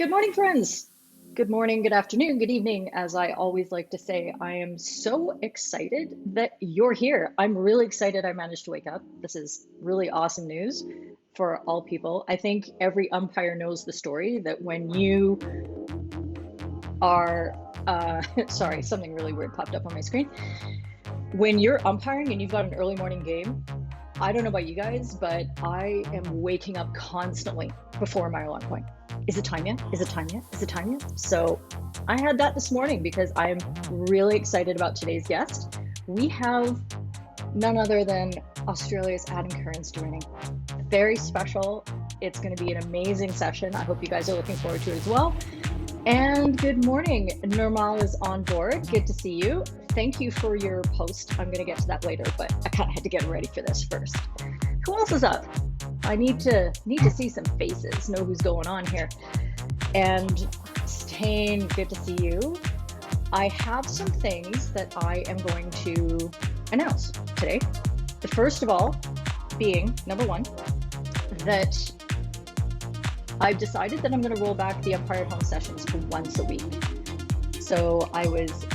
Good morning, friends. Good morning, good afternoon, good evening. As I always like to say, I am so excited that you're here. I'm really excited I managed to wake up. This is really awesome news for all people. I think every umpire knows the story that when you are, sorry, something really weird popped up on my screen. When you're umpiring and you've got an early morning game, I don't know about you guys, but I am waking up constantly before my alarm point. Is it time yet? Is it time yet? Is it time yet? So I had that this morning because I'm really excited about today's guest. We have none other than Australia's Adam Kearns joining. Very special. It's going to be an amazing session. I hope you guys are looking forward to it as well. And good morning. Nirmal is on board. Good to see you. Thank you for your post. I'm going to get to that later, but I kind of had to get ready for this first. Who else is up? I need to see some faces, know who's going on here. And Stain, good to see you. I have some things that I am going to announce today. The first of all being, number one, that I've decided that I'm going to roll back the Umpire at Home sessions to once a week. So I was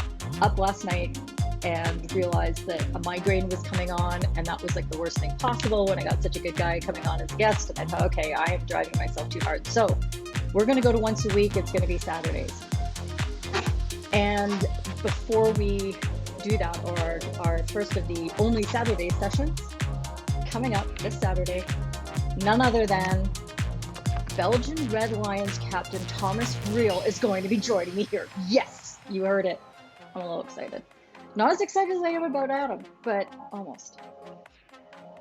up last night and realized that a migraine was coming on, and that was like the worst thing possible when I got such a good guy coming on as a guest. And I thought, okay, I am driving myself too hard. So we're going to go to once a week. It's going to be Saturdays. And before we do that, or our first of the only Saturday sessions coming up this Saturday, none other than Belgian Red Lions captain Thomas Reel is going to be joining me here. Yes, you heard it. I'm a little excited. Not as excited as I am about Adam, but almost.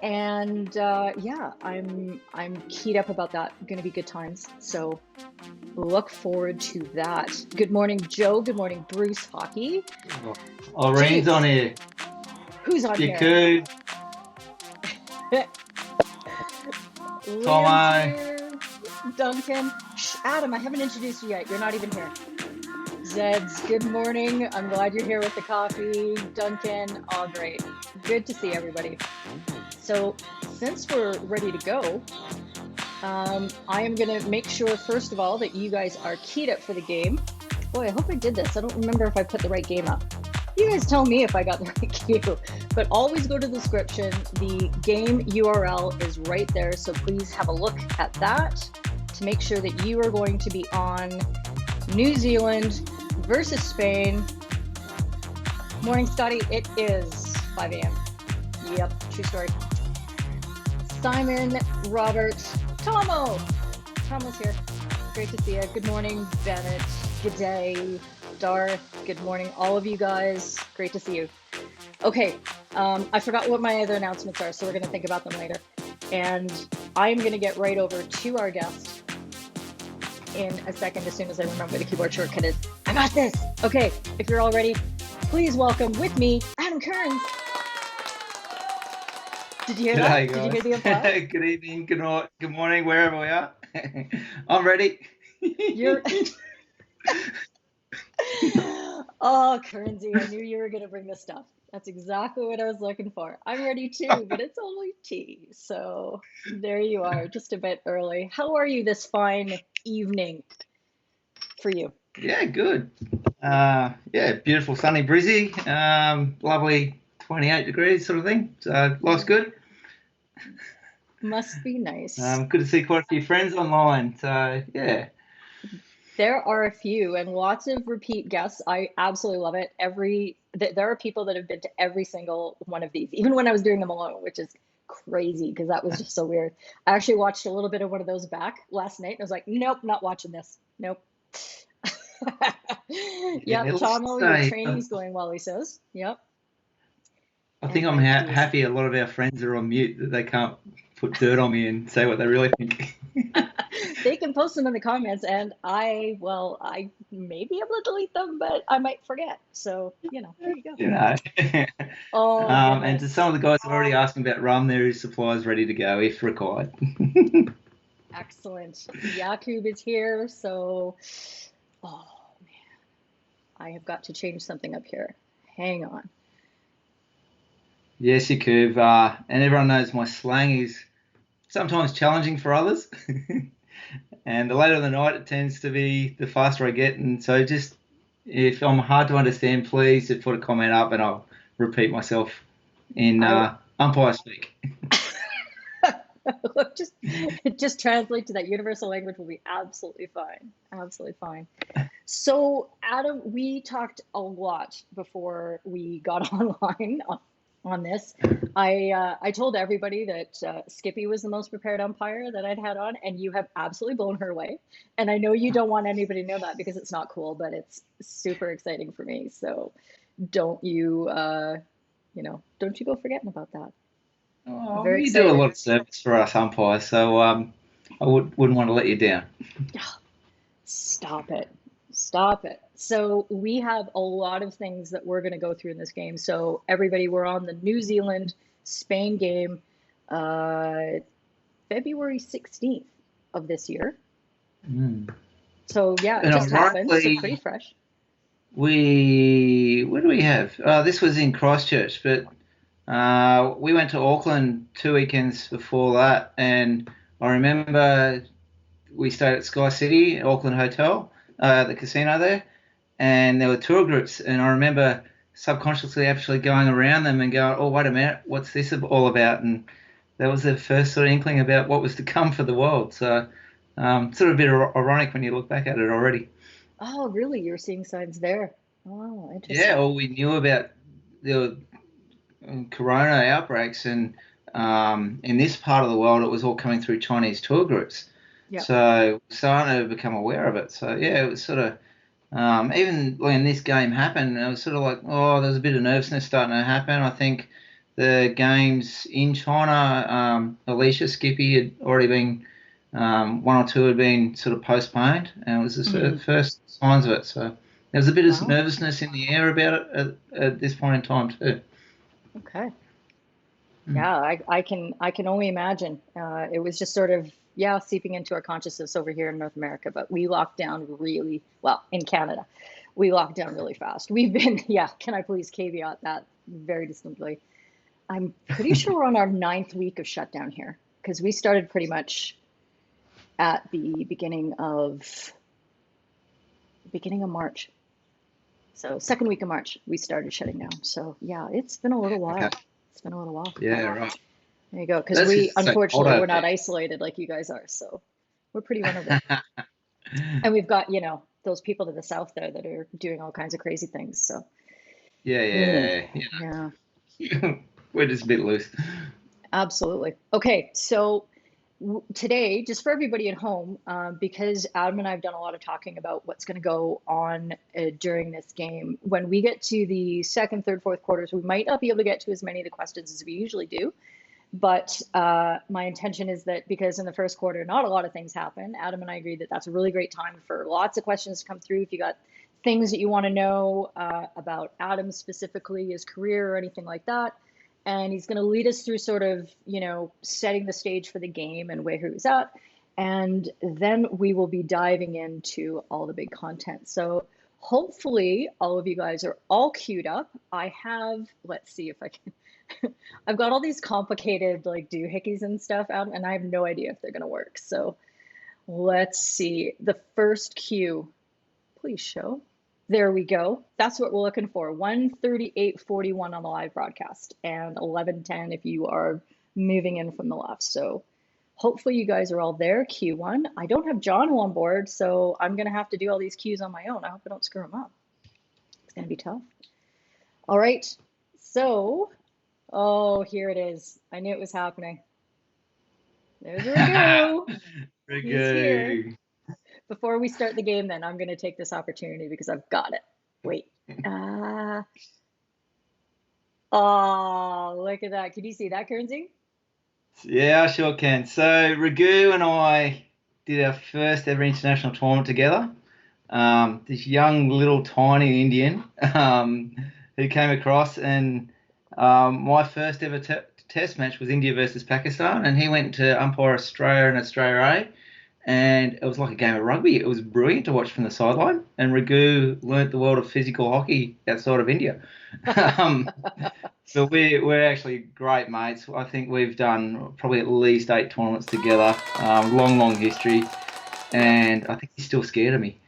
And yeah, I'm keyed up about that. Going to be good times. So look forward to that. Good morning, Joe. Good morning, Bruce Hockey. Oh, Rain's on here. Who's on you here? Could. Tomo. Duncan. Shh, Adam, I haven't introduced you yet. You're not even here. Zeds, good morning. I'm glad you're here with the coffee. Duncan, all great. Good to see everybody. So since we're ready to go, I am going to make sure, first of all, that you guys are keyed up for the game. Boy, I hope I did this. I don't remember if I put the right game up. You guys tell me if I got the right cue. But always go to the description. The game URL is right there, so please have a look at that to make sure that you are going to be on New Zealand versus Spain. Morning, Scotty. It is 5 a.m. Yep, true story. Simon, Robert, Tomo's here. Great to see you. Good morning, Bennett. Good day, Darth. Good morning, all of you guys. Great to see you. Okay, I forgot what my other announcements are, so we're going to think about them later. And I am going to get right over to our guest in a second as soon as I remember the keyboard shortcut is. I got this. Okay, if you're all ready, please welcome with me Adam Kearns. Did you hear that? Did you hear the applause? Good evening, good morning, wherever we are. I'm ready. You're Oh, Kearnsy, I knew you were going to bring this stuff. That's exactly what I was looking for. I'm ready too, but it's only tea. So there you are, just a bit early. How are you this fine evening for you? Yeah, good. Yeah, beautiful sunny breezy. Lovely 28 degrees sort of thing. So life's good. Must be nice. Good to see quite a few friends online. So yeah. There are a few and lots of repeat guests. I absolutely love it. There are people that have been to every single one of these, even when I was doing them alone, which is crazy because that was just so weird. I actually watched a little bit of one of those back last night and I was like, nope, not watching this. Nope. Yep, Tomo, your training's going well, he says. Yep. I think I'm happy a lot of our friends are on mute, that they can't put dirt on me and say what they really think. They can post them in the comments, and I may be able to delete them, but I might forget. So, there you go. And to some of the guys who are already asking about rum, there is supplies ready to go if required. Excellent. Yakub is here, so, oh man, I have got to change something up here. Hang on. Yes, you could. And everyone knows my slang is sometimes challenging for others. And the later the night, it tends to be the faster I get. And so just if I'm hard to understand, please just put a comment up and I'll repeat myself in umpire speak. just translate to that universal language will be absolutely fine. Absolutely fine. So, Adam, we talked a lot before we got online on this. I told everybody that Skippy was the most prepared umpire that I'd had on, and you have absolutely blown her away. And I know you don't want anybody to know that because it's not cool, but it's super exciting for me. So, don't you, don't you go forgetting about that. Oh, Very you excited. do a lot of service for us umpires, so I wouldn't want to let you down. Stop it. Stop it. So we have a lot of things that we're going to go through in this game. So everybody, we're on the New Zealand Spain game, February 16th of this year. So yeah, it just happened. So pretty fresh. What do we have? This was in Christchurch, but we went to Auckland 2 weekends before that, and I remember we stayed at Sky City, Auckland Hotel, the casino there, and there were tour groups, and I remember subconsciously actually going around them and going, oh, wait a minute, what's this all about? And that was the first sort of inkling about what was to come for the world. So sort of a bit ironic when you look back at it already. Oh, really? You're seeing signs there? Oh, interesting. Yeah, all we knew about the corona outbreaks, and in this part of the world, it was all coming through Chinese tour groups. Yep. So starting to become aware of it. So yeah, it was sort of even when this game happened, it was sort of like, oh, there was a bit of nervousness starting to happen. I think the games in China, Alicia, Skippy had already been one or two had been sort of postponed, and it was the first signs of it. So there was a bit of nervousness in the air about it at this point in time too. Okay. Yeah, I can only imagine. It was just sort of seeping into our consciousness over here in North America, but we locked down really well in Canada. We locked down really fast. We've been can I please caveat that very distinctly? I'm pretty sure we're on our 9th week of shutdown here because we started pretty much at the beginning of March. So 2nd week of March we started shutting down. So yeah, it's been a little while. Okay. It's been a little while. Yeah, right. There you go. Because we, unfortunately, we're not isolated like you guys are. So we're pretty run over. And we've got, those people to the south there that are doing all kinds of crazy things. So yeah. We're just a bit loose. Absolutely. Okay, so today, just for everybody at home, because Adam and I have done a lot of talking about what's going to go on during this game. When we get to the 2nd, 3rd, 4th quarters, we might not be able to get to as many of the questions as we usually do. But my intention is that because in the 1st quarter, not a lot of things happen. Adam and I agree that that's a really great time for lots of questions to come through. If you got things that you want to know about Adam specifically, his career or anything like that. And he's going to lead us through sort of, setting the stage for the game and where he was at. And then we will be diving into all the big content. So hopefully all of you guys are all queued up. I have, let's see if I can, I've got all these complicated like doohickeys and stuff out, and I have no idea if they're going to work. So let's see. The first cue, please show. There we go. That's what we're looking for. 1:38:41 on the live broadcast and 11:10 if you are moving in from the left. So hopefully you guys are all there. Q1. I don't have John on board, so I'm going to have to do all these cues on my own. I hope I don't screw them up. It's going to be tough. All right. So, here it is. I knew it was happening. There's Raghu. He's here. Before we start the game, then, I'm going to take this opportunity because I've got it. Wait. Oh, look at that. Can you see that, Kearnsy? Yeah, I sure can. So Raghu and I did our first ever international tournament together. This young little tiny Indian who came across, and my first ever test match was India versus Pakistan, and he went to umpire Australia and Australia A. And it was like a game of rugby. It was brilliant to watch from the sideline. And Raghu learnt the world of physical hockey outside of India. So we're actually great mates. I think we've done probably at least 8 tournaments together. Long history. and I think he's still scared of me.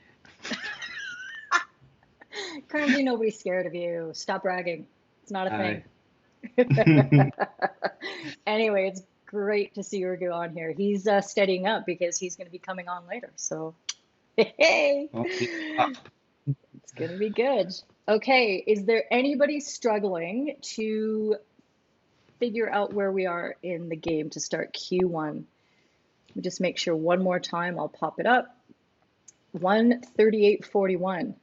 Kearnsy, nobody's scared of you. Stop bragging. It's not a thing. Anyway, it's great to see Urgu on here. He's steadying up because he's going to be coming on later. So, hey, it's going to be good. Okay, is there anybody struggling to figure out where we are in the game to start Q1? Let me just make sure one more time. I'll pop it up. 1:38:41.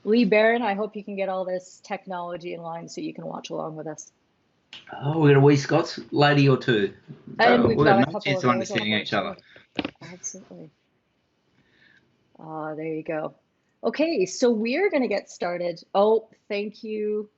Lee Barron, I hope you can get all this technology in line so you can watch along with us. Oh, we got a wee Scots lady or two. And we've got a no couple chance of of understanding each other. Absolutely. There you go. Okay, so we're going to get started. Oh, thank you.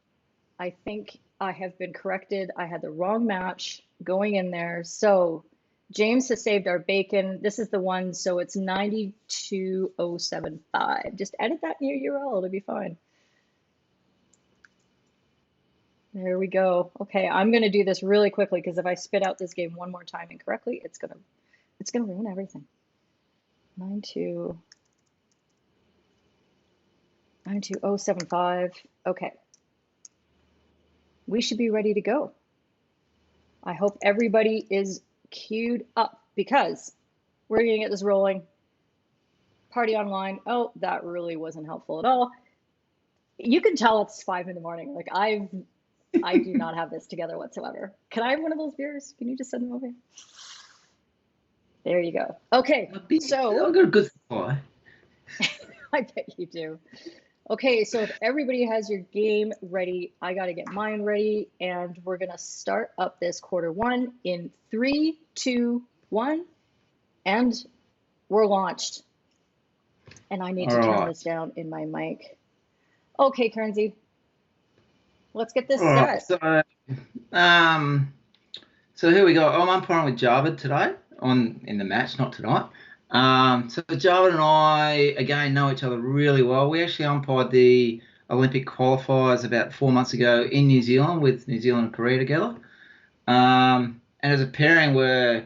I think I have been corrected. I had the wrong match going in there. So James has saved our bacon. This is the one, so it's 92075. Just edit that in your URL, it'll be fine. There we go. Okay, I'm gonna do this really quickly because if I spit out this game one more time incorrectly, it's gonna ruin everything. 92075. Okay. We should be ready to go. I hope everybody is queued up because we're gonna get this rolling. Party online. Oh, that really wasn't helpful at all. You can tell it's 5 in the morning. Like I do not have this together whatsoever. Can I have one of those beers? Can you just send them over? There you go. Okay, so I've got a good supply. I bet you do. Okay, so if everybody has your game ready, I got to get mine ready, and we're going to start up this Q1 in 3, 2, 1, and we're launched. And I need to turn this down in my mic. Okay, Kearnsy, let's get this set. So here we go. I'm umpiring with Jarvid today in the match, not tonight. So Jarvid and I, again, know each other really well. We actually umpired the Olympic qualifiers about 4 months ago in New Zealand with New Zealand and Korea together. And as a pairing, we're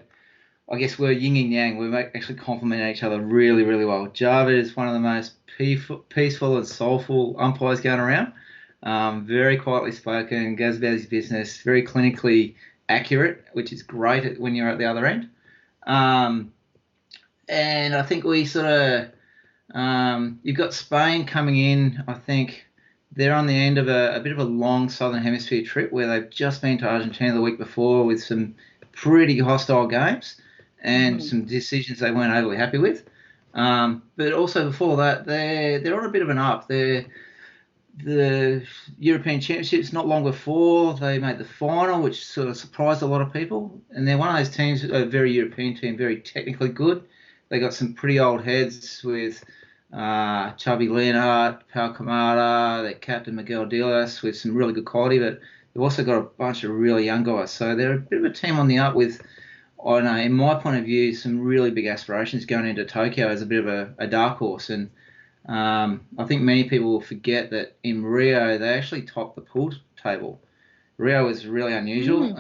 yin and yang. We actually complement each other really, really well. Jarvid is one of the most peaceful and soulful umpires going around. Very quietly spoken, goes about his business, very clinically accurate, which is great when you're at the other end. And I think we sort of, you've got Spain coming in. I think they're on the end of a bit of a long Southern Hemisphere trip where they've just been to Argentina the week before with some pretty hostile games and some decisions they weren't overly happy with. But also before that, they're on a bit of an up. The European Championships not long before, they made the final, which sort of surprised a lot of people. And they're one of those teams, a very European team, very technically good. They got some pretty old heads with Chubby Leonhardt, Pau Kamada, their captain Miguel Diaz with some really good quality, but they've also got a bunch of really young guys. So they're a bit of a team on the up with, I know, in my point of view, some really big aspirations going into Tokyo as a bit of a dark horse. And I think many people will forget that in Rio, they actually topped the pool table. Rio was really unusual.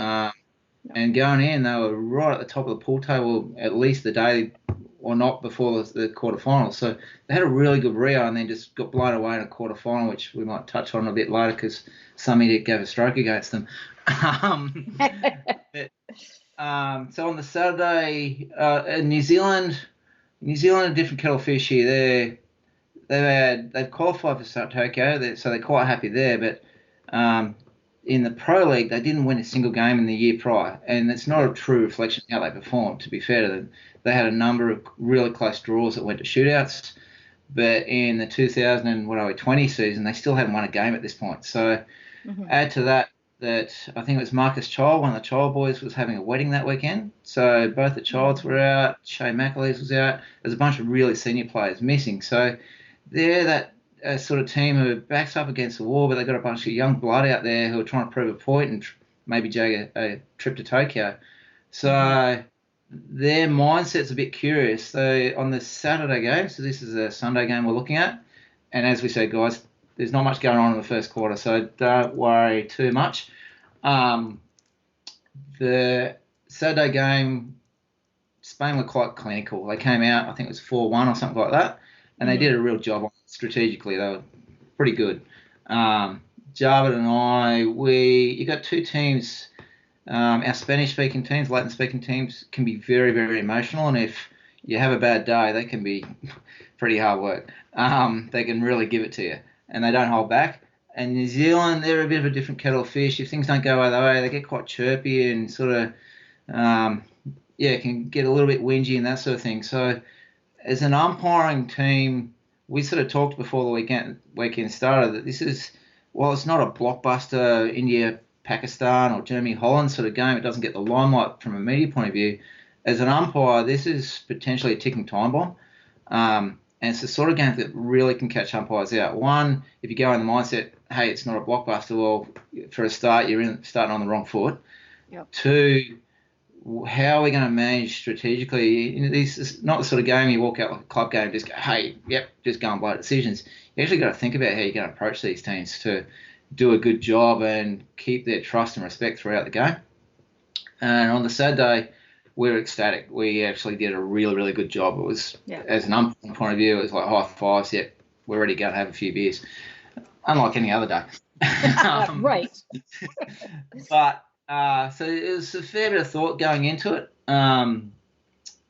And going in, they were right at the top of the pool table at least the day or not before the quarterfinals. So they had a really good Rio and then just got blown away in a quarterfinal, which we might touch on a bit later because some idiot gave a stroke against them. So on the Saturday, New Zealand, a different kettle of fish here. They've qualified for Tokyo, so they're quite happy there. But in the Pro League, they didn't win a single game in the year prior, and it's not a true reflection of how they performed. To be fair to them, they had a number of really close draws that went to shootouts. But in the 2020 season, they still hadn't won a game at this point. So add to that I think it was Marcus Child, one of the Child boys, was having a wedding that weekend. So both the Childs were out. Shay McAleese was out. There's a bunch of really senior players missing. So they're that sort of team who backs up against the wall, but they've got a bunch of young blood out there who are trying to prove a point and maybe jag a trip to Tokyo. So their mindset's a bit curious. So on the Saturday game, so this is a Sunday game we're looking at, and as we said, guys, there's not much going on in the first quarter, so don't worry too much. The Saturday game, Spain were quite clinical. They came out, I think it was 4-1 or something like that, and they did a real job on it strategically. They were pretty good. Jarvid and I, you got two teams. Our Spanish-speaking teams, Latin-speaking teams, can be very, very emotional, and if you have a bad day, they can be pretty hard work. They can really give it to you, and they don't hold back. And New Zealand, they're a bit of a different kettle of fish. If things don't go either way, they get quite chirpy and sort of, can get a little bit whingy and that sort of thing. So as an umpiring team, we sort of talked before the weekend started that this is, while it's not a blockbuster India, Pakistan or Germany, Holland sort of game, it doesn't get the limelight from a media point of view. As an umpire, this is potentially a ticking time bomb. And it's the sort of game that really can catch umpires out. One, if you go in the mindset, hey, it's not a blockbuster, well, for a start, you're starting on the wrong foot. Yep. Two, how are we going to manage strategically? This is not the sort of game you walk out like a club game, just go, hey, yep, just go and blow decisions. You actually got to think about how you're going to approach these teams to do a good job and keep their trust and respect throughout the game. And on the Saturday, we were ecstatic. We actually did a really, really good job. It was, as an umpiring point of view, it was like high fives. Yep, we're ready to go and have a few beers. Unlike any other day. Right. But so it was a fair bit of thought going into it, and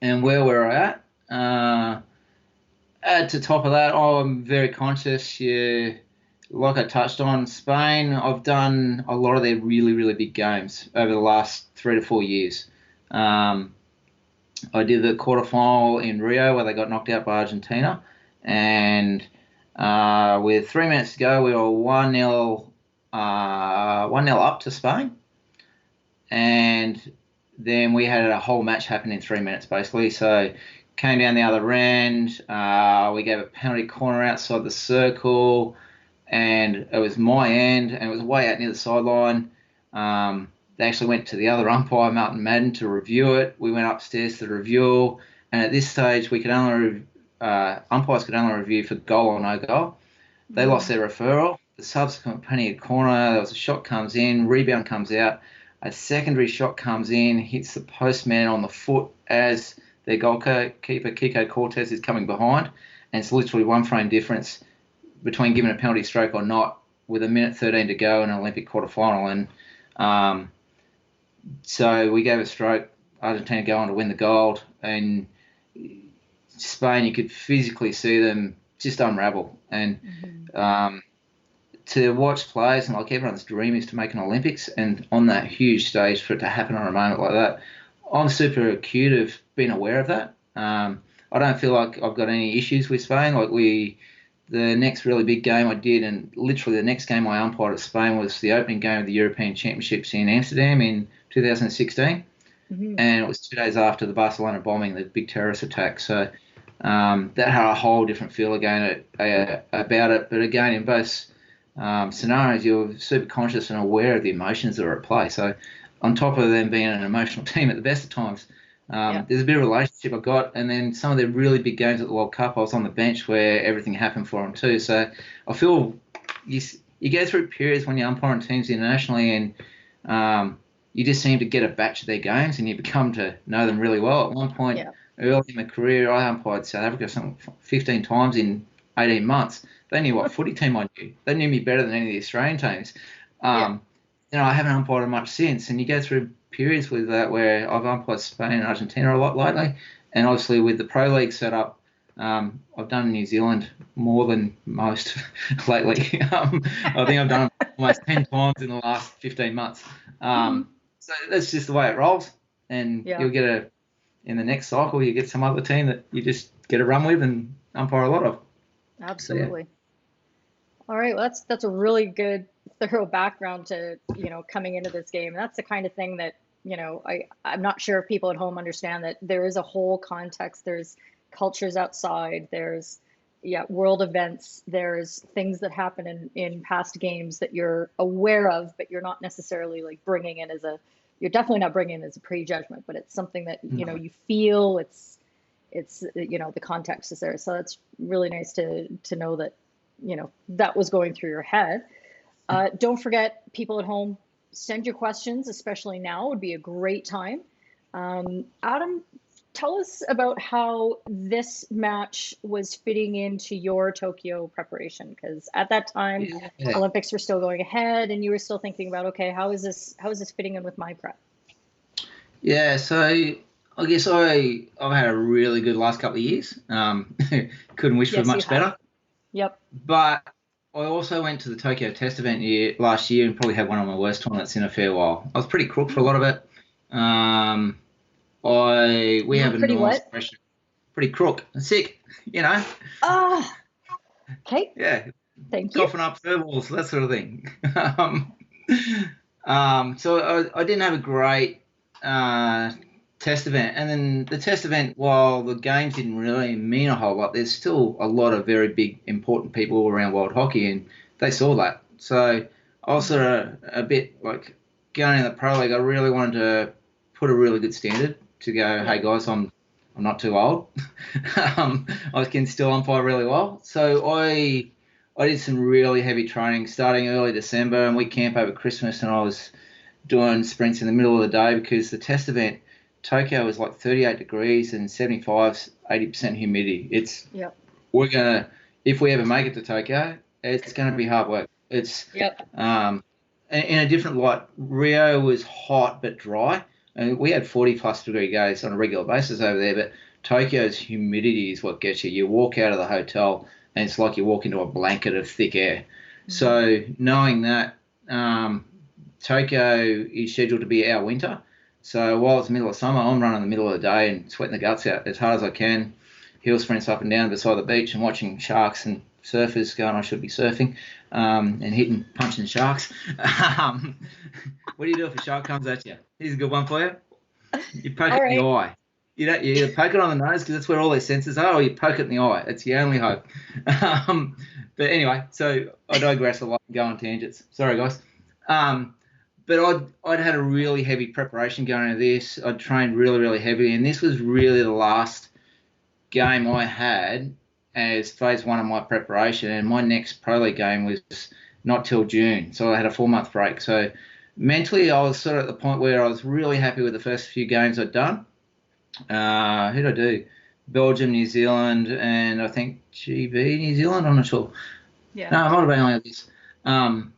where we're at. Add to top of that, I'm very conscious. Like I touched on, Spain, I've done a lot of their really, really big games over the last 3 to 4 years. I did the quarterfinal in Rio where they got knocked out by Argentina, and with 3 minutes to go, we were 1-0 up to Spain, and then we had a whole match happen in 3 minutes basically. So came down the other end, we gave a penalty corner outside the circle, and it was my end, and it was way out near the sideline. They actually went to the other umpire, Martin Madden, to review it. We went upstairs to the review, and at this stage, umpires could only review for goal or no goal. They lost their referral. The subsequent penalty corner, there was a shot comes in, rebound comes out, a secondary shot comes in, hits the postman on the foot as their goalkeeper, Kiko Cortez, is coming behind, and it's literally 1 frame difference between giving a penalty stroke or not, with 1:13 to go in an Olympic quarterfinal. And so we gave a stroke. Argentina go on to win the gold, and Spain, you could physically see them just unravel. And to watch players, and like everyone's dream is to make an Olympics, and on that huge stage for it to happen on a moment like that, I'm super acute of being aware of that. I don't feel like I've got any issues with Spain. The next really big game I did, and literally the next game I umpired at Spain, was the opening game of the European Championships in Amsterdam in 2016. And it was 2 days after the Barcelona bombing, the big terrorist attack. So that had a whole different feel again about it. But again, in both scenarios, you're super conscious and aware of the emotions that are at play. So on top of them being an emotional team at the best of times, there's a bit of a relationship I got. And then some of the really big games at the World Cup, I was on the bench where everything happened for them too. So I feel you go through periods when you're umpiring teams internationally, and you just seem to get a batch of their games, and you become to know them really well. At one point, early in my career, I umpired South Africa some 15 times in 18 months. They knew what footy team I knew. They knew me better than any of the Australian teams. I haven't umpired much since, and you go through periods with that where I've umpired Spain and Argentina a lot lately, and obviously with the Pro League set up, I've done New Zealand more than most lately. I think I've done almost 10 times in the last 15 months. So that's just the way it rolls, and you'll get in the next cycle, you get some other team that you just get a run with and umpire a lot of. Absolutely. So, all right, well, that's a really good, thorough background to, coming into this game. That's the kind of thing that, I'm not sure if people at home understand, that there is a whole context. There's cultures outside. There's, world events. There's things that happen in past games that you're aware of, but you're not necessarily bringing in you're definitely not bringing in as a prejudgment, but it's something that, you feel. It's the context is there. So that's really nice to know that, that was going through your head. Don't forget, people at home, send your questions, especially now would be a great time. Adam, tell us about how this match was fitting into your Tokyo preparation, because at that time, Yeah. Olympics were still going ahead, and you were still thinking about, okay, how is this fitting in with my prep? Yeah, so I guess I've had a really good last couple of years. Couldn't wish for Yes, you much have. better. Yep. But I also went to the Tokyo Test event last year and probably had one of my worst tournaments in a fair while. I was pretty crook for a lot of it. Um, we You were have pretty enormous what? pressure, pretty crook, sick, you know. Ah, okay. Yeah, Thank you. coughing up furballs, that sort of thing. um, so I didn't have a great uh, test event, and then the test event, while the games didn't really mean a whole lot, there's still a lot of very big, important people around world hockey, and they saw that. So I was sort of a bit like going in the pro league. I really wanted to put a really good standard to go. Yeah. Hey guys, I'm not too old. I can still umpire really well. So I did some really heavy training starting early December, and we camp over Christmas, and I was doing sprints in the middle of the day because the test event, Tokyo, was like 38 degrees and 75, 80% humidity. Yep. We're gonna, if we ever make it to Tokyo, it's going to be hard work. It's Yep. in a different light. Rio was hot but dry, and we had 40 plus degree days on a regular basis over there. But Tokyo's humidity is what gets you. You walk out of the hotel, and it's like you walk into a blanket of thick air. So knowing that Tokyo is scheduled to be our winter, so while it's the middle of summer, I'm running in the middle of the day and sweating the guts out as hard as I can, hill sprints up and down beside the beach and watching sharks and surfers going, I should be surfing, and punching sharks. What do you do if a shark comes at you? Here's a good one for you. You poke All it in the right. eye. You either poke it on the nose because that's where all their senses are, or you poke it in the eye. It's the only hope. But anyway, so I digress a lot and go on tangents. Sorry, guys. But I'd had a really heavy preparation going into this. I'd trained really, really heavily, and this was really the last game I had as phase one of my preparation, and my next Pro League game was not till June, so I had a 4-month break. So mentally, I was sort of at the point where I was really happy with the first few games I'd done. Who did I do? Belgium, New Zealand, and I think GB, New Zealand. I'm not sure. Yeah. No, it might have been only this.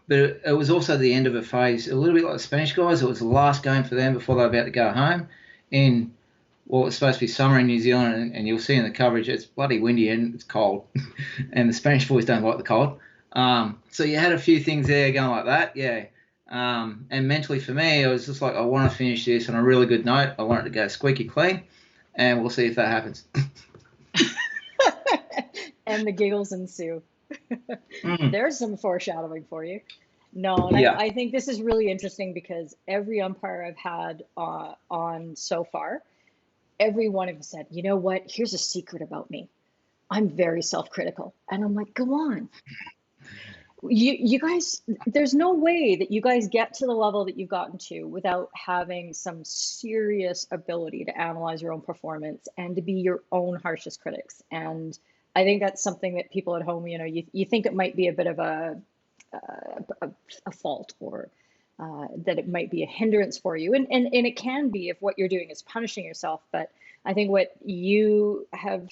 But it was also the end of a phase, a little bit like the Spanish guys. It was the last game for them before they were about to go home. In well, it's supposed to be summer in New Zealand, and you'll see in the coverage it's bloody windy and it's cold, and the Spanish boys don't like the cold. So you had a few things there going like that, yeah. And mentally for me, it was just like I want to finish this on a really good note. I want it to go squeaky clean, and we'll see if that happens. And the giggles ensue. There's some foreshadowing for you. No, and Yeah. I think this is really interesting because every umpire I've had on so far, every one of them said, you know what, here's a secret about me. I'm very self-critical. And I'm like, go on. You guys, there's no way that you guys get to the level that you've gotten to without having some serious ability to analyze your own performance and to be your own harshest critics. And I think that's something that people at home, you think it might be a bit of a fault, or that it might be a hindrance for you. And it can be if what you're doing is punishing yourself. But I think what you have,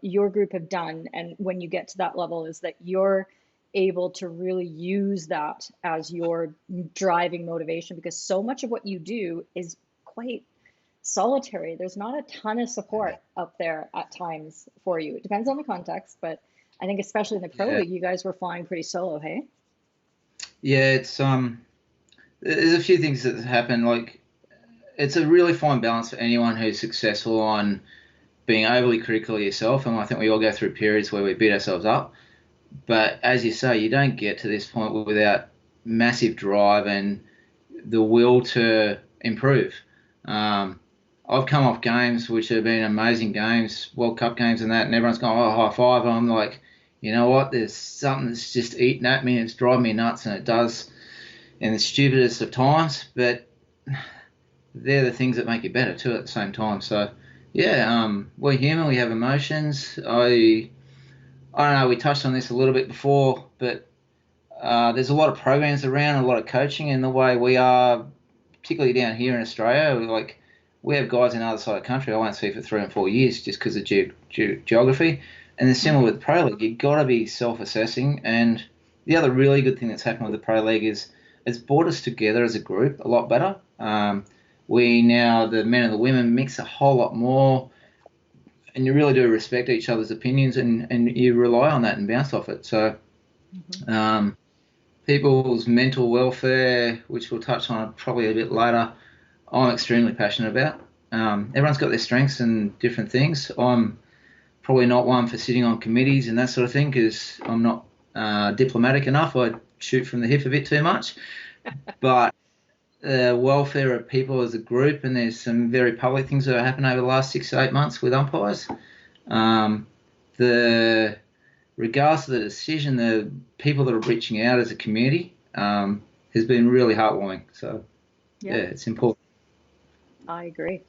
your group have done, and when you get to that level, is that you're able to really use that as your driving motivation, because so much of what you do is quite solitary. There's not a ton of support up there at times for you. It depends on the context, but I think especially in the pro league, you guys were flying pretty solo, hey? Yeah, it's there's a few things that happen. Like, it's a really fine balance for anyone who's successful on being overly critical of yourself, and I think we all go through periods where we beat ourselves up. But as you say, you don't get to this point without massive drive and the will to improve. I've come off games which have been amazing games, World Cup games and that, and everyone's going, oh, high five. And I'm like, you know what? There's something that's just eating at me and it's driving me nuts, and it does in the stupidest of times. But they're the things that make you better too at the same time. So, yeah, we're human. We have emotions. I don't know, we touched on this a little bit before, but there's a lot of programs around, a lot of coaching, and the way we are, particularly down here in Australia, we have guys in the other side of the country I won't see for 3 and 4 years just because of geography. And it's similar with the Pro League. You've got to be self-assessing. And the other really good thing that's happened with the Pro League is it's brought us together as a group a lot better. We now, the men and the women, mix a whole lot more, and you really do respect each other's opinions, and you rely on that and bounce off it. So people's mental welfare, which we'll touch on probably a bit later, I'm extremely passionate about. Everyone's got their strengths and different things. I'm probably not one for sitting on committees and that sort of thing because I'm not diplomatic enough. I shoot from the hip a bit too much. But the welfare of people as a group, and there's some very public things that have happened over the last 6 to 8 months with umpires. Regardless of the decision, the people that are reaching out as a community has been really heartwarming. So, yeah, it's important. I agree.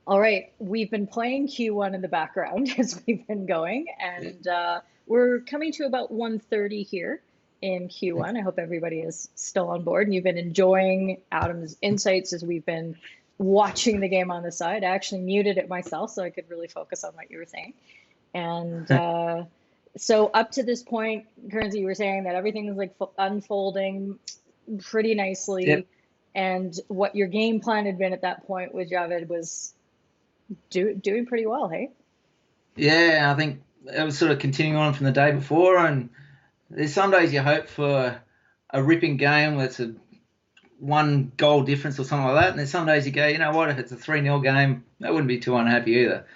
All right, we've been playing Q1 in the background as we've been going, and we're coming to about 1:30 here in Q1. I hope everybody is still on board and you've been enjoying Adam's insights as we've been watching the game on the side. I actually muted it myself so I could really focus on what you were saying. And so up to this point, Kearnsy, you were saying that everything is like unfolding pretty nicely. Yep. And what your game plan had been at that point with Javid was doing pretty well, hey? Yeah, I think it was sort of continuing on from the day before, and there's some days you hope for a ripping game that's a 1 goal difference or something like that, and there's some days you go, you know what, if it's a 3-0 game, I wouldn't be too unhappy either.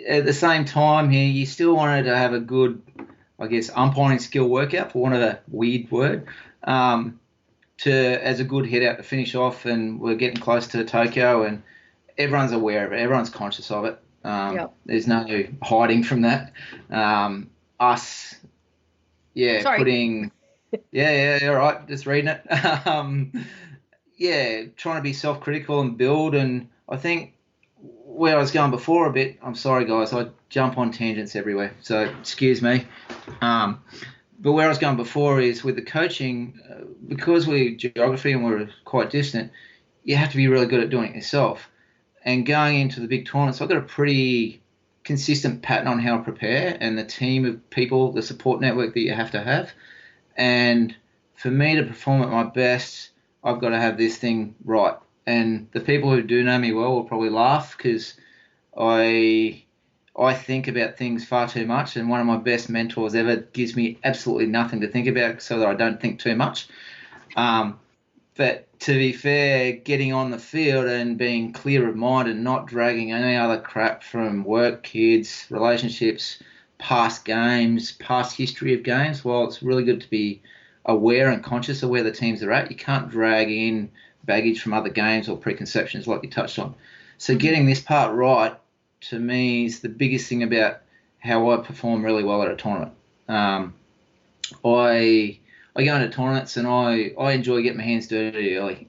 At the same time here, you still wanted to have a good, I guess, umpiring skill workout, for want of a weird word, as a good head out to finish off, and we're getting close to Tokyo, and everyone's aware of it, everyone's conscious of it. There's no hiding from that. Sorry. Putting, all right, just reading it. Trying to be self-critical and build, and I think where I was going before a bit, I'm sorry guys, I jump on tangents everywhere, so excuse me. But where I was going before is with the coaching, because we're geography and we're quite distant, you have to be really good at doing it yourself. And going into the big tournaments, I've got a pretty consistent pattern on how I prepare and the team of people, the support network that you have to have. And for me to perform at my best, I've got to have this thing right. And the people who do know me well will probably laugh because I think about things far too much, and one of my best mentors ever gives me absolutely nothing to think about so that I don't think too much. But to be fair, getting on the field and being clear of mind and not dragging any other crap from work, kids, relationships, past games, past history of games, while it's really good to be aware and conscious of where the teams are at, you can't drag in baggage from other games or preconceptions like you touched on. So getting this part right, to me, is the biggest thing about how I perform really well at a tournament. I go into tournaments and I enjoy getting my hands dirty early.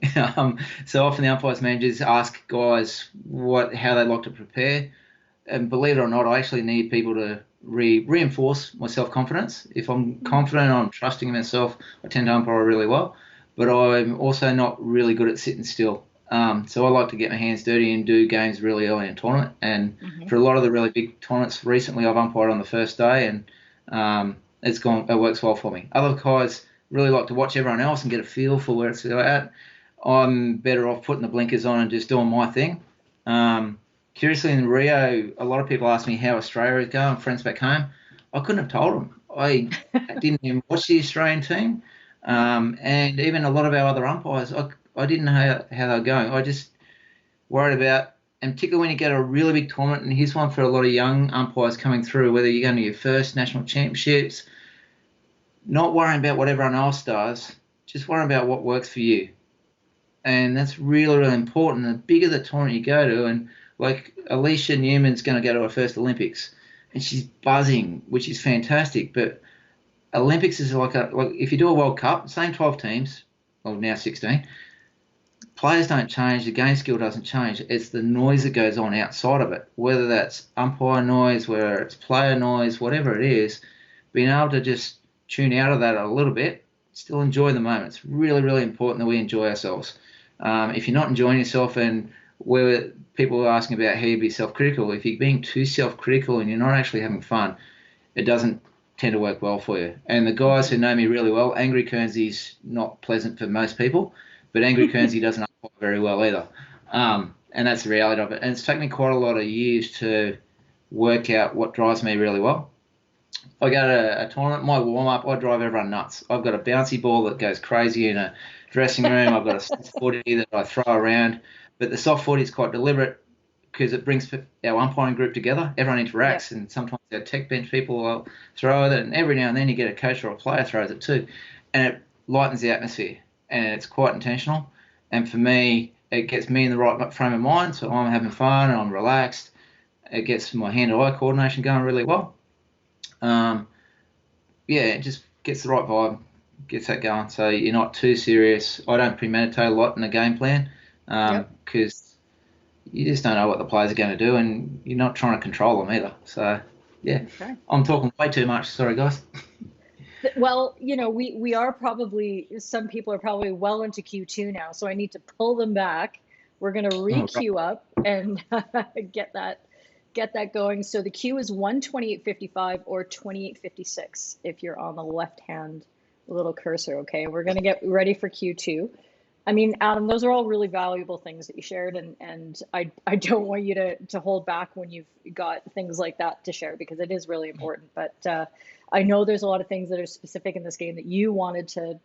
So often the umpires managers ask guys how they like to prepare. And believe it or not, I actually need people to reinforce my self-confidence. If I'm confident, I'm trusting in myself, I tend to umpire really well. But I'm also not really good at sitting still. So I like to get my hands dirty and do games really early in a tournament. And for a lot of the really big tournaments recently, I've umpired on the first day, and it works well for me. Other guys really like to watch everyone else and get a feel for where it's at. I'm better off putting the blinkers on and just doing my thing. Curiously, in Rio, a lot of people ask me how Australia is going, friends back home. I couldn't have told them. I didn't even watch the Australian team. And even a lot of our other umpires, I didn't know how they were going. I just worried about, and particularly when you go to a really big tournament, and here's one for a lot of young umpires coming through, whether you're going to your first national championships, not worrying about what everyone else does, just worrying about what works for you. And that's really, really important. The bigger the tournament you go to, and like Alicia Newman's going to go to her first Olympics, and she's buzzing, which is fantastic. But Olympics is like if you do a World Cup, same 12 teams, well now 16, players don't change, the game skill doesn't change. It's the noise that goes on outside of it, whether that's umpire noise, whether it's player noise, whatever it is, being able to just tune out of that a little bit, still enjoy the moment. It's really, really important that we enjoy ourselves. If you're not enjoying yourself, and where people were asking about how you be self-critical. If you're being too self-critical and you're not actually having fun, it doesn't tend to work well for you. And the guys who know me really well, Angry Kearnsy's not pleasant for most people, but Angry Kearnsy doesn't umpire very well either. And that's the reality of it. And it's taken me quite a lot of years to work out what drives me really well. I go to a tournament, my warm-up, I drive everyone nuts. I've got a bouncy ball that goes crazy in a dressing room. I've got a soft footy that I throw around. But the soft footy is quite deliberate because it brings our umpiring group together. Everyone interacts, and sometimes our tech bench people will throw it, and every now and then you get a coach or a player throws it too. And it lightens the atmosphere, and it's quite intentional. And for me, it gets me in the right frame of mind, so I'm having fun and I'm relaxed. It gets my hand-eye coordination going really well. It just gets the right vibe, gets that going. So you're not too serious. I don't premeditate a lot in the game plan because you just don't know what the players are going to do, and you're not trying to control them either. So, I'm talking way too much. Sorry, guys. Well, we are probably, some people are probably well into Q2 now, so I need to pull them back. We're going to re-queue up and get that going. So the queue is 1:28:55 or 28:56 if you're on the left-hand little cursor, okay? We're going to get ready for Q2. I mean, Adam, those are all really valuable things that you shared, and I don't want you to hold back when you've got things like that to share, because it is really important. But I know there's a lot of things that are specific in this game that you wanted to,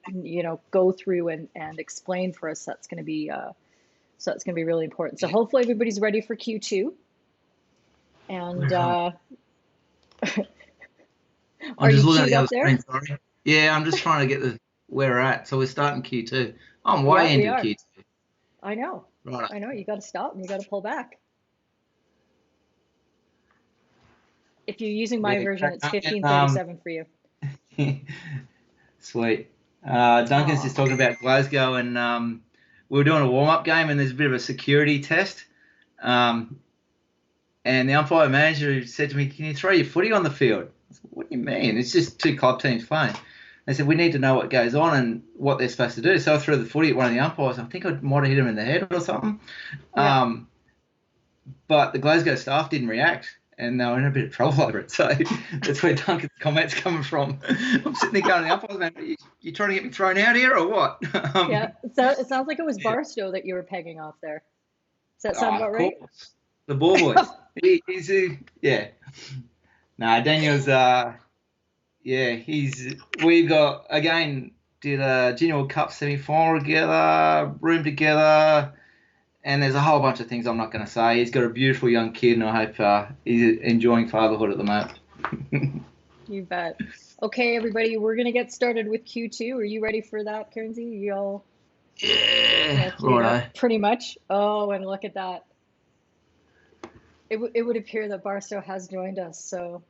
go through and explain for us. That's going to be really important. So hopefully everybody's ready for Q2. And I'm just looking at the other screen, sorry. Yeah, I'm just trying to get where we're at. So we're starting Q2. I'm way into Q2. I know. Right. I know. You got to stop and you got to pull back. If you're using my version, it's 15:37 for you. Sweet. Duncan's just talking about Glasgow, and we were doing a warm-up game, and there's a bit of a security test. And the umpire manager said to me, "Can you throw your footy on the field?" I said, "What do you mean? It's just two club teams playing." They said, "We need to know what goes on and what they're supposed to do." So I threw the footy at one of the umpires. I think I might have hit him in the head or something. Yeah. But the Glasgow staff didn't react, and they were in a bit of trouble over it. So that's where Duncan's comments coming from. I'm sitting there going to the umpires, man, you trying to get me thrown out here or what? So it sounds like it was Barstow that you were pegging off there. Does that sound about right? Course. The ball boys. Yeah. Nah, Daniel's, we've got, again, did a Junior World Cup semi-final together, room together, and there's a whole bunch of things I'm not going to say. He's got a beautiful young kid, and I hope he's enjoying fatherhood at the moment. You bet. Okay, everybody, we're going to get started with Q2. Are you ready for that, Kearnsy? You all? Yeah, right. Pretty much. Oh, and look at that. It would appear that Barstow has joined us, so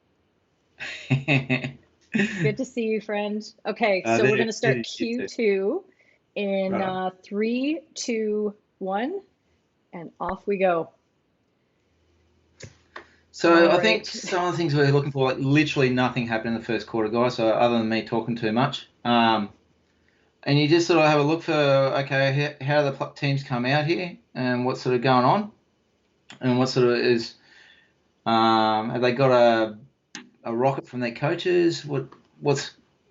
good to see you, friend. Okay, so we're going to start Q2 in 3, 2, 1, and off we go. So I think some of the things we're looking for, like literally nothing happened in the first quarter, guys, so other than me talking too much. And you just sort of have a look for, okay, how do the teams come out here and what's sort of going on? And what sort of is, have they got a rocket from their coaches?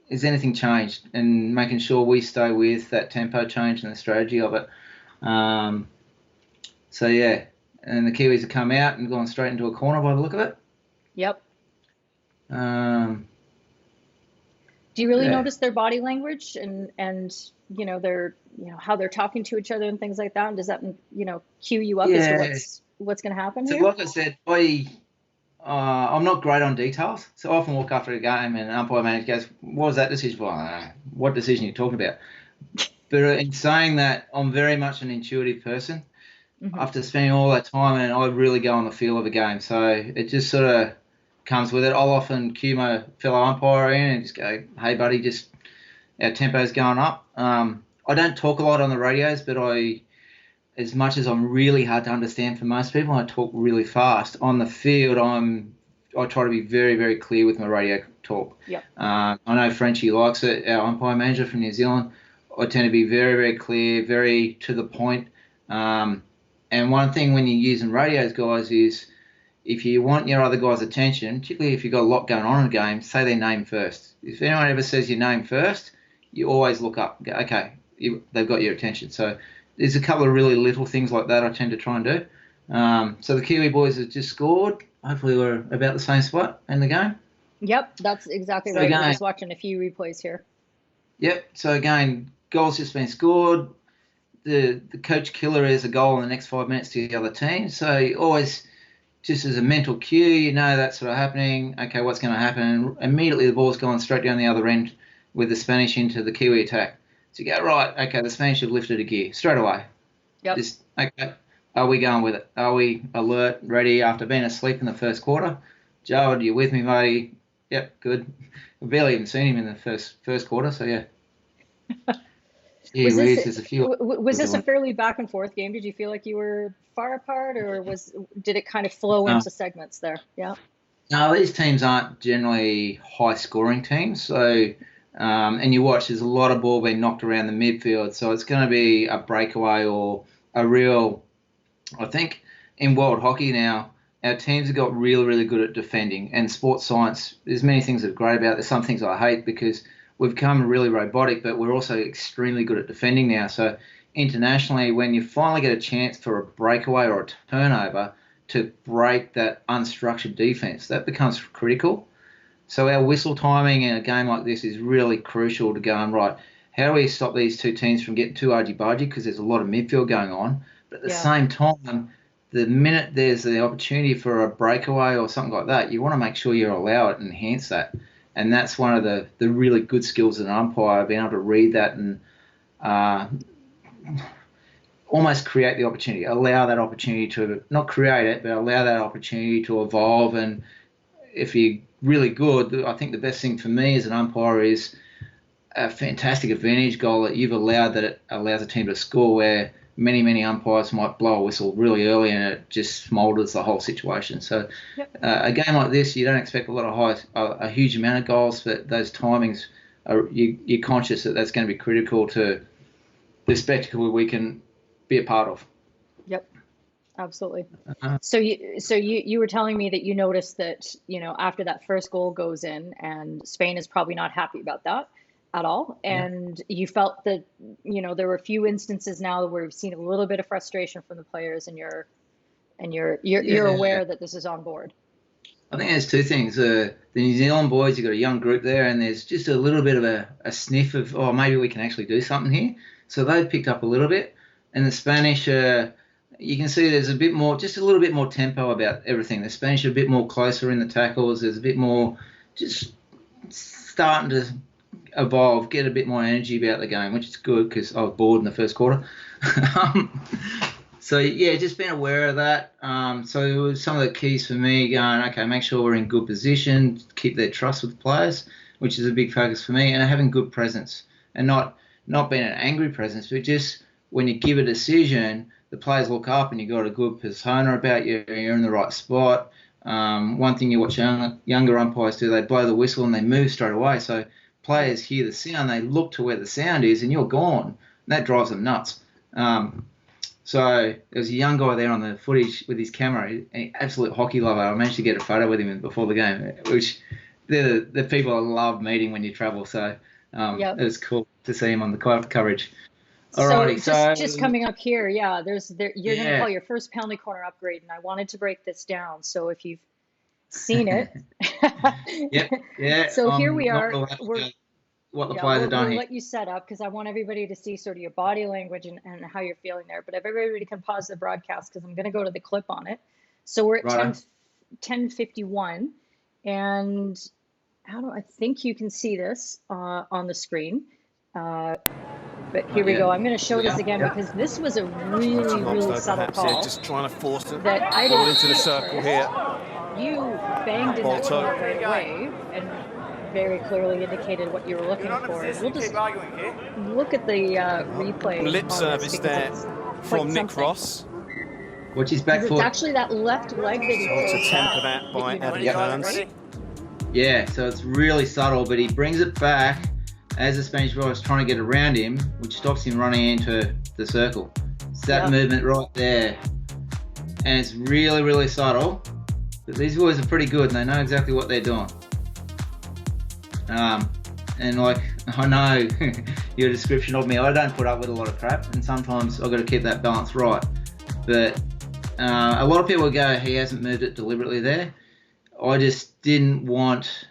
Is anything changed? And making sure we stay with that tempo change and the strategy of it. And the Kiwis have come out and gone straight into a corner by the look of it. Yep. Do you really notice their body language and their how they're talking to each other and things like that? And does that cue you up as to what's going to happen here? So like I said, I'm not great on details, so I often walk after a game and an umpire manager goes, "What was that decision?" Well, what decision are you talking about? But in saying that, I'm very much an intuitive person. After spending all that time, and I really go on the feel of a game, so it just sort of comes with it. I'll often cue my fellow umpire in and just go, "Hey, buddy, just our tempo's going up." I don't talk a lot on the radios, but as much as I'm really hard to understand for most people, I talk really fast. On the field, I try to be very, very clear with my radio talk. Yep. I know Frenchie likes it, our umpire manager from New Zealand. I tend to be very, very clear, very to the point. And one thing when you're using radios, guys, is if you want your other guy's attention, particularly if you've got a lot going on in a game, say their name first. If anyone ever says your name first, you always look up and go, okay, they've got your attention. So there's a couple of really little things like that I tend to try and do. So the Kiwi boys have just scored. Hopefully we're about the same spot in the game. Yep, that's exactly right. We're just watching a few replays here. Yep, so again, goal's just been scored. The coach killer is a goal in the next 5 minutes to the other team. So you always, just as a mental cue, you know that's sort of happening. Okay, what's going to happen? Immediately the ball's going straight down the other end with the Spanish into the Kiwi attack. So you go, right, okay, the Spanish have lifted a gear straight away. Yep. Just, okay, are we going with it? Are we alert, ready after being asleep in the first quarter? Joe, are you with me, buddy? Yep, good. We barely even seen him in the first quarter, so yeah. Was this a fairly back and forth game? Did you feel like you were far apart, or did it kind of flow into segments there? Yeah. No, these teams aren't generally high scoring teams. So, and you watch, there's a lot of ball being knocked around the midfield. So it's going to be a breakaway or a real, I think in world hockey now, our teams have got really, really good at defending. And sports science, there's many things that are great about it. There's some things I hate because we've become really robotic, but we're also extremely good at defending now. So internationally, when you finally get a chance for a breakaway or a turnover to break that unstructured defense, that becomes critical. So our whistle timing in a game like this is really crucial to going, right, how do we stop these two teams from getting too argy-bargy because there's a lot of midfield going on. But at the same time, the minute there's the opportunity for a breakaway or something like that, you want to make sure you allow it and enhance that. And that's one of the really good skills as an umpire, being able to read that and almost create the opportunity, allow that opportunity to, not create it, but allow that opportunity to evolve. And if you're really good, I think the best thing for me as an umpire is a fantastic advantage goal that you've allowed, that it allows a team to score, where many umpires might blow a whistle really early and it just smoulders the whole situation. So a game like this, you don't expect a huge amount of goals, but those timings, you're conscious that that's going to be critical to the spectacle we can be a part of. Yep, absolutely. So you were telling me that you noticed that, after that first goal goes in, and Spain is probably not happy about that at all, and you felt that there were a few instances now where we've seen a little bit of frustration from the players, and you're aware that this is on board. I think there's two things. The New Zealand boys, you've got a young group there, and there's just a little bit of a sniff of, maybe we can actually do something here. So they've picked up a little bit, and the Spanish, you can see there's just a little bit more tempo about everything. The Spanish are a bit more closer in the tackles. There's a bit more just starting to evolve, get a bit more energy about the game, which is good because I was bored in the first quarter. So just being aware of that. So it was some of the keys for me, going, okay, make sure we're in good position, keep their trust with the players, which is a big focus for me, and having good presence, and not being an angry presence, but just when you give a decision, the players look up and you've got a good persona about you, you're in the right spot. One thing you watch younger umpires do, they blow the whistle and they move straight away. So players hear the sound, they look to where the sound is, and you're gone. And that drives them nuts. So there was a young guy there on the footage with his camera, an absolute hockey lover. I managed to get a photo with him before the game, which they're the people I love meeting when you travel. So it was cool to see him on the coverage. Alrighty, so just coming up here, you're going to call your first penalty corner upgrade, and I wanted to break this down. So if you've seen it, So here we are. What the players have done we'll here. Let you set up, because I want everybody to see sort of your body language and how you're feeling there. But if everybody can pause the broadcast, because I'm going to go to the clip on it. So we're at 10:51, and I think you can see this on the screen. But here we go. I'm going to show this again because this was a really subtle call. Just trying to force it that I didn't into the circle here. You banged in that corner right away and very clearly indicated what you were looking for. We'll just look at the replay. Lip service there from Nick Ross. Which is back foot. It's actually that left leg that he to temper that by Adam Kearns. Yeah, so it's really subtle, but he brings it back as the Spanish boy is trying to get around him, which stops him running into the circle. It's that movement right there. and it's really, really subtle. But these boys are pretty good, and they know exactly what they're doing. And like, I know your description of me, I don't put up with a lot of crap, and sometimes I've got to keep that balance right. But a lot of people go, he hasn't moved it deliberately there. I just didn't want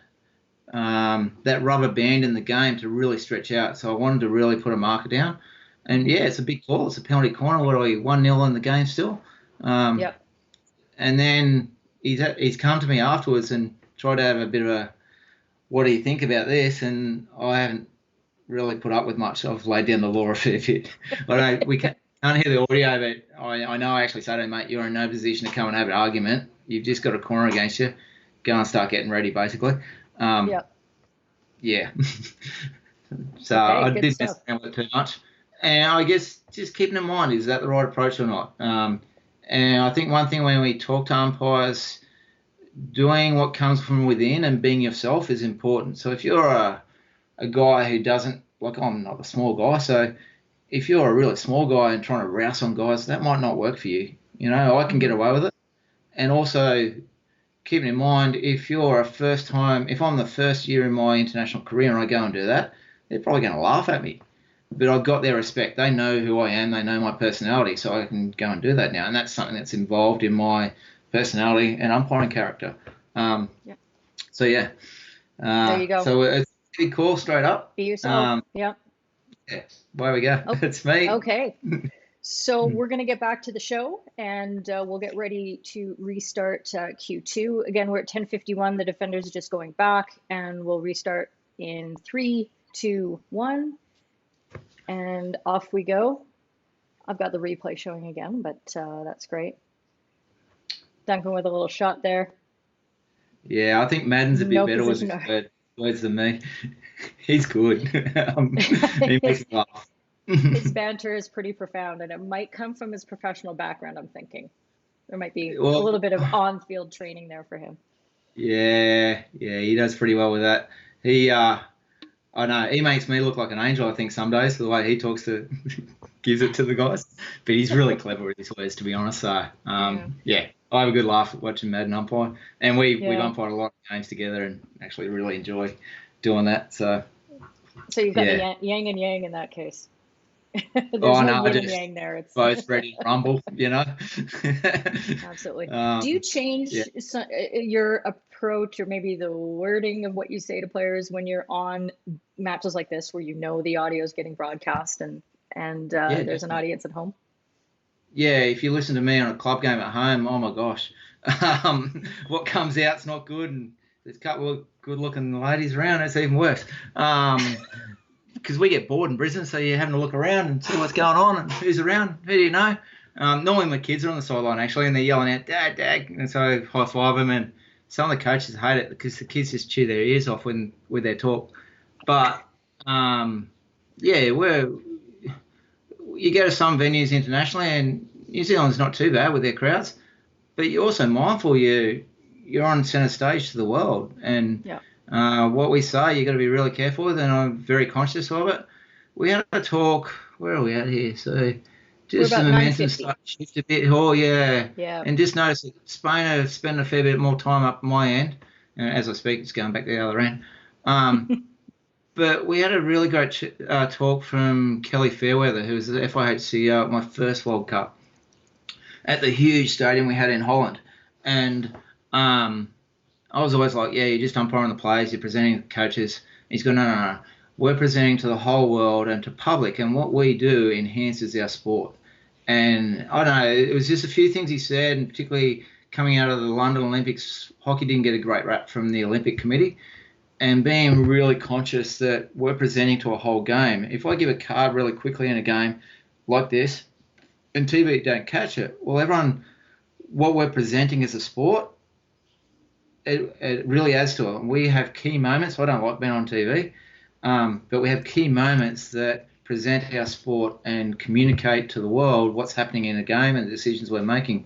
that rubber band in the game to really stretch out, so I wanted to really put a marker down. And yeah, it's a big call. It's a penalty corner. What are we, 1-0 in the game still? Yep. And then he's come to me afterwards and tried to have a bit of a, what do you think about this? And I haven't really put up with much. I've laid down the law a fair bit. We can't hear the audio, but I know I actually say to him, mate, you're in no position to come and have an argument. You've just got a corner against you. Go and start getting ready, basically. Yep. Yeah. So Okay, I good didn't stuff. mess around with it too much. And I guess just keeping in mind, is that the right approach or not? And I think one thing when we talk to umpires, doing what comes from within and being yourself is important. So if you're a guy who doesn't, like I'm not a small guy, so if you're a really small guy and trying to rouse on guys, that might not work for you. You know, I can get away with it. And also keeping in mind, if I'm the first year in my international career and I go and do that, they're probably going to laugh at me. But I've got their respect. They know who I am. They know my personality, so I can go and do that now. And that's something that's involved in my personality and umpiring character. So, yeah. There you go. So it's a big call straight up. Be yourself. Yeah, there we go. Okay. It's me. Okay. So we're going to get back to the show, and we'll get ready to restart Q2. Again, we're at 10:51. The defenders are just going back, and we'll restart in 3, 2, 1. And off we go. I've got the replay showing again, but that's great. Duncan with a little shot there. Yeah, I think Madden's a bit better with position. his words than me. He's good. He makes me laugh. His banter is pretty profound, and it might come from his professional background, I'm thinking. There might be a little bit of on-field training there for him. Yeah, he does pretty well with that. I know, he makes me look like an angel, I think, some days, the way he talks gives it to the guys. But he's really clever with his words, to be honest. So, yeah, I have a good laugh watching Madden umpire. And we've umpired a lot of games together and actually really enjoy doing that. So you've got the yang and yang in that case. There's no yin and yang there. It's both ready to rumble, you know. Absolutely. Do you change your approach or maybe the wording of what you say to players when you're on matches like this, where you know the audio is getting broadcast and there's an audience at home? Yeah, if you listen to me on a club game at home, oh my gosh, what comes out's not good, and there's a couple of good-looking ladies around. It's even worse. Because we get bored in Brisbane, so you're having to look around and see what's going on and who's around, who do you know. Normally my kids are on the sideline, actually, and they're yelling out, Dad, Dad, and so I high-five them, and some of the coaches hate it because the kids just chew their ears off with their talk. But, you go to some venues internationally, and New Zealand's not too bad with their crowds, but you're also mindful you're on centre stage to the world, and what we say, you've got to be really careful with, and I'm very conscious of it. We had a talk, where are we at here? So just the momentum started to shift a bit. Oh, yeah. And just notice that Spain are spending a fair bit more time up my end. And as I speak, it's going back the other end. But we had a really great talk from Kelly Fairweather, who was the FIH CEO at my first World Cup, at the huge stadium we had in Holland. And I was always like, you're just umpiring the players, you're presenting the coaches. He's going, no. We're presenting to the whole world and to public, and what we do enhances our sport. And I don't know, it was just a few things he said, and particularly coming out of the London Olympics, hockey didn't get a great rap from the Olympic Committee, and being really conscious that we're presenting to a whole game. If I give a card really quickly in a game like this, and TV don't catch it, well, everyone, what we're presenting as a sport, it really adds to it. We have key moments. I don't like being on TV, but we have key moments that present our sport and communicate to the world what's happening in a game and the decisions we're making.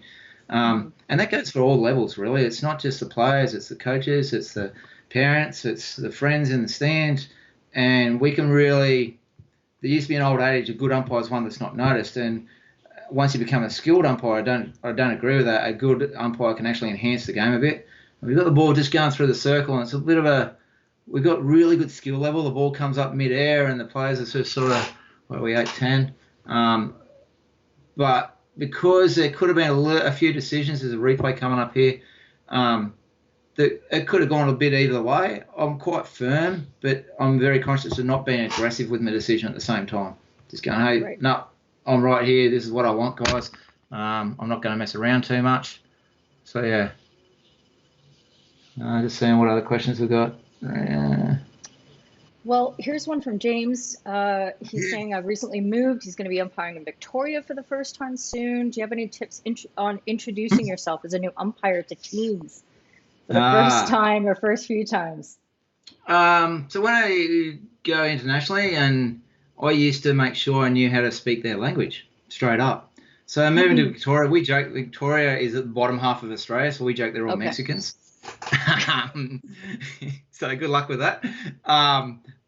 And that goes for all levels, really. It's not just the players, it's the coaches, it's the parents, it's the friends in the stands. And we can really, there used to be an old adage, a good umpire is one that's not noticed. And once you become a skilled umpire, I don't agree with that. A good umpire can actually enhance the game a bit. We've got the ball just going through the circle, and it's a bit of we've got really good skill level. The ball comes up mid-air, and the players are sort of, what are we, 8-10? But because there could have been a few decisions, there's a replay coming up here, that it could have gone a bit either way. I'm quite firm, but I'm very conscious of not being aggressive with my decision at the same time. Just going, hey, Right. No, I'm right here. This is what I want, guys. I'm not going to mess around too much. So, yeah. Just seeing what other questions we've got. Well, here's one from James. He's saying, I've recently moved. He's going to be umpiring in Victoria for the first time soon. Do you have any tips on introducing yourself as a new umpire to teams for the first time or first few times? So when I go internationally, and I used to make sure I knew how to speak their language straight up. So moving to Victoria, we joke Victoria is at the bottom half of Australia, so we joke they're all Mexicans. So good luck with that.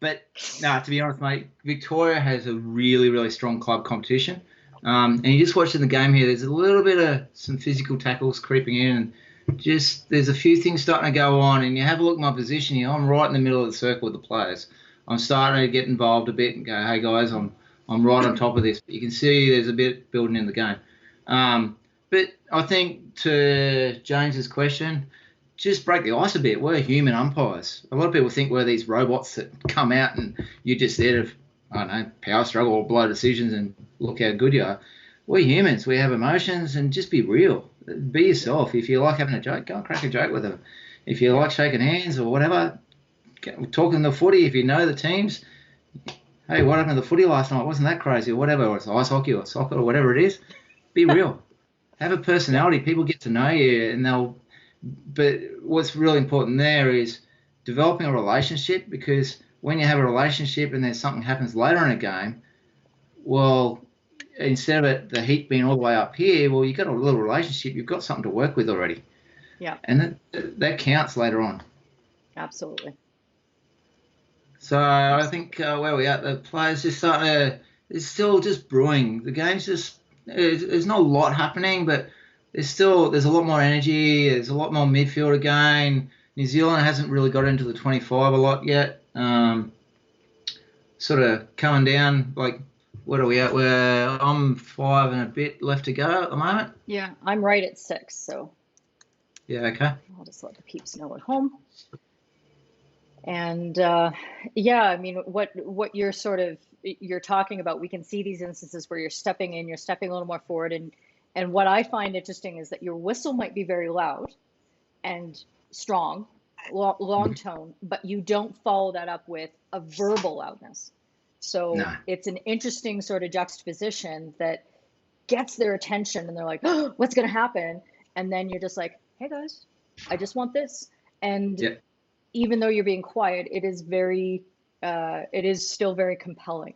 But no, to be honest, mate, Victoria has a really, really strong club competition. And you just watching the game here, there's a little bit of some physical tackles creeping in, and just there's a few things starting to go on. And you have a look at my position here. I'm right in the middle of the circle with the players. I'm starting to get involved a bit and go, hey guys, I'm right on top of this. But you can see there's a bit building in the game. But I think to James's question, just break the ice a bit. We're human umpires. A lot of people think we're these robots that come out and you're just there to, I don't know, power struggle or blow decisions and look how good you are. We're humans. We have emotions, and just be real. Be yourself. If you like having a joke, go and crack a joke with them. If you like shaking hands or whatever, talking the footy, if you know the teams, hey, what happened to the footy last night? Wasn't that crazy or whatever, or it's ice hockey or soccer or whatever it is. Be real. Have a personality. People get to know you, and but what's really important there is developing a relationship, because when you have a relationship and then something happens later in a game, well, instead of the heat being all the way up here, well, you've got a little relationship. You've got something to work with already. Yeah. And that counts later on. Absolutely. So I think where we are, the players just starting to, it's still just brewing. The game's just, there's not a lot happening, but there's a lot more energy. There's a lot more midfield again. New Zealand hasn't really got into the 25 a lot yet. Sort of coming down, like, what are we at? I'm 5 and a bit left to go at the moment. Yeah, I'm right at 6, so. Yeah, okay. I'll just let the peeps know at home. And yeah, I mean, what you're talking about, we can see these instances where you're stepping in, you're stepping a little more forward, and what I find interesting is that your whistle might be very loud and strong, long tone, but you don't follow that up with a verbal loudness. So It's an interesting sort of juxtaposition that gets their attention, and they're like, oh, what's going to happen? And then you're just like, hey guys, I just want this. And even though you're being quiet, it is still very compelling.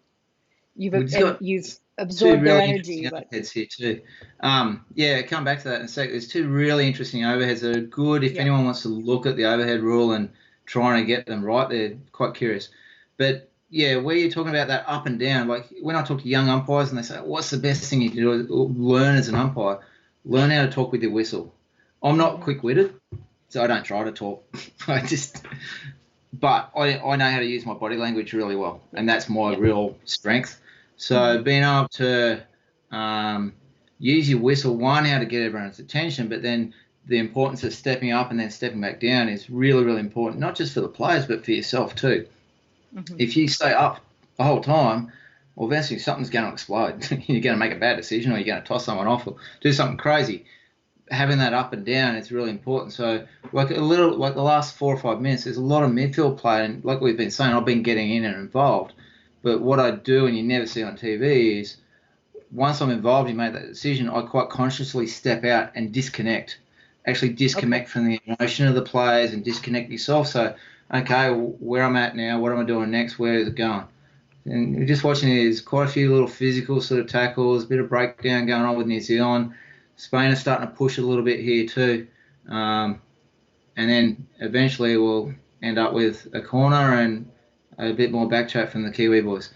You've absorbed their energy. Overheads here too. Come back to that in a sec. There's 2 really interesting overheads that are good if anyone wants to look at the overhead rule and trying to get them right. They're quite curious. But yeah, where you're talking about that up and down, like when I talk to young umpires and they say, what's the best thing you can do? Learn as an umpire. Learn how to talk with your whistle. I'm not quick-witted, so I don't try to talk. But I know how to use my body language really well, and that's my real strength. So being able to use your whistle, how to get everyone's attention, but then the importance of stepping up and then stepping back down is really, really important, not just for the players, but for yourself too. If you stay up the whole time, well, eventually something's going to explode. You're going to make a bad decision, or you're going to toss someone off or do something crazy. Having that up and down is really important. So like the last 4 or 5 minutes, there's a lot of midfield play, and like we've been saying, I've been getting in and involved. But what I do, and you never see on TV, is once I'm involved, you make that decision, I quite consciously step out and disconnect. Actually disconnect from the emotion of the players and disconnect yourself. So, okay, where I'm at now, what am I doing next, where is it going? And you're just watching, there's quite a few little physical sort of tackles, a bit of breakdown going on with New Zealand. Spain are starting to push a little bit here too. And then eventually we'll end up with a corner and a bit more back chat from the Kiwi boys.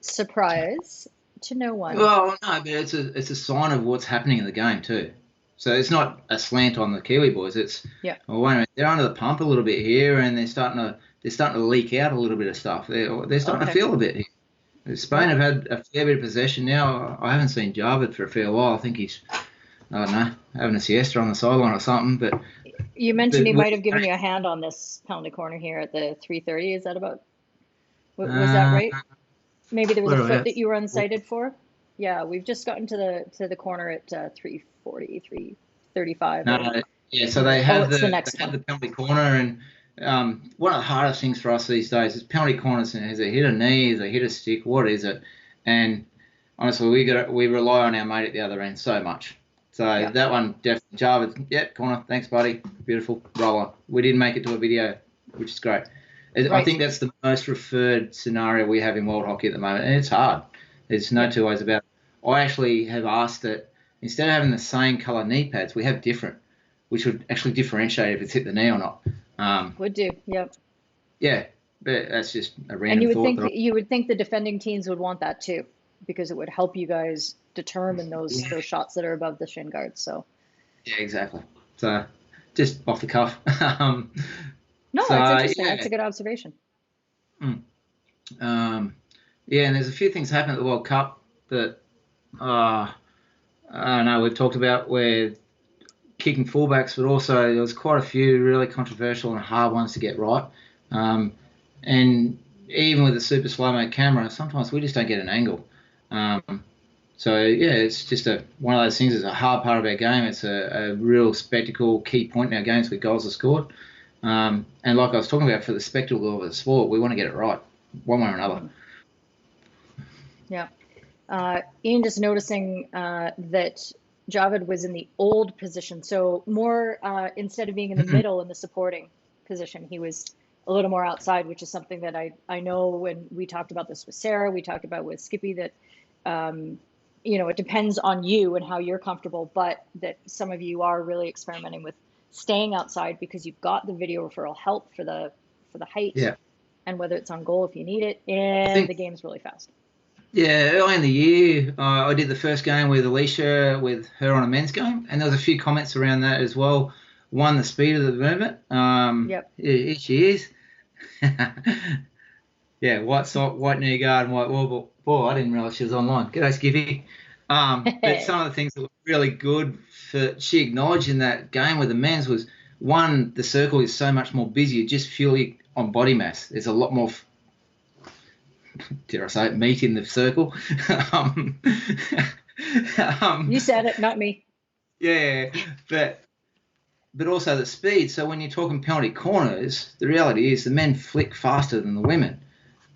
Surprise. to no one. Well, no, but it's a sign of what's happening in the game too. So it's not a slant on the Kiwi boys. It's well, wait a minute, they're under the pump a little bit here, and they're starting to leak out a little bit of stuff. They're starting to feel a bit here. Spain have had a fair bit of possession now. I haven't seen Jarvid for a fair while. I think he's, I don't know, having a siesta on the sideline or something. But you mentioned he might have given you a hand on this penalty corner here at the 3:30. Is that about? Was that right? Maybe there was a foot that you were unsighted for. Yeah, we've just gotten to the corner at 3:40, 3:35. No, yeah. So they have the penalty corner, and one of the hardest things for us these days is penalty corners. Is it hit a knee? Is it hit a stick? What is it? And honestly, we rely on our mate at the other end so much. So that one definitely, Jarvis. Yep, corner. Thanks, buddy. Beautiful. Roll on. We didn't make it to a video, which is great. I think that's the most referred scenario we have in world hockey at the moment, and it's hard. There's no two ways about it. I actually have asked that instead of having the same colour knee pads, we have different, which would actually differentiate if it's hit the knee or not. Would do, yep. Yeah, but that's just a random thought. And you would think the defending teams would want that too, because it would help you guys determine those shots that are above the shin guards. So. Yeah, exactly. So, just off the cuff. No, that's interesting. That's a good observation. Yeah, and there's a few things happening at the World Cup that I know we've talked about, where kicking fullbacks, but also there was quite a few really controversial and hard ones to get right. And even with the super slow-mo camera, sometimes we just don't get an angle. So, yeah, it's just one of those things. It's a hard part of our game. It's a real spectacle, key point in our games where goals are scored. And like I was talking about, for the spectacle of the sport, we want to get it right, one way or another. Yeah. Ian, just noticing that Javed was in the old position. So more, instead of being in the middle in the supporting position, he was a little more outside, which is something that I know when we talked about this with Sarah, we talked about with Skippy, that, it depends on you and how you're comfortable, but that some of you are really experimenting with staying outside because you've got the video referral help for the height, and whether it's on goal if you need it, and the game's really fast. Yeah, early in the year, I did the first game with Alicia, with her on a men's game, and there was a few comments around that as well. One, the speed of the movement. Here she is. Yeah, white sock, white knee guard, and white wobble. Boy, I didn't realise she was online. G'day, Skippy. But some of the things that were really good she acknowledged in that game with the men's was, one, the circle is so much more busy, just purely on body mass. There's a lot more, dare I say it, meat in the circle. You said it, not me. Yeah, but also the speed. So when you're talking penalty corners, the reality is the men flick faster than the women,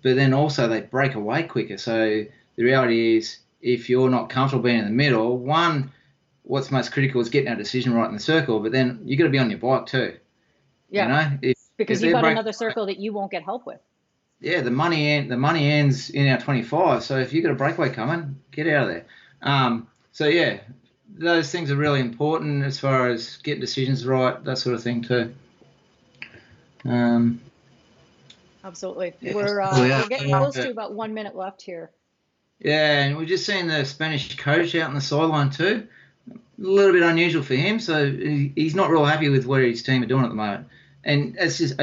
but then also they break away quicker. So the reality is, if you're not comfortable being in the middle, one, what's most critical is getting our decision right in the circle, but then you got to be on your bike too. Yeah, because you've got another circle that you won't get help with. Yeah, the money ends in our 25. So if you've got a breakaway coming, get out of there. So yeah, those things are really important as far as getting decisions right, that sort of thing too. Absolutely. Yeah. We're getting close to about 1 minute left here. Yeah, and we've just seen the Spanish coach out on the sideline too. A little bit unusual for him, so he's not real happy with what his team are doing at the moment. And it's just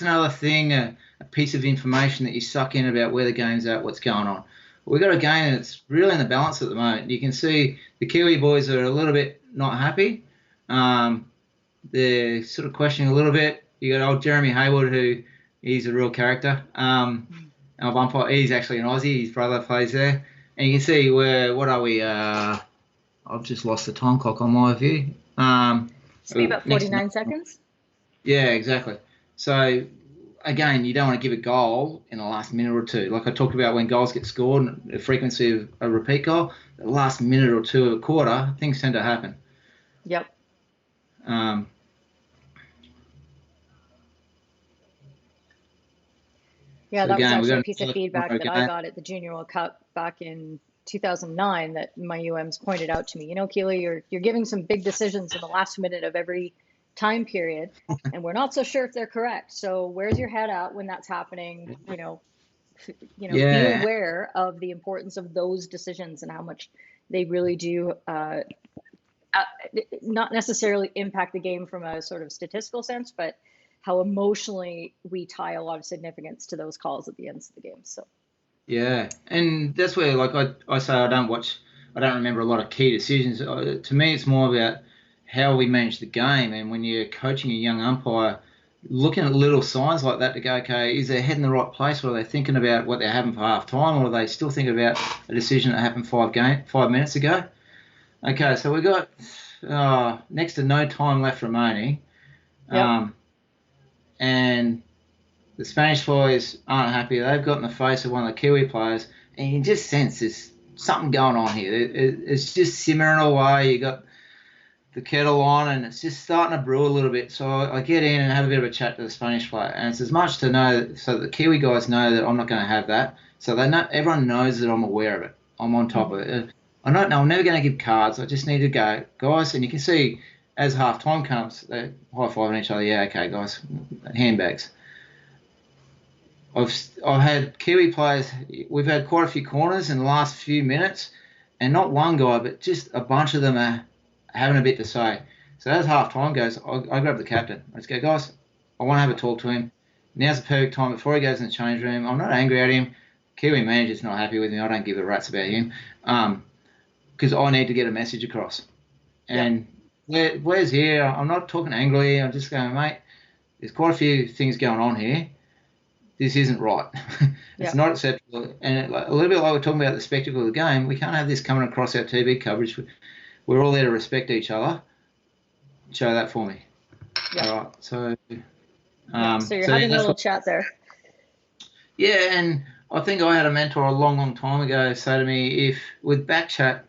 another thing, a piece of information that you suck in about where the game's at, what's going on. We've got a game that's really in the balance at the moment. You can see the Kiwi boys are a little bit not happy. They're sort of questioning a little bit. You got old Jeremy Hayward, who he's a real character. Of Umpire, he's actually an Aussie. His brother plays there. And you can see what are we? I've just lost the time clock on my view. Should be about 49 seconds. Yeah, exactly. So, again, you don't want to give a goal in the last minute or two. Like I talked about when goals get scored, and the frequency of a repeat goal, the last minute or two of a quarter, things tend to happen. Yep. Yeah, that was actually a piece of feedback that I got at the Junior World Cup back in 2009 that my UMs pointed out to me. Keely, you're giving some big decisions in the last minute of every time period, and we're not so sure if they're correct. So where's your head at when that's happening? Be aware of the importance of those decisions and how much they really do not necessarily impact the game from a sort of statistical sense, but how emotionally we tie a lot of significance to those calls at the ends of the game. So yeah, and that's where, like I say, I don't remember a lot of key decisions. To me, it's more about how we manage the game. And when you're coaching a young umpire, looking at little signs like that to go, okay, is their head in the right place? Or are they thinking about what they're having for half time? Or are they still thinking about a decision that happened 5 minutes ago? Okay, so we've got next to no time left remaining. Yep. And the Spanish boys aren't happy. They've got in the face of one of the Kiwi players, and you can just sense there's something going on here. It's just simmering away. You got the kettle on, and it's just starting to brew a little bit. So I get in and have a bit of a chat to the Spanish player, and it's as much to know so that the Kiwi guys know that I'm not going to have that. So they know, everyone knows that I'm aware of it. I'm on top of it. I'm never going to give cards. I just need to go, guys, and you can see as half time comes, they're high-fiving each other. Yeah, okay, guys, handbags. I've had Kiwi players, we've had quite a few corners in the last few minutes, and not one guy, but just a bunch of them are having a bit to say. So as half time goes, I grab the captain. I just go, guys, I want to have a talk to him. Now's the perfect time before he goes in the change room. I'm not angry at him. Kiwi manager's not happy with me. I don't give a rat's about him because I need to get a message across. And where's here? I'm not talking angrily. I'm just going, mate, there's quite a few things going on here. This isn't right. It's not acceptable. And a little bit like we're talking about the spectacle of the game, we can't have this coming across our TV coverage. We're all there to respect each other. Show that for me. Yeah. All right. So, so you're having a little chat there. Yeah, and I think I had a mentor a long, long time ago say to me, if with back chat,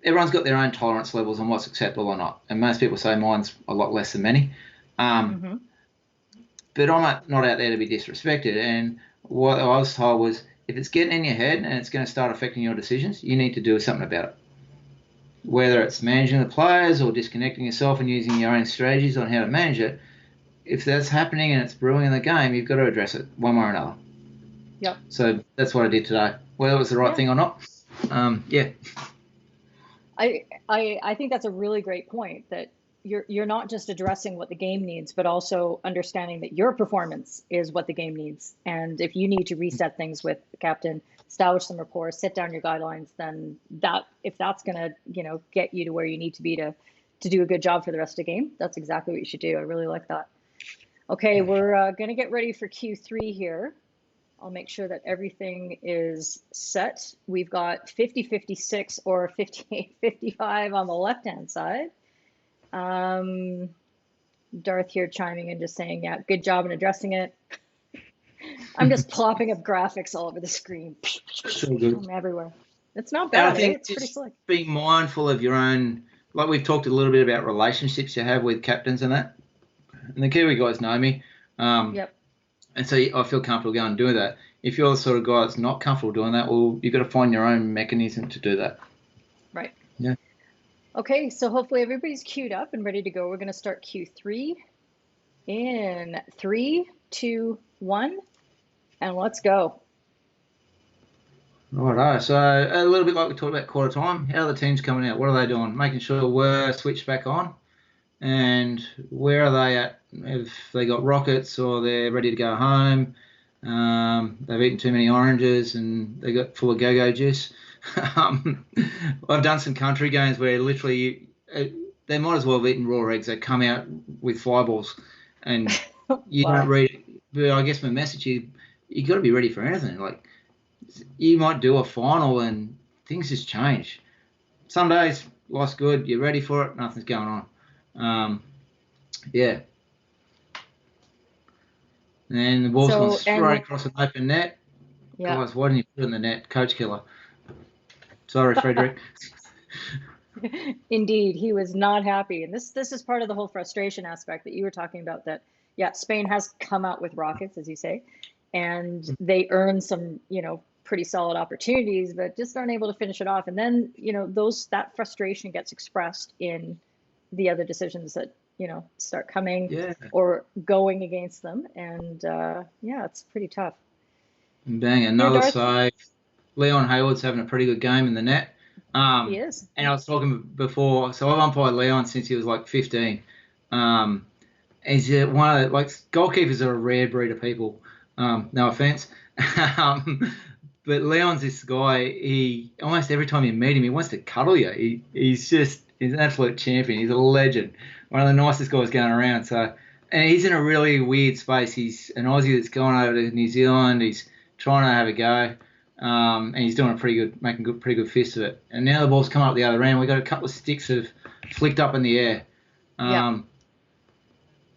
everyone's got their own tolerance levels on what's acceptable or not. And most people say mine's a lot less than many. But I'm not out there to be disrespected. And what I was told was, if it's getting in your head and it's going to start affecting your decisions, you need to do something about it. Whether it's managing the players or disconnecting yourself and using your own strategies on how to manage it, if that's happening and it's brewing in the game, you've got to address it one way or another. Yep. So that's what I did today. Whether it was the right thing or not, I think that's a really great point, that you're not just addressing what the game needs, but also understanding that your performance is what the game needs. And if you need to reset things with the captain, establish some rapport, set down your guidelines, then if that's going to, get you to where you need to be to do a good job for the rest of the game, that's exactly what you should do. I really like that. Okay, we're going to get ready for Q3 here. I'll make sure that everything is set. We've got 50-56 or 58-55 on the left-hand side. Darth here chiming in, just saying, yeah, good job in addressing it. I'm just plopping up graphics all over the screen. So good. From everywhere. It's not bad. I think it's pretty slick. Being mindful of your own, like we've talked a little bit about relationships you have with captains and that. And the Kiwi guys know me. Yep. And so I feel comfortable going and doing that. If you're the sort of guy that's not comfortable doing that, well, you've got to find your own mechanism to do that. Right. Yeah. Okay, so hopefully everybody's queued up and ready to go. We're going to start Q3 in 3, 2, 1, and let's go. Righto. So a little bit like we talked about quarter time. How are the teams coming out? What are they doing? Making sure we're switched back on. And where are they at? Have they got rockets or they're ready to go home? They've eaten too many oranges and they got full of go-go juice. I've done some country games where literally they might as well have eaten raw eggs. They come out with fireballs and you don't read it. But I guess my message is you got to be ready for anything. Like you might do a final and things just change. Some days life's good. You're ready for it. Nothing's going on. Yeah. And the ball's gone straight across an open net. Yeah. Guys, why didn't you put it in the net? Coach killer. Sorry, Frederick. Indeed, he was not happy. And this is part of the whole frustration aspect that you were talking about, that, yeah, Spain has come out with rockets, as you say, and they earn some, pretty solid opportunities, but just aren't able to finish it off. And then, that frustration gets expressed in the other decisions that, start coming or going against them. And it's pretty tough. Bang, another save. Leon Hayward's having a pretty good game in the net. He is. And I was talking before, so I've umpired Leon since he was like 15. He's one of goalkeepers are a rare breed of people. No offense. But Leon's this guy, he almost every time you meet him, he wants to cuddle you. He's an absolute champion. He's a legend. One of the nicest guys going around. So, and he's in a really weird space. He's an Aussie that's gone over to New Zealand. He's trying to have a go. And he's doing making pretty good fist of it. And now the ball's come up the other end. We've got a couple of sticks have flicked up in the air. And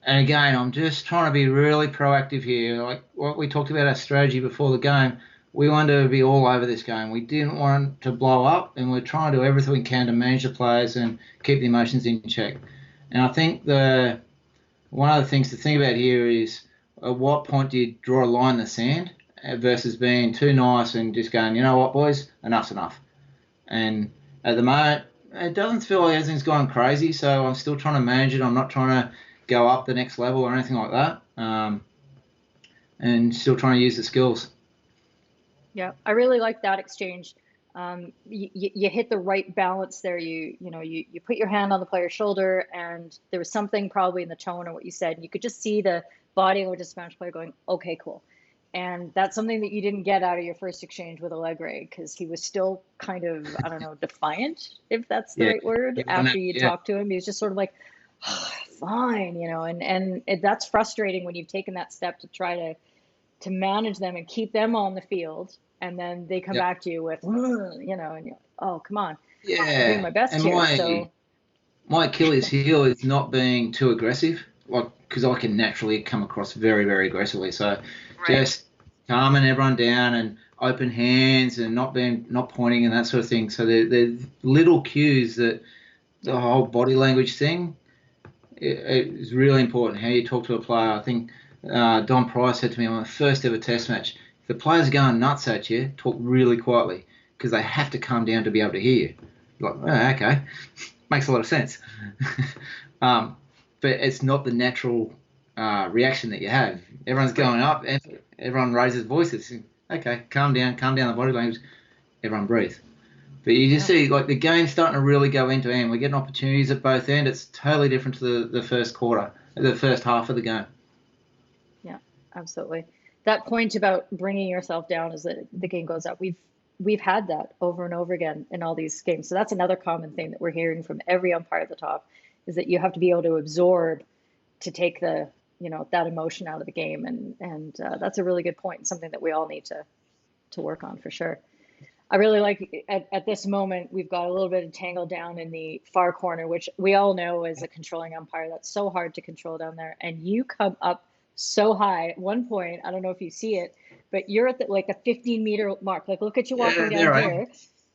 again, I'm just trying to be really proactive here. Like what we talked about our strategy before the game, we wanted to be all over this game. We didn't want to blow up, and we're trying to do everything we can to manage the players and keep the emotions in check. And I think one of the things to think about here is at what point do you draw a line in the sand versus being too nice and just going, you know what, boys, enough's enough. And at the moment, it doesn't feel like everything's gone crazy, so I'm still trying to manage it. I'm not trying to go up the next level or anything like that, and still trying to use the skills. Yeah, I really like that exchange. You hit the right balance there. You put your hand on the player's shoulder, and there was something probably in the tone of what you said. You could just see the body of the Spanish player going, okay, cool. And that's something that you didn't get out of your first exchange with Allegre, because he was still kind of, I don't know, defiant, if that's the right word. After you talked to him, he was just sort of like, oh, fine, and that's frustrating when you've taken that step to try to manage them and keep them on the field, and then they come back to you with, and you're like, oh, come on. I'm doing my best and here. My Achilles heel is not being too aggressive, because I can naturally come across very, very aggressively. So just calming everyone down and open hands and not pointing and that sort of thing. So there's little cues that the whole body language thing is really important. How you talk to a player. I think Don Price said to me on the first ever test match, if the players are going nuts at you, talk really quietly, because they have to calm down to be able to hear you. You're like, oh, okay, makes a lot of sense. But it's not the natural reaction that you have. Everyone's going up, and everyone raises voices. Okay, calm down the body language. Everyone breathe. But you just see, like, the game's starting to really go end to end. We're getting opportunities at both ends. It's totally different to the first quarter, the first half of the game. Yeah, absolutely. That point about bringing yourself down as the game goes up, we've had that over and over again in all these games. So that's another common thing that we're hearing from every umpire at the top, is that you have to be able to absorb to take that emotion out of the game. And that's a really good point, something that we all need to work on for sure. I really like at this moment, we've got a little bit of tangled down in the far corner, which we all know as a controlling umpire, that's so hard to control down there. And you come up so high at one point, I don't know if you see it, but you're at the 15-meter mark. Like, look at you walking down here,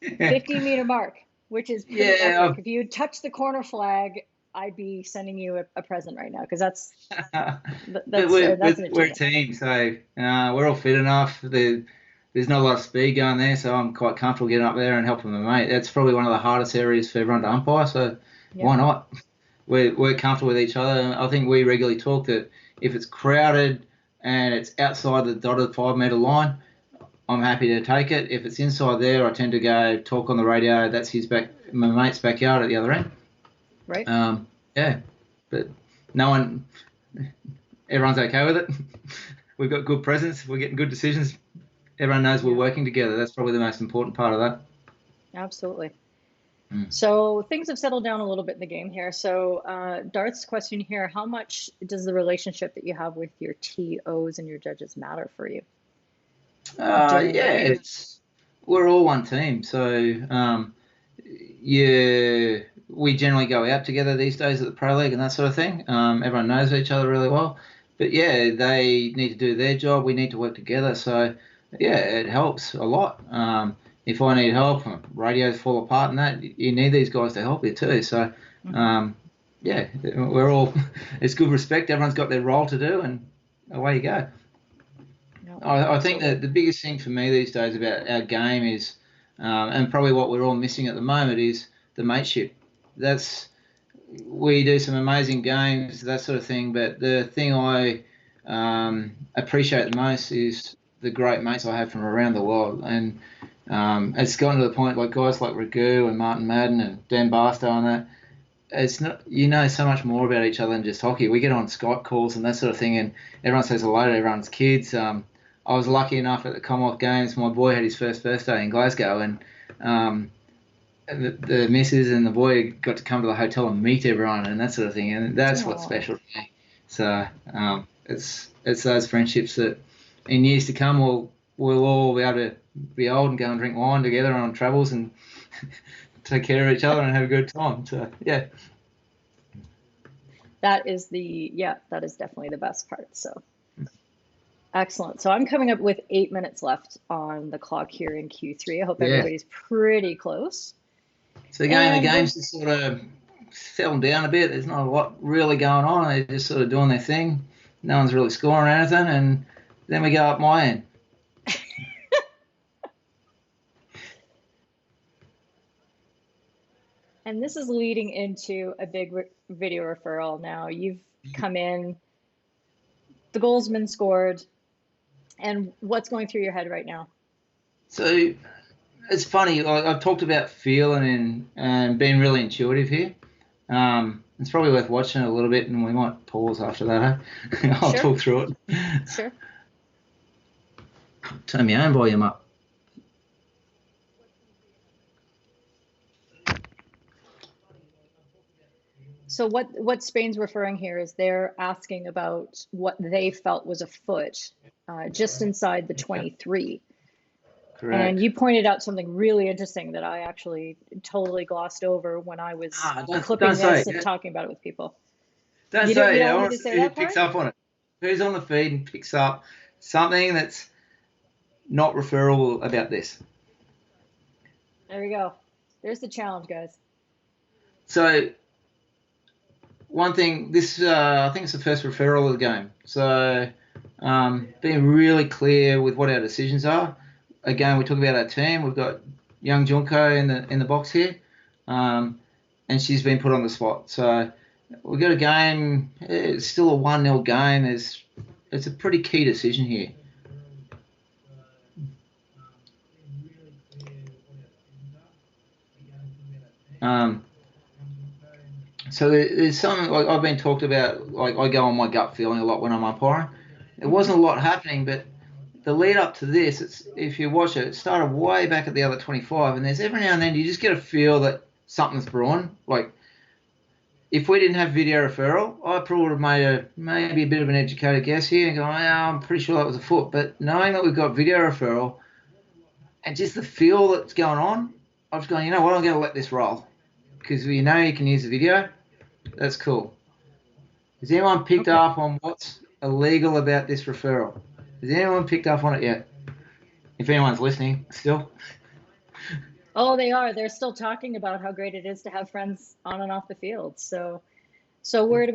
15-meter mark, which is pretty epic. If you touch the corner flag, I'd be sending you a present right now, because that's we're a team, so we're all fit enough. There's not a lot of speed going there, so I'm quite comfortable getting up there and helping my mate. That's probably one of the hardest areas for everyone to umpire, so why not? We're comfortable with each other. I think we regularly talk that if it's crowded and it's outside the dotted 5-meter line, I'm happy to take it. If it's inside there, I tend to go talk on the radio. That's my mate's backyard at the other end. Right. But everyone's okay with it. We've got good presence. We're getting good decisions. Everyone knows we're working together. That's probably the most important part of that. Absolutely. So things have settled down a little bit in the game here. So Darth's question here, how much does the relationship that you have with your TOs and your judges matter for you? We're all one team. So we generally go out together these days at the Pro League and that sort of thing. Everyone knows each other really well. But they need to do their job. We need to work together. So it helps a lot. If I need help, radios fall apart and that, you need these guys to help you too. So, we're all, it's good respect. Everyone's got their role to do, and away you go. I think that the biggest thing for me these days about our game is, and probably what we're all missing at the moment, is the mateship. We do some amazing games, that sort of thing, but the thing I appreciate the most is the great mates I have from around the world, and it's gotten to the point like guys like Ragu and Martin Madden and Dan Barstow and that. It's not, you know, so much more about each other than just hockey. We get on Skype calls and that sort of thing, and everyone says hello to everyone's kids. I was lucky enough at the Commonwealth Games. My boy had his first birthday in Glasgow, and the missus and the boy got to come to the hotel and meet everyone and that sort of thing, and that's what's special to me. So it's those friendships that in years to come we'll all be able to be old and go and drink wine together on travels and take care of each other and have a good time. So yeah. That is definitely the best part. So excellent. So I'm coming up with 8 minutes left on the clock here in Q3. I hope everybody's pretty close. So again, the game's just sort of settled down a bit. There's not a lot really going on. They're just sort of doing their thing. No one's really scoring anything, and then we go up my end. And this is leading into a big video referral now. You've come in, the goal's been scored, and what's going through your head right now? So it's funny. I've talked about feeling and being really intuitive here. It's probably worth watching a little bit, and we might pause after that. I'll talk through it. Sure. Turn my own volume up. So what Spain's referring here is they're asking about what they felt was a foot just inside the 23. Correct. And you pointed out something really interesting that I actually totally glossed over when I was clipping this and talking about it with people. Don't say it. I want to see who picks up on it. Who's on the feed and picks up something that's not referable about this? There we go. There's the challenge, guys. So one thing, this I think it's the first referral of the game. So being really clear with what our decisions are. Again, we talk about our team. We've got young Junko in the box here, and she's been put on the spot. So we've got a game. It's still a 1-0 game. It's a pretty key decision here. So there's something like I've been talked about. Like I go on my gut feeling a lot when I'm umpiring. There wasn't a lot happening, but the lead up to this, if you watch it, it started way back at the other 25, and there's every now and then you just get a feel that something's brewing. Like if we didn't have video referral, I probably would have made maybe a bit of an educated guess here and go, I'm pretty sure that was a foot. But knowing that we've got video referral and just the feel that's going on, I was going, you know what, I'm going to let this roll because you know you can use the video. That's cool. Has anyone picked up on what's illegal about this referral? Has anyone picked up on it yet? If anyone's listening still. Oh, they are. They're still talking about how great it is to have friends on and off the field. So we're at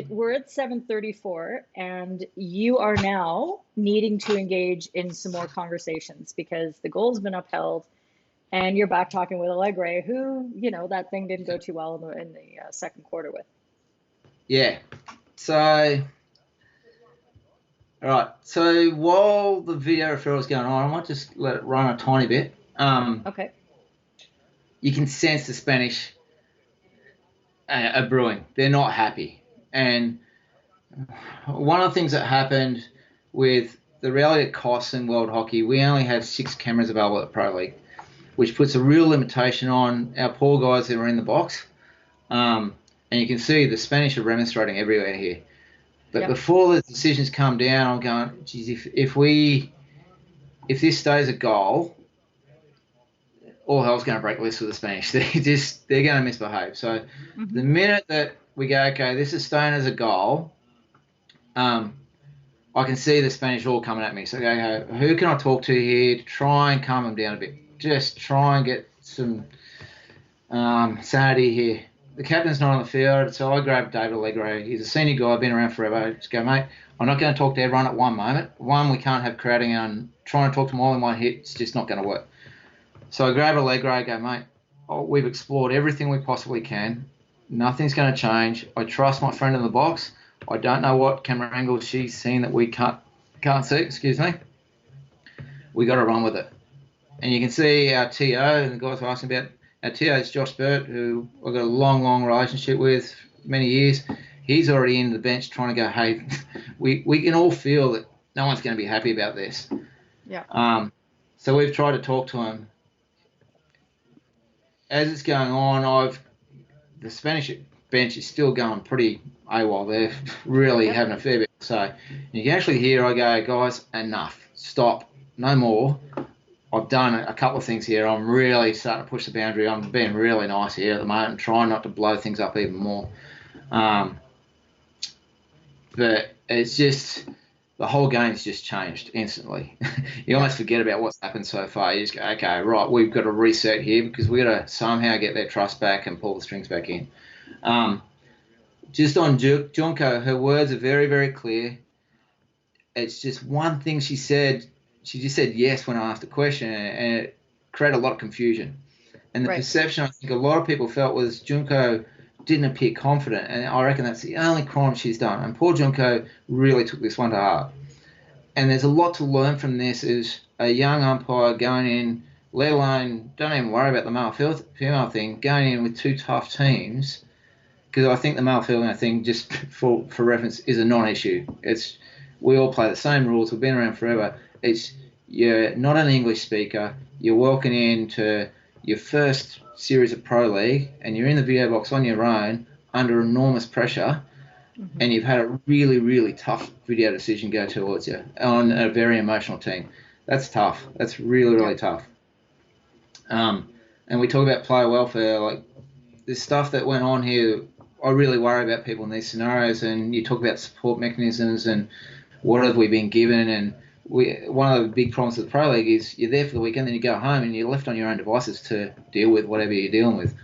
we're at 7:34, and you are now needing to engage in some more conversations because the goal's been upheld, and you're back talking with Allegre, who that thing didn't go too well in the second quarter with. Yeah. So. All right, so while the video referral is going on, I might just let it run a tiny bit. Okay. You can sense the Spanish are brewing. They're not happy. And one of the things that happened with the reality of costs in world hockey, we only have 6 cameras available at Pro League, which puts a real limitation on our poor guys that are in the box. And you can see the Spanish are remonstrating everywhere here. But before the decisions come down, I'm going, geez, if this stays a goal, all hell's going to break loose with the Spanish. They're going to misbehave. So the minute that we go, okay, this is staying as a goal, I can see the Spanish all coming at me. So okay, who can I talk to here to try and calm them down a bit? Just try and get some sanity here. The captain's not on the field, so I grabbed David Allegre. He's a senior guy, been around forever. I just go, mate, I'm not going to talk to everyone at one moment. One, we can't have crowding and trying to talk to them all in one hit. It's just not going to work. So I grab Allegre, I go, mate, we've explored everything we possibly can. Nothing's going to change. I trust my friend in the box. I don't know what camera angle she's seen that we can't see, excuse me. we got to run with it. And you can see our TO, and the guys were asking about our TO is Josh Burt, who I've got a long, long relationship with, many years. He's already in the bench trying to go, hey, we can all feel that no one's going to be happy about this. Yeah. So we've tried to talk to him. As it's going on, the Spanish bench is still going pretty AWOL. They're really having a fair bit to say. You can actually hear I go, guys, enough. Stop. No more. I've done a couple of things here. I'm really starting to push the boundary. I'm being really nice here at the moment, trying not to blow things up even more. But it's just, the whole game's just changed instantly. You almost forget about what's happened so far. You just go, okay, right, we've got to reset here because we've got to somehow get their trust back and pull the strings back in. Just on Junko, her words are very, very clear. It's just one thing she said. She just said yes when I asked a question, and it created a lot of confusion. And the perception I think a lot of people felt was Junko didn't appear confident, and I reckon that's the only crime she's done. And poor Junko really took this one to heart. And there's a lot to learn from this as a young umpire going in, let alone, don't even worry about the male-female thing, going in with two tough teams, because I think the male-female thing, just for reference, is a non-issue. We all play the same rules. We've been around forever. You're not an English speaker. You're walking into your first series of Pro League and you're in the video box on your own under enormous pressure, and you've had a really, really tough video decision go towards you on a very emotional team. That's tough. That's really, really tough. And we talk about player welfare. Like, there's stuff that went on here. I really worry about people in these scenarios, and you talk about support mechanisms and what have we been given. And one of the big problems with the Pro League is you're there for the weekend, then you go home and you're left on your own devices to deal with whatever you're dealing with.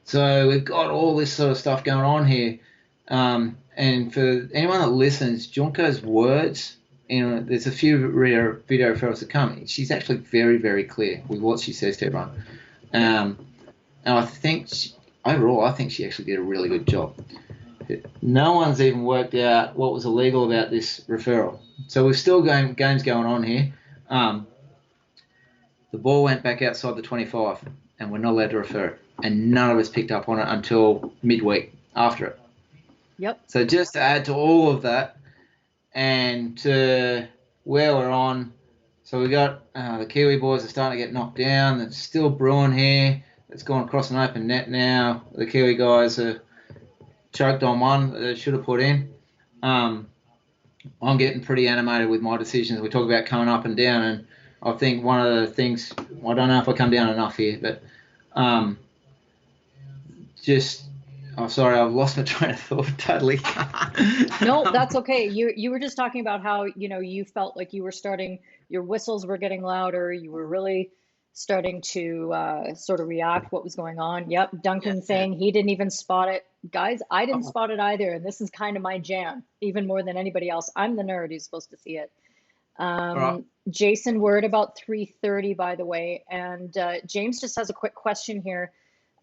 So we've got all this sort of stuff going on here. And for anyone that listens, Junko's words, there's a few video referrals to come. She's actually very, very clear with what she says to everyone. And I think, overall, I think she actually did a really good job. No one's even worked out what was illegal about this referral. So we've still games going on here. The ball went back outside the 25, and we're not allowed to refer it. And none of us picked up on it until midweek after it. Yep. So just to add to all of that, and to where we're on, so we got the Kiwi boys are starting to get knocked down. It's still brewing here. It's gone across an open net now. The Kiwi guys are choked on one that they should have put in. I'm getting pretty animated with my decisions. We talk about coming up and down, and I think one of the things, I don't know if I come down enough here, but sorry, I've lost my train of thought totally. No, that's okay. You were just talking about how, you felt like you were starting, your whistles were getting louder. You were really starting to sort of react what was going on. Yep. Duncan saying he didn't even spot it. Guys, I didn't spot it either. And this is kind of my jam, even more than anybody else. I'm the nerd who's supposed to see it. Jason, word about 3:30, by the way. And James just has a quick question here.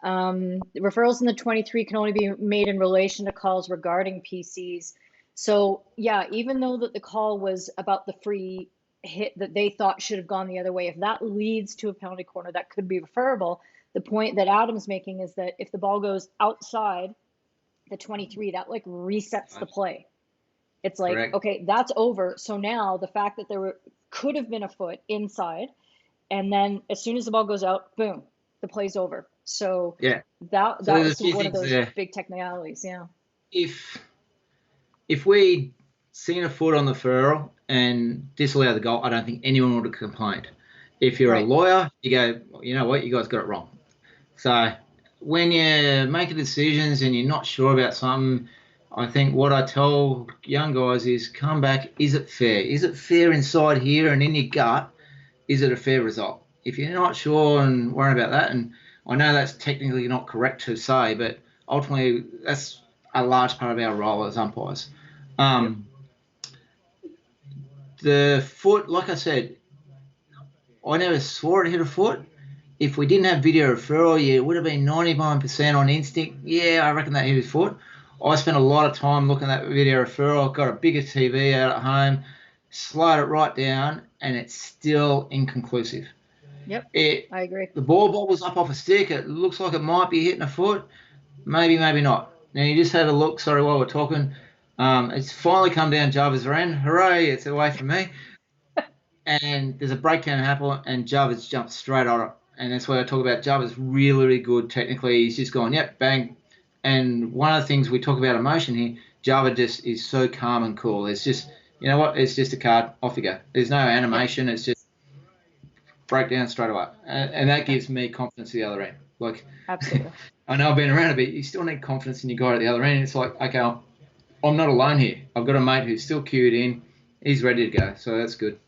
Referrals in the 23 can only be made in relation to calls regarding PCs. So yeah, even though that the call was about the free hit that they thought should have gone the other way, if that leads to a penalty corner, that could be referable. The point that Adam's making is that if the ball goes outside the 23, that like resets the play. It's like, correct. Okay, that's over. So now the fact that there could have been a foot inside, and then as soon as the ball goes out, boom, the play's over. So yeah, that was one of those big technicalities. Yeah. If we seen a foot on the referral and disallow the goal, I don't think anyone would have complained. If you're a lawyer, you go, you know what, you guys got it wrong. So when you're making decisions and you're not sure about something, I think what I tell young guys is come back, is it fair? Is it fair inside here and in your gut? Is it a fair result? If you're not sure and worry about that, and I know that's technically not correct to say, but ultimately that's a large part of our role as umpires. The foot, like I said, I never swore it hit a foot. If we didn't have video referral, it would have been 99% on instinct. Yeah, I reckon that hit his foot. I spent a lot of time looking at that video referral. I've got a bigger TV out at home. slowed it right down, and it's still inconclusive. Yep, I agree. The ball bobbles up off a stick. It looks like it might be hitting a foot. Maybe, maybe not. Now, you just had a look, sorry, while we're talking. It's finally come down Java's end. Hooray, it's away from me. And there's a breakdown happen, and Java's jumped straight on it. And that's why I talk about Java's really, really good technically. He's just gone, yep, bang. And one of the things we talk about emotion here, Java just is so calm and cool. It's just, you know what, it's just a card, off you go. There's no animation, it's just breakdown straight away. And that gives me confidence at the other end. Like, absolutely. I know I've been around a bit. You still need confidence in your guy at the other end. It's like, okay, I'm not alone here. I've got a mate who's still queued in. He's ready to go, so that's good.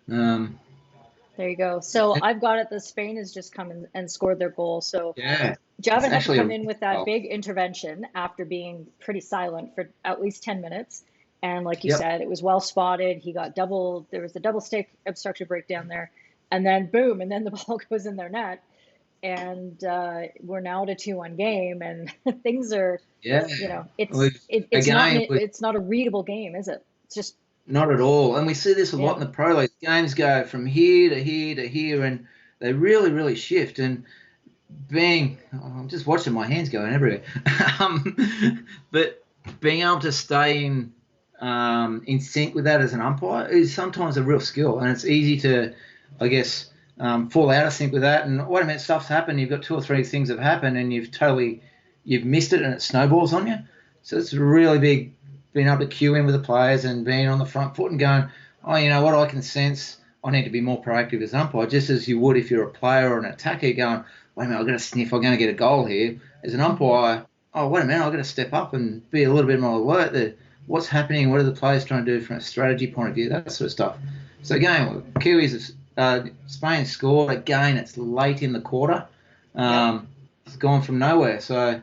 There you go. So I've got it that Spain has just come in and scored their goal. So yeah, Java had to come in with that big intervention after being pretty silent for at least 10 minutes. And like you said, it was well spotted. He got there was a double stick obstruction breakdown there. And then boom, and then the ball goes in their net. And we're now at a 2-1 game, and things are, it's not a readable game, is it? It's just not at all. And we see this a lot in the pro league. Games go from here to here to here, and they really, really shift. And I'm just watching my hands going everywhere. But being able to stay in sync with that as an umpire is sometimes a real skill, and it's easy to, I guess, fall out of sync with that. And wait a minute, stuff's happened. You've got 2 or 3 things have happened, and you've missed it, and it snowballs on you. So it's really big being able to cue in with the players and being on the front foot and going, oh, you know what, I can sense I need to be more proactive as an umpire, just as you would if you're a player or an attacker going, wait a minute, I've got to sniff, I'm going to get a goal here. As an umpire, oh, wait a minute, I've got to step up and be a little bit more alert to what's happening, what are the players trying to do from a strategy point of view, that sort of stuff. So again, Kiwis, Spain scored. Again, it's late in the quarter. It's gone from nowhere. So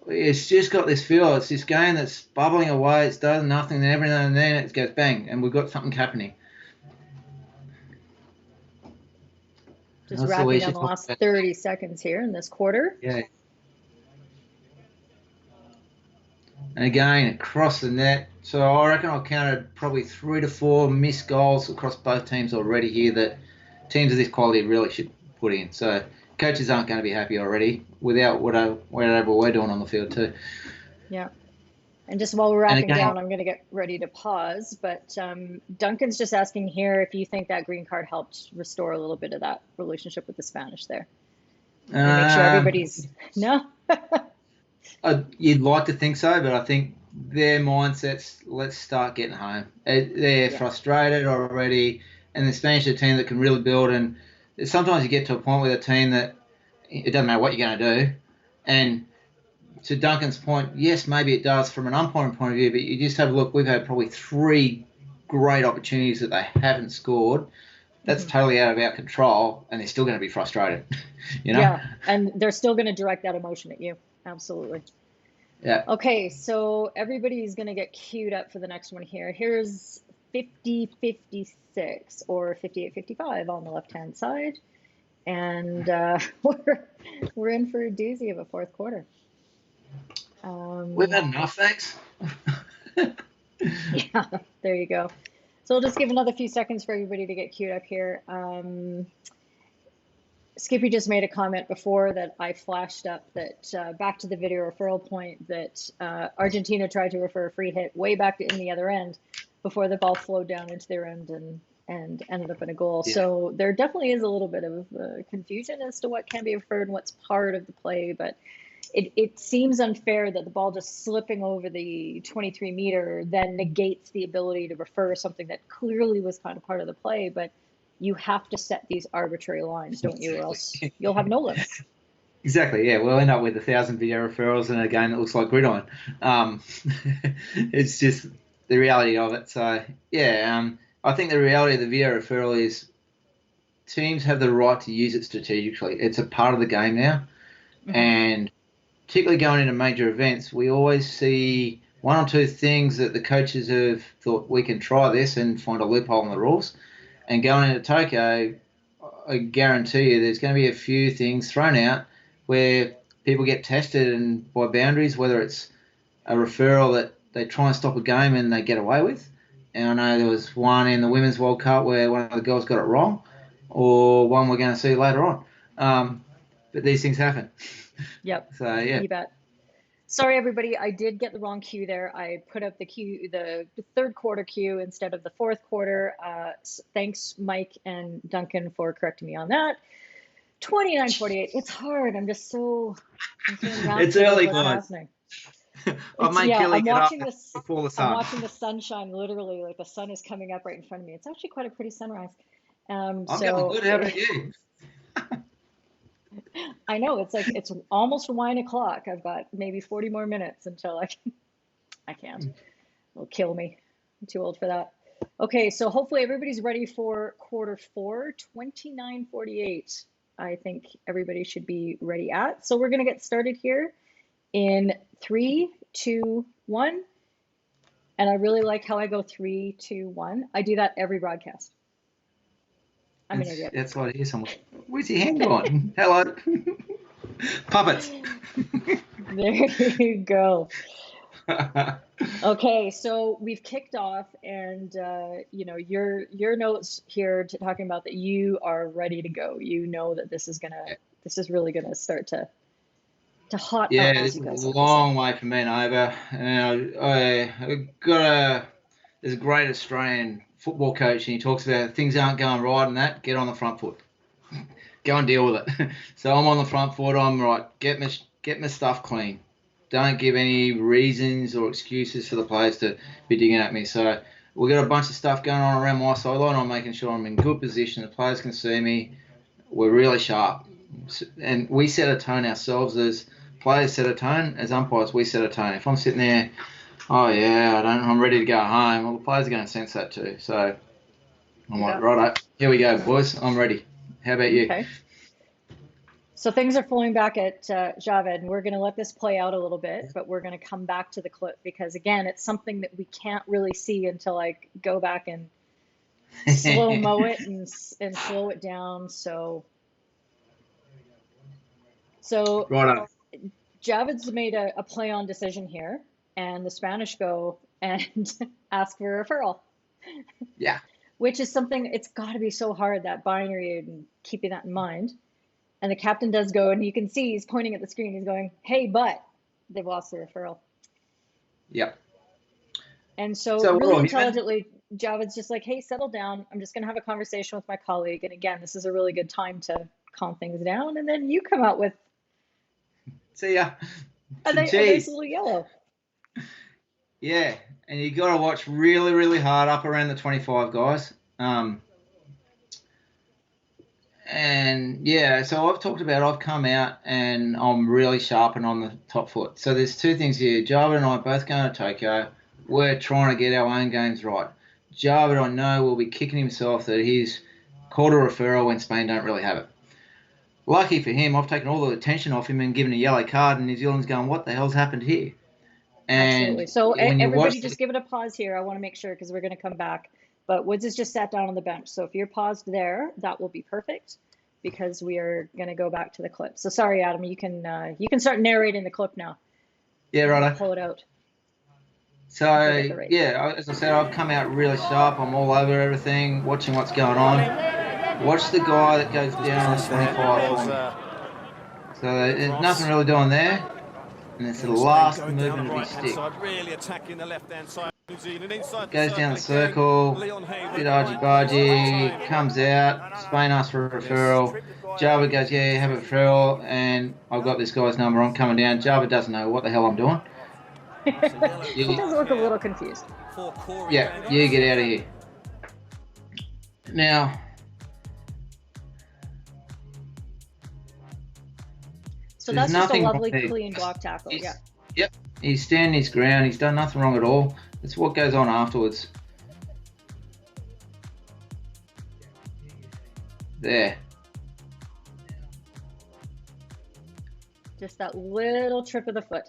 it's just got this feel. It's this game that's bubbling away. It's done nothing. Then every now and then it goes bang, and we've got something happening. Just wrapping down the last 30 seconds here in this quarter. Yeah. And again, across the net. So I reckon I've counted probably 3 to 4 missed goals across both teams already here that teams of this quality really should put in. So coaches aren't going to be happy already without whatever we're doing on the field too. Yeah. And just while we're wrapping down, I'm going to get ready to pause. But Duncan's just asking here if you think that green card helped restore a little bit of that relationship with the Spanish there. Make sure everybody's... No? You'd like to think so, but I think their mindset's, let's start getting home. They're frustrated already, and the Spanish are a team that can really build. And sometimes you get to a point with a team that it doesn't matter what you're going to do. And to Duncan's point, yes, maybe it does from an umpiring point of view, but you just have a look. We've had probably 3 great opportunities that they haven't scored. That's totally out of our control, and they're still going to be frustrated. Yeah, and they're still going to direct that emotion at you. Absolutely. Yeah. Okay, so everybody's going to get queued up for the next one here. Here's 50-56 or 58-55 on the left-hand side. And we're in for a doozy of a fourth quarter. We've had enough, thanks. Yeah, there you go. So we'll just give another few seconds for everybody to get queued up here. Skippy just made a comment before that I flashed up that back to the video referral point that Argentina tried to refer a free hit way back in the other end before the ball flowed down into their end and ended up in a goal. Yeah. So there definitely is a little bit of confusion as to what can be referred and what's part of the play, but it seems unfair that the ball just slipping over the 23 meter then negates the ability to refer something that clearly was kind of part of the play, but you have to set these arbitrary lines, don't you, or else you'll have no limits. Exactly, yeah. We'll end up with 1,000 video referrals in a game that looks like gridiron. It's just the reality of it. So, yeah, I think the reality of the video referral is teams have the right to use it strategically. It's a part of the game now. Mm-hmm. And particularly going into major events, we always see 1 or 2 things that the coaches have thought we can try this and find a loophole in the rules. And going into Tokyo, I guarantee you there's going to be a few things thrown out where people get tested and by boundaries, whether it's a referral that they try and stop a game and they get away with, And I know there was one in the Women's World Cup where one of the girls got it wrong, or one we're going to see later on. But these things happen. Yep. So, yeah. You bet. Sorry, everybody. I did get the wrong cue there. I put up the third quarter cue instead of the fourth quarter. Thanks, Mike and Duncan, for correcting me on that. 29:48. It's hard. I'm so it's early, guys. I'm watching the sunshine. Literally, like the sun is coming up right in front of me. It's actually quite a pretty sunrise. I'm getting good. How about you? I know, it's almost 1 o'clock. I've got maybe 40 more minutes until I can't. It'll kill me. I'm too old for that. Okay, so hopefully everybody's ready for quarter four, 29:48. I think everybody should be ready at. So we're gonna get started here in 3, 2, 1. And I really like how I go 3, 2, 1. I do that every broadcast. I'm an idiot. That's what I hear someone. Where's your hand going? Hello. Puppets. There you go. Okay, so we've kicked off, and your notes here talking about that you are ready to go. You know that this is really gonna start to hot up. Yeah, this is a long way from being over. And there's a great Australian football coach, and he talks about things aren't going right and that, get on the front foot. Go and deal with it. So I'm on the front foot. I'm right. Get my stuff clean. Don't give any reasons or excuses for the players to be digging at me. So we've got a bunch of stuff going on around my sideline. I'm making sure I'm in good position. The players can see me. We're really sharp. And we set a tone ourselves as players set a tone. As umpires, we set a tone. If I'm sitting there, oh yeah, I'm ready to go home, well, the players are going to sense that too. So I'm like, righto, here we go, boys. I'm ready. How about you? Okay. So things are flowing back at Javed, and we're going to let this play out a little bit, but we're going to come back to the clip because, again, it's something that we can't really see until I go back and slow-mo it and slow it down. So right. Javed's made a play-on decision here, and the Spanish go and ask for a referral. Yeah. Which is something, it's got to be so hard, that binary, and keeping that in mind. And the captain does go, and you can see he's pointing at the screen. He's going, hey, but they've lost the referral. Yep. And so really intelligently, Javed's just like, hey, settle down. I'm just going to have a conversation with my colleague. And again, this is a really good time to calm things down. And then you come out with, see ya. A nice little yellow. Yeah, and you got to watch really, really hard up around the 25 guys. And yeah, so I've come out and I'm really sharp and on the top foot. So there's two things here. Javed and I are both going to Tokyo. We're trying to get our own games right. Javed, I know, will be kicking himself that he's called a referral when Spain don't really have it. Lucky for him, I've taken all the attention off him and given a yellow card, and New Zealand's going, what the hell's happened here? And absolutely. So everybody just give it a pause here. I want to make sure because we're going to come back. But Woods has just sat down on the bench. So if you're paused there, that will be perfect because we are going to go back to the clip. So sorry, Adam, you can start narrating the clip now. Yeah, right. Pull it out. So, yeah, as I said, I've come out really sharp. I'm all over everything, watching what's going on. Watch the guy that goes down on the 25. So there's nothing really doing there. And it's the last movement of his stick. Really attacking the left-hand side. Goes down the circle, bit argy-bargy, comes out, Spain asks for a referral. Javed goes, yeah, have a referral, and I've got this guy's number, I'm coming down. Javed doesn't know what the hell I'm doing. He does look a little confused. Yeah, you get out of here. Now, so that's just a lovely, clean block tackle. Yeah. Yep. He's standing his ground. He's done nothing wrong at all. It's what goes on afterwards. There. Just that little trip of the foot.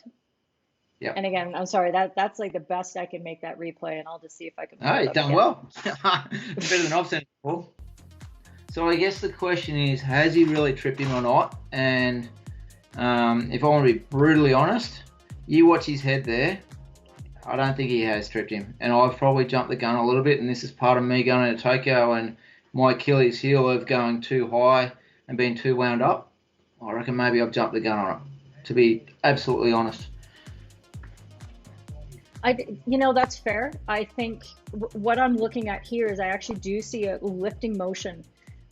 Yeah. And again, I'm sorry, that's like the best I can make that replay, and I'll just see if I can. Oh, you've done well. Better than I've seen it before. So I guess the question is, has he really tripped him or not? And if I want to be brutally honest, you watch his head there. I don't think he has tripped him. And I've probably jumped the gun a little bit, and this is part of me going into Tokyo and my Achilles heel of going too high and being too wound up. I reckon maybe I've jumped the gun on it, to be absolutely honest. That's fair. I think what I'm looking at here is I actually do see a lifting motion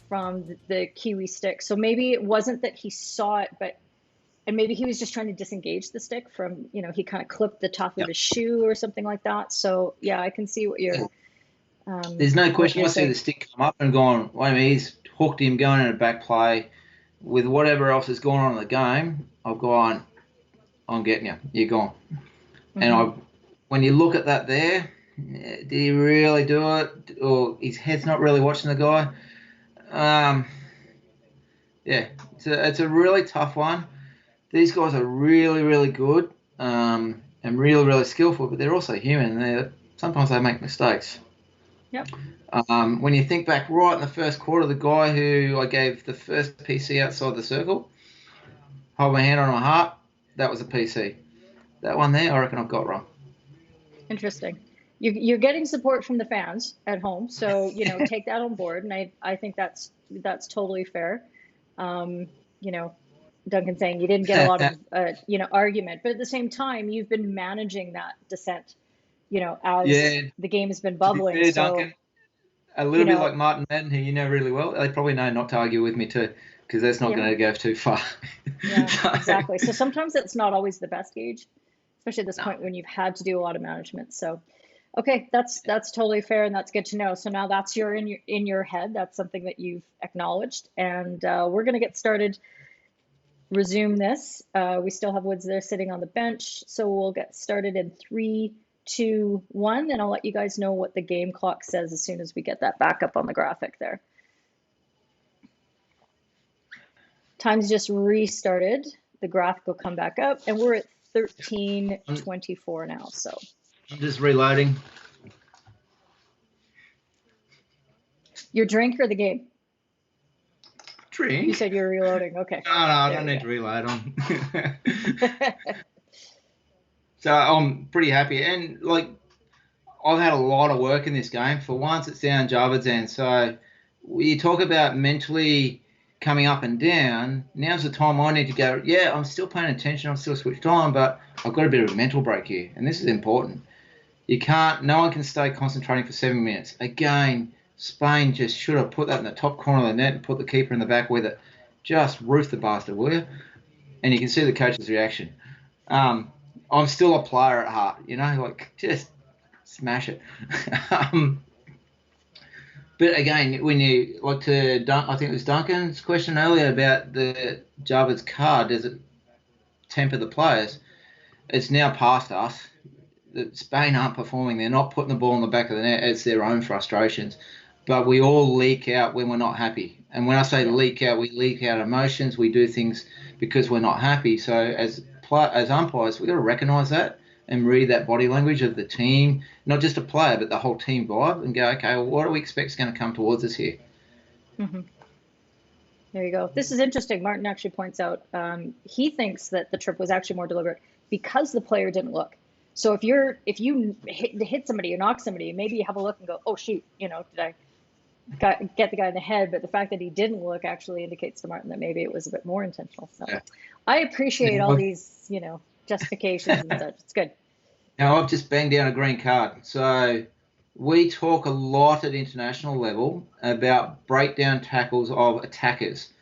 from the Kiwi stick. So maybe it wasn't that he saw it, and maybe he was just trying to disengage the stick from, he kind of clipped the top of his shoe or something like that. So yeah, I can see what you're. There's no question. I see the stick come up and gone, wait a minute, he's hooked him going in a back play. With whatever else is going on in the game, I've gone, I'm getting you. You're gone. Mm-hmm. And when you look at that there, did he really do it? Or his head's not really watching the guy? Yeah, it's a really tough one. These guys are really, really good and really, really skillful, but they're also human. Sometimes they make mistakes. Yep. When you think back right in the first quarter, the guy who I gave the first PC outside the circle, hold my hand on my heart, that was a PC. That one there, I reckon I've got wrong. Interesting. You're getting support from the fans at home, so take that on board, and I think that's totally fair. Duncan saying you didn't get a lot of argument, but at the same time you've been managing that dissent, as the game has been bubbling. Fair, so Duncan, a little bit like Martin Madden, who you know really well, they probably know not to argue with me too, because that's not going to go too far. Yeah, exactly. So sometimes it's not always the best gauge, especially at this point when you've had to do a lot of management. So, okay, that's totally fair, and that's good to know. So now that's in your head. That's something that you've acknowledged, and we're going to get started. Resume this. We still have Woods there sitting on the bench, so we'll get started in 3, 2, 1, and I'll let you guys know what the game clock says as soon as we get that back up on the graphic there. Time's just restarted. The graphic will come back up, and we're at 13:24 now. So I'm just reloading. Your drink or the game? Drink. You said you were reloading. Okay. No, I don't need to reload on. So I'm pretty happy, and I've had a lot of work in this game. For once, it's down Java's end. So you talk about mentally coming up and down. Now's the time I need to go. Yeah, I'm still paying attention. I'm still switched on, but I've got a bit of a mental break here, and this is important. No one can stay concentrating for 7 minutes. Again, Spain just should have put that in the top corner of the net and put the keeper in the back with it. Just roof the bastard, will you? And you can see the coach's reaction. I'm still a player at heart, just smash it. But again, when you I think it was Duncan's question earlier about the Java's card, does it temper the players? It's now past us. Spain aren't performing. They're not putting the ball in the back of the net. It's their own frustrations. But we all leak out when we're not happy. And when I say leak out, we leak out emotions. We do things because we're not happy. So as umpires, we've got to recognise that and read that body language of the team, not just a player, but the whole team vibe, and go, okay, well, what do we expect is going to come towards us here? Mm-hmm. There you go. This is interesting. Martin actually points out he thinks that the trip was actually more deliberate because the player didn't look. So if you hit somebody or knock somebody, maybe you have a look and go, oh shoot, did I get the guy in the head? But the fact that he didn't look actually indicates to Martin that maybe it was a bit more intentional. So I appreciate all these, justifications and such. It's good. Now I've just banged down a green card. So we talk a lot at international level about breakdown tackles of attackers.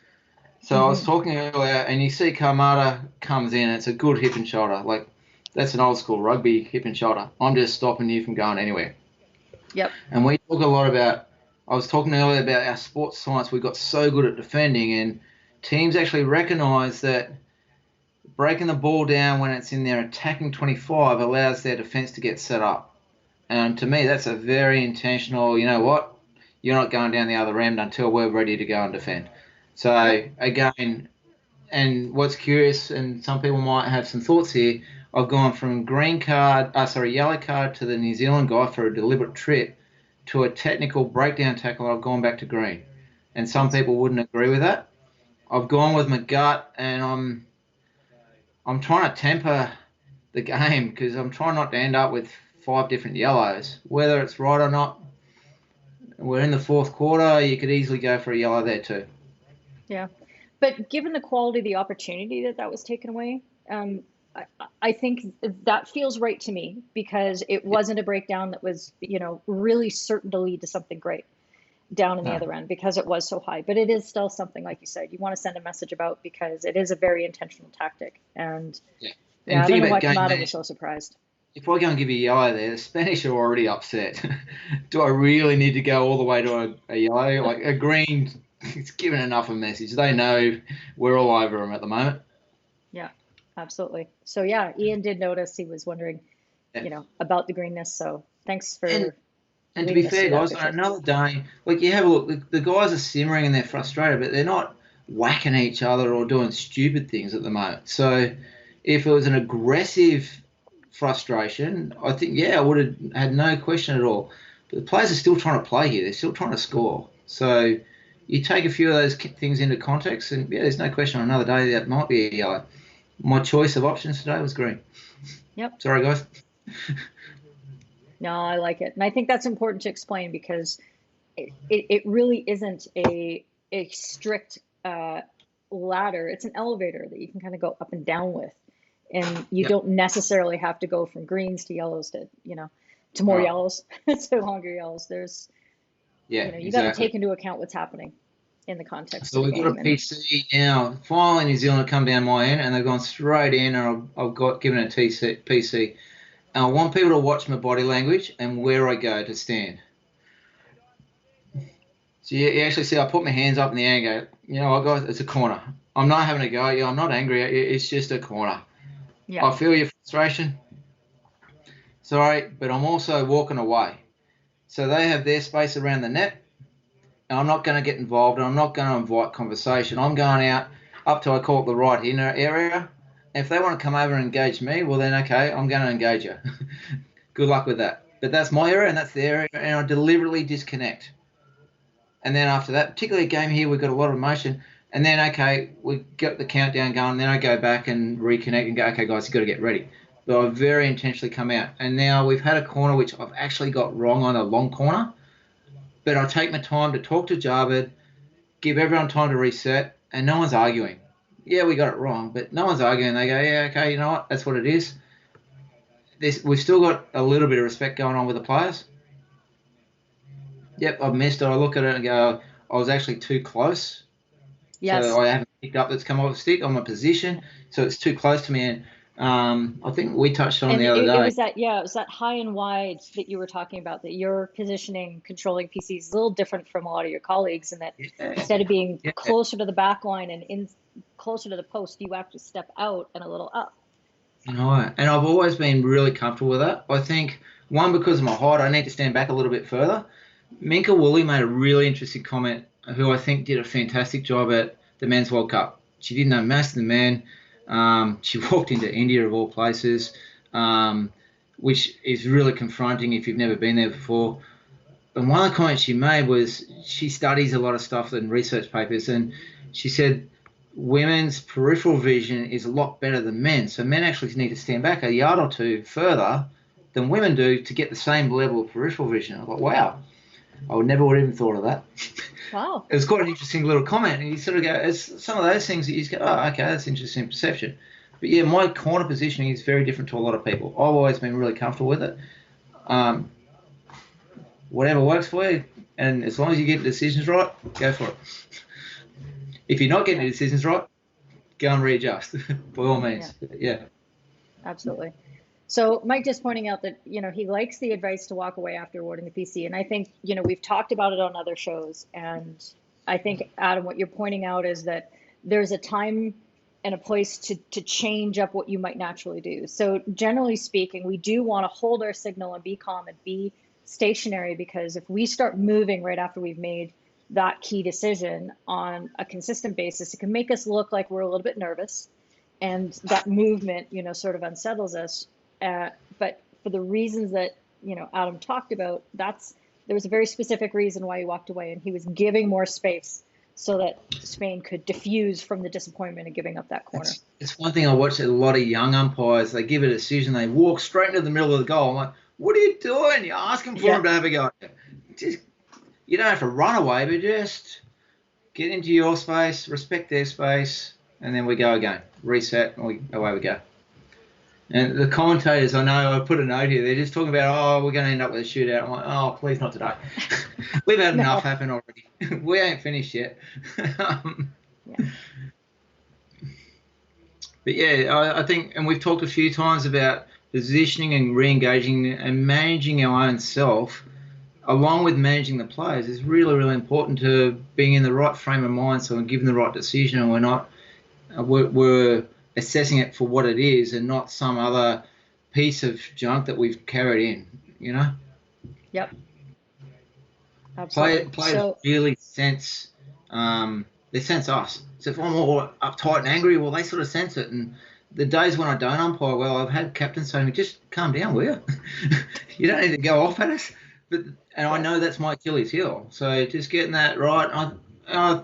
So I was talking earlier, and you see Kamada comes in, and it's a good hip and shoulder. That's an old school rugby hip and shoulder. I'm just stopping you from going anywhere. Yep. And we talk a lot about, I was talking earlier about our sports science. We got so good at defending, and teams actually recognise that breaking the ball down when it's in their attacking 25 allows their defence to get set up. And to me, that's a very intentional, you know what, you're not going down the other end until we're ready to go and defend. So again, and what's curious, and some people might have some thoughts here, I've gone from yellow card to the New Zealand guy for a deliberate trip to a technical breakdown tackle. I've gone back to green. And some people wouldn't agree with that. I've gone with my gut, and I'm trying to temper the game, because I'm trying not to end up with 5 different yellows. Whether it's right or not, we're in the 4th quarter. You could easily go for a yellow there too. Yeah, but given the quality of the opportunity that was taken away, I think that feels right to me, because it wasn't a breakdown that was, really certain to lead to something great down in the other end, because it was so high. But it is still something, like you said, you want to send a message about, because it is a very intentional tactic. And I don't know why Kamada was so surprised. If I go and give you a yellow there, the Spanish are already upset. Do I really need to go all the way to a yellow? Like a green, it's given enough a message. They know we're all over them at the moment. Yeah, absolutely. So yeah, Ian did notice. He was wondering, about the greenness. So thanks for. And to be fair, guys, on another day, like you have a look, the guys are simmering and they're frustrated, but they're not whacking each other or doing stupid things at the moment. So if it was an aggressive frustration, I think, I would have had no question at all. But the players are still trying to play here. They're still trying to score. So you take a few of those things into context, and there's no question on another day that might be a yellow. My choice of options today was green. Yep. Sorry, guys. No, I like it. And I think that's important to explain, because it really isn't a strict ladder. It's an elevator that you can kind of go up and down with. And you don't necessarily have to go from greens to yellows to, to more yellows, to longer yellows. There's, you got to take into account what's happening in the context. So we've got a PC now. Finally, New Zealand have come down my end, and they've gone straight in, and I've got given a PC. And I want people to watch my body language and where I go to stand. So you actually see I put my hands up in the air and go, you know what, guys, it's a corner. I'm not having a go at you. I'm not angry at you. It's just a corner. Yeah. I feel your frustration. Sorry, but I'm also walking away. So they have their space around the net, and I'm not going to get involved, and I'm not going to invite conversation. I'm going out up to, I call it the right inner area. If they want to come over and engage me, well then, okay, I'm going to engage you. Good luck with that. But that's my area and that's their area, and I deliberately disconnect. And then after that, particularly a game here, we've got a lot of emotion. And then, okay, we get the countdown going. And then I go back and reconnect and go, okay, guys, you've got to get ready. But I very intentionally come out. And now we've had a corner which I've actually got wrong on a long corner. But I take my time to talk to Javed, give everyone time to reset, and no one's arguing. Yeah, we got it wrong, but no one's arguing. They go, yeah, okay, you know what? That's what it is. We've still got a little bit of respect going on with the players. Yep, I've missed it. I look at it and go, I was actually too close. Yes. So I haven't picked up that's come off the stick on my position, so it's too close to me. And I think we touched on the other day. It was that high and wide that you were talking about, that your positioning, controlling PCs is a little different from a lot of your colleagues, and that instead of being closer to the back line and closer to the post, you have to step out and a little up. Right, and I've always been really comfortable with that. I think, one, because of my height, I need to stand back a little bit further. Minka Woolley made a really interesting comment, who I think did a fantastic job at the Men's World Cup. She didn't know most of the men. She walked into India, of all places, which is really confronting if you've never been there before. And one of the comments she made was she studies a lot of stuff in research papers, and she said women's peripheral vision is a lot better than men. So men actually need to stand back a yard or two further than women do to get the same level of peripheral vision. I thought, wow, I would never even thought of that. Wow. It was quite an interesting little comment. And you sort of go, it's some of those things that you just go, oh, okay, that's interesting perception. But yeah, my corner positioning is very different to a lot of people. I've always been really comfortable with it. Whatever works for you, and as long as you get the decisions right, go for it. If you're not getting the decisions right, go and readjust, by all means. Yeah. Absolutely. So Mike just pointing out that, he likes the advice to walk away after awarding the PC. And I think, we've talked about it on other shows. And I think, Adam, what you're pointing out is that there's a time and a place to change up what you might naturally do. So generally speaking, we do want to hold our signal and be calm and be stationary, because if we start moving right after we've made that key decision on a consistent basis, it can make us look like we're a little bit nervous, and that movement, sort of unsettles us. But for the reasons that, Adam talked about, there was a very specific reason why he walked away, and he was giving more space so that Spain could diffuse from the disappointment of giving up that corner. It's one thing I watch a lot of young umpires. They give a decision, they walk straight into the middle of the goal. I'm like, what are you doing? You're asking for them to have a go. Just, you don't have to run away, but just get into your space, respect their space, and then we go again. Reset, and away we go. And the commentators, I know, I put a note here, they're just talking about, oh, we're going to end up with a shootout. I'm like, oh, please not today. We've had enough happen already. We ain't finished yet. But yeah, I think, and we've talked a few times about positioning and re-engaging and managing our own self, along with managing the players, is really, really important to being in the right frame of mind, so we're giving the right decision, and we're not, we're assessing it for what it is and not some other piece of junk that we've carried in, you know? Yep. Absolutely. Players really sense, they sense us. So if I'm all uptight and angry, well, they sort of sense it. And the days when I don't umpire well, I've had captains saying, just calm down, will you? You don't need to go off at us. And I know that's my Achilles heel. So just getting that right.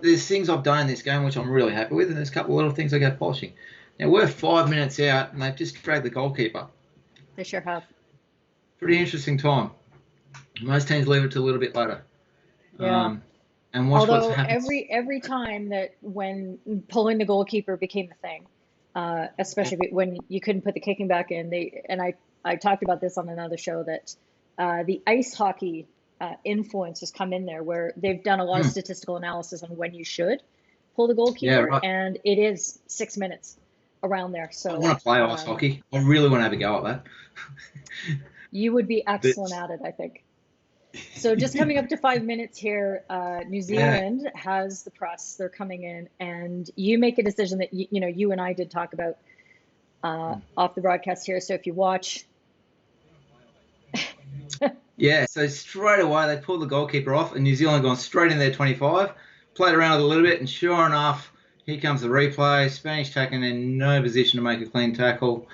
There's things I've done in this game which I'm really happy with, and there's a couple of little things I go polishing. Now, we're 5 minutes out, and they've just dragged the goalkeeper. They sure have. Pretty interesting time. Most teams leave it to a little bit later. Yeah. And watch Although what's happened. every time that when pulling the goalkeeper became the thing, especially when you couldn't put the kicking back in, I talked about this on another show that the ice hockey influence has come in there, where they've done a lot of statistical analysis on when you should pull the goalkeeper, and it is 6 minutes around there. So I want to play ice hockey. I really want to have a go at that. You would be excellent at it, I think. So just coming up to 5 minutes here, New Zealand has the press. They're coming in, and you make a decision that you and I did talk about off the broadcast here. So if you watch. Yeah, so straight away they pulled the goalkeeper off, and New Zealand gone straight in their 25, played around with it a little bit, and sure enough, here comes the replay. Spanish tackling in no position to make a clean tackle.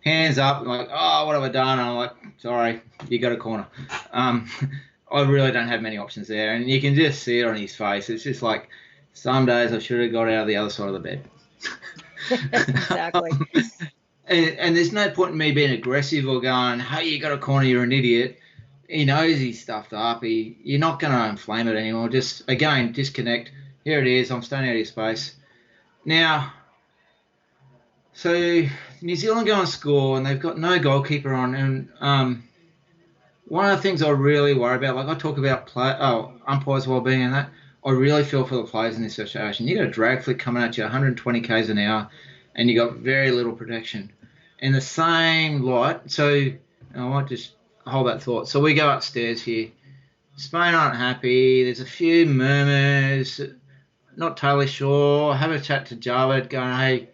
Hands up, like, oh, what have I done? And I'm like, sorry, you got a corner. I really don't have many options there, and you can just see it on his face. It's just like, some days I should have got out of the other side of the bed. Exactly. And there's no point in me being aggressive or going, hey, you got a corner, you're an idiot. He knows he's stuffed up. You're not going to inflame it anymore. Just, again, disconnect. Here it is. I'm staying out of your space. Now, so New Zealand go and score, and they've got no goalkeeper on. And one of the things I really worry about, like I talk about umpires' well-being and that, I really feel for the players in this situation. You got a drag flick coming at you 120 k's an hour, and you got very little protection. In the same light, so I might just hold that thought. So we go upstairs here. Spain aren't happy. There's a few murmurs. Not totally sure. Have a chat to Javed going, hey,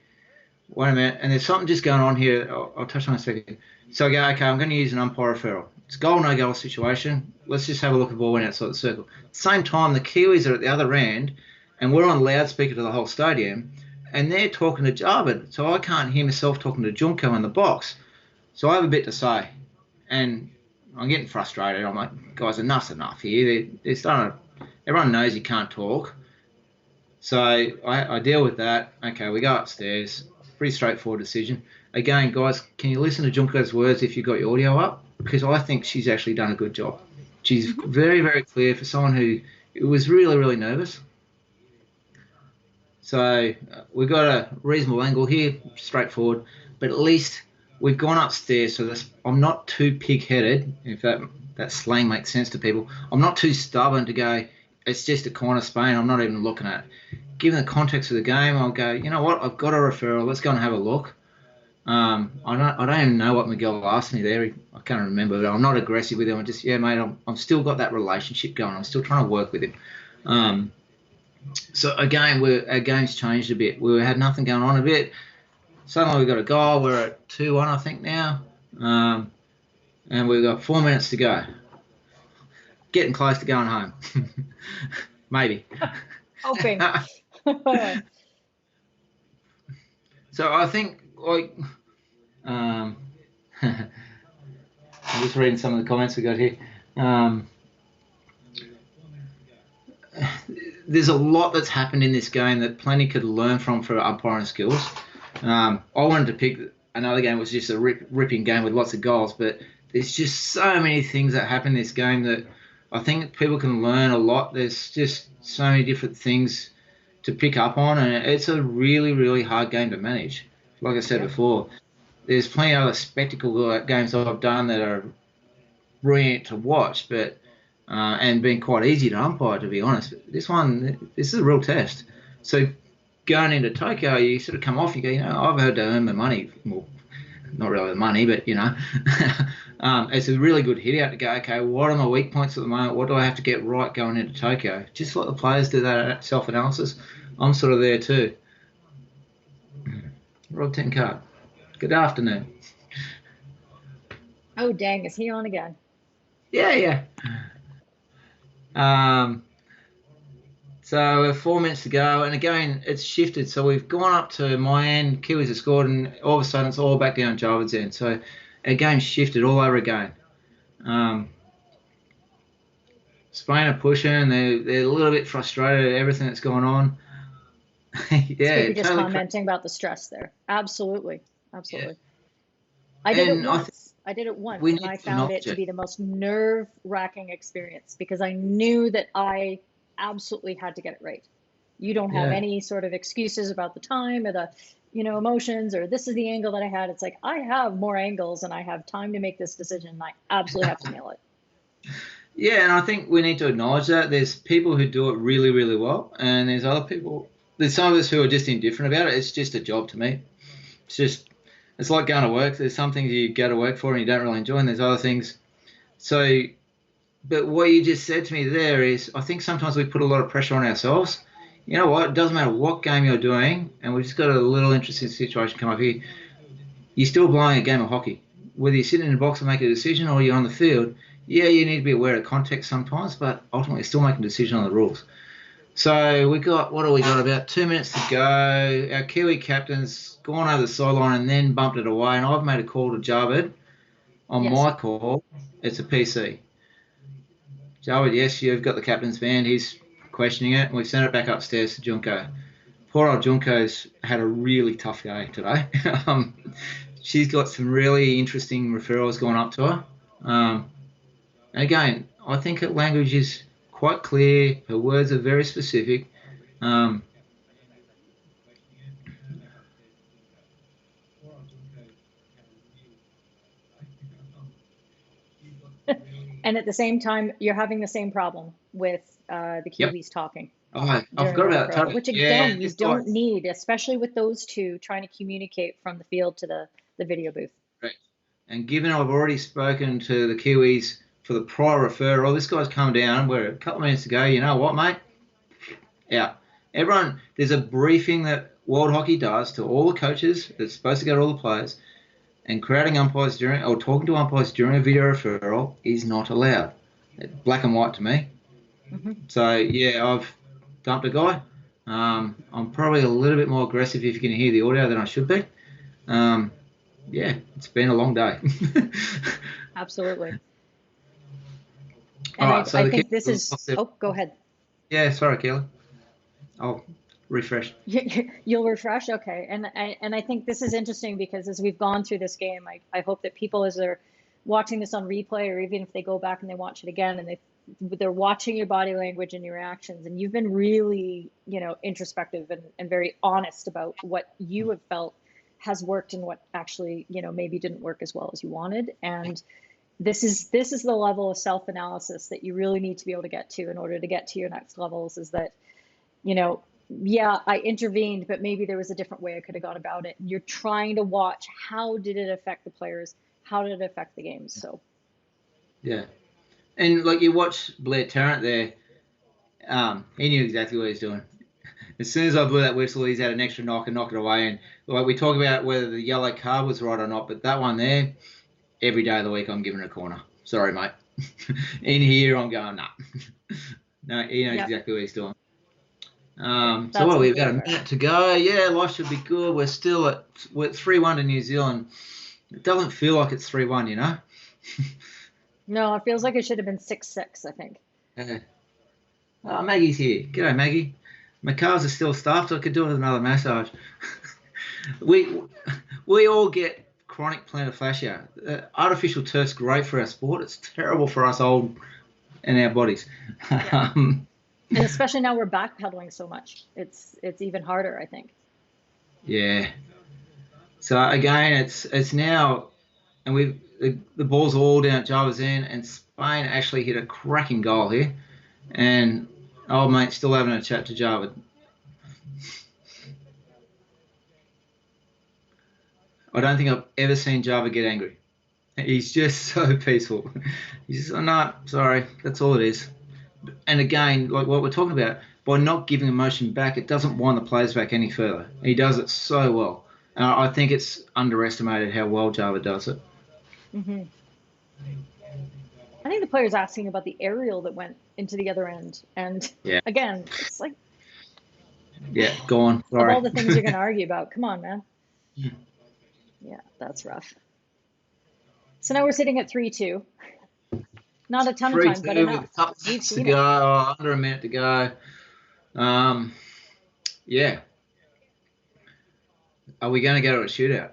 wait a minute. And there's something just going on here. I'll touch on it in a second. So I go, okay, I'm going to use an umpire referral. It's a goal, no goal situation. Let's just have a look at the ball went outside the circle. At the same time, the Kiwis are at the other end, and we're on loudspeaker to the whole stadium, and they're talking to Javed. So I can't hear myself talking to Junko in the box. So I have a bit to say. And I'm getting frustrated. I'm like, guys, enough's enough here. They're starting to, everyone knows you can't talk. So I deal with that. Okay, we go upstairs. Pretty straightforward decision. Again, guys, can you listen to Junko's words if you've got your audio up? Because I think she's actually done a good job. She's very, very clear for someone who was really, really nervous. So we've got a reasonable angle here, straightforward. But at least we've gone upstairs, so I'm not too pig-headed, if that slang makes sense to people. I'm not too stubborn to go, it's just a corner Spain, I'm not even looking at it. Given the context of the game, I'll go, you know what, I've got a referral, let's go and have a look. I don't even know what Miguel asked me there. I can't remember, but I'm not aggressive with him. I'm just, yeah, mate, I've still got that relationship going. I'm still trying to work with him. So again, our game's changed a bit. We had nothing going on a bit. Suddenly we've got a goal. We're at 2-1, I think, now. And we've got 4 minutes to go. Getting close to going home. Maybe. Hoping. So I think, like, I'm just reading some of the comments we got here. there's a lot that's happened in this game that plenty could learn from for umpiring skills. I wanted to pick another game that was just a ripping game with lots of goals, but there's just so many things that happen in this game that I think people can learn a lot. There's just so many different things to pick up on, and it's a really, really hard game to manage. Like I said before, there's plenty of other spectacle games that I've done that are brilliant to watch, but and been quite easy to umpire, to be honest. But this is a real test. So going into Tokyo, you sort of come off, you go, I've had to earn my money. Well, not really the money, but, it's a really good hit out to go, okay, what are my weak points at the moment? What do I have to get right going into Tokyo? Just like the players do that self-analysis, I'm sort of there too. Rod 10 card. Good afternoon. Oh, dang, is he on again? Yeah. So we're 4 minutes to go, and again, it's shifted. So we've gone up to my end, Kiwis have scored, and all of a sudden it's all back down Jarvid's end. So our game's shifted all over again. Spain are pushing, they're a little bit frustrated at everything that's going on. You're just commenting about the stress there. Absolutely. Yeah. I did it once, and I found it to be the most nerve-wracking experience because I knew that I absolutely had to get it right. You don't have any sort of excuses about the time or the emotions or this is the angle that I had. It's like I have more angles and I have time to make this decision, and I absolutely have to nail it. Yeah, and I think we need to acknowledge that there's people who do it really, really well, and there's other people. There's some of us who are just indifferent about it. It's just a job to me. It's like going to work. There's some things you go to work for and you don't really enjoy, and there's other things. So, but what you just said to me there is, I think sometimes we put a lot of pressure on ourselves. You know what? It doesn't matter what game you're doing, and we've just got a little interesting situation come up here. You're still blowing a game of hockey. Whether you're sitting in the box and make a decision or you're on the field, yeah, you need to be aware of context sometimes, but ultimately you're still making a decision on the rules. So what do we got? About 2 minutes to go. Our Kiwi captain's gone over the sideline and then bumped it away, and I've made a call to Jarvid. On my call, it's a PC. Jarvid, yes, you've got the captain's band. He's questioning it, and we've sent it back upstairs to Junko. Poor old Junko's had a really tough day today. She's got some really interesting referrals going up to her. Again, I think her language is quite clear. Her words are very specific. And at the same time, you're having the same problem with the Kiwis talking. Oh, I forgot about that. Which, again, you don't need, especially with those two trying to communicate from the field to the video booth. Right. And given I've already spoken to the Kiwis for the prior referral, this guy's come down. We're a couple of minutes to go. You know what, mate? Yeah. Everyone, there's a briefing that World Hockey does to all the coaches that's supposed to go to all the players, and creating umpires or talking to umpires during a video referral is not allowed. It's black and white to me. Mm-hmm. So, yeah, I've dumped a guy. I'm probably a little bit more aggressive if you can hear the audio than I should be. Yeah, it's been a long day. Absolutely. And I think this is... Oh, go ahead. Yeah, sorry, Keelan. I'll refresh. You'll refresh? Okay. And I think this is interesting because as we've gone through this game, I hope that people, as they're watching this on replay, or even if they go back and they watch it again, and they're watching your body language and your actions, and you've been really, introspective and very honest about what you have felt has worked and what actually, maybe didn't work as well as you wanted. And this is the level of self-analysis that you really need to be able to get to in order to get to your next levels, is that, yeah, I intervened, but maybe there was a different way I could have gone about it. You're trying to watch, how did it affect the players? How did it affect the game? So, yeah. And like you watch Blair Tarrant there, he knew exactly what he's doing. As soon as I blew that whistle, he's had an extra knock and knocked it away. And like we talk about whether the yellow card was right or not, but that one there, every day of the week I'm giving it a corner. Sorry, mate. In here I'm going, nah. No, he knows exactly what he's doing. So what, we've got a minute to go. Yeah, life should be good. We're 3-1 to New Zealand. It doesn't feel like it's 3-1, No, it feels like it should have been 6-6, I think. Yeah. Oh, Maggie's here. G'day, Maggie. My calves are still stuffed. I could do it with another massage. we all get chronic plantar fascia. Artificial turf's great for our sport. It's terrible for us old and our bodies. Yeah. And especially now we're backpedaling so much. It's even harder, I think. Yeah. So again, it's now, and the ball's all down at Java's end, and Spain actually hit a cracking goal here, and old mate still having a chat to Java. I don't think I've ever seen Java get angry. He's just so peaceful. He's just, oh, no, sorry, that's all it is. And again, like what we're talking about, by not giving emotion back, it doesn't wind the players back any further. He does it so well. I think it's underestimated how well Java does it. Mm-hmm. I think the player's asking about the aerial that went into the other end. And again, it's like... Yeah, go on. Sorry. Of all the things you're going to argue about, come on, man. Yeah, that's rough. So now we're sitting at 3-2. Not a ton of time, but enough. With a couple minutes to go, under a minute to go. Yeah. Are we going to go to a shootout?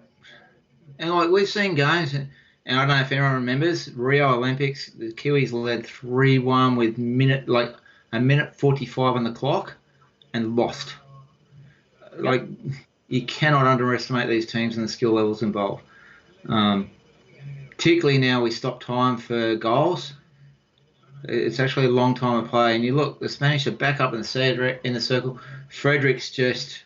And like we've seen games, and I don't know if anyone remembers Rio Olympics. The Kiwis led 3-1 with a minute 45 on the clock, and lost. Yep. Like you cannot underestimate these teams and the skill levels involved. Particularly now we stop time for goals. It's actually a long time of play, and you look, the Spanish are back up in the circle. Fredericks just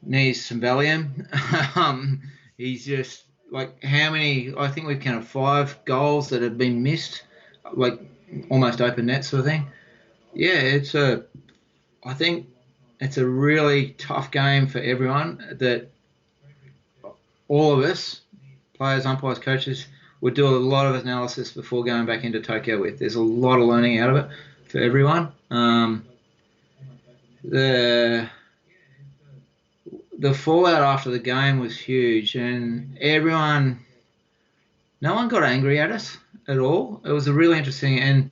needs some Valium. He's just like, how many? I think we've counted 5 goals that have been missed, like almost open net sort of thing. Yeah, I think it's a really tough game for everyone that all of us, players, umpires, coaches, would do a lot of analysis before going back into Tokyo with. There's a lot of learning out of it for everyone. The fallout after the game was huge, and no one got angry at us at all. It was a really interesting, and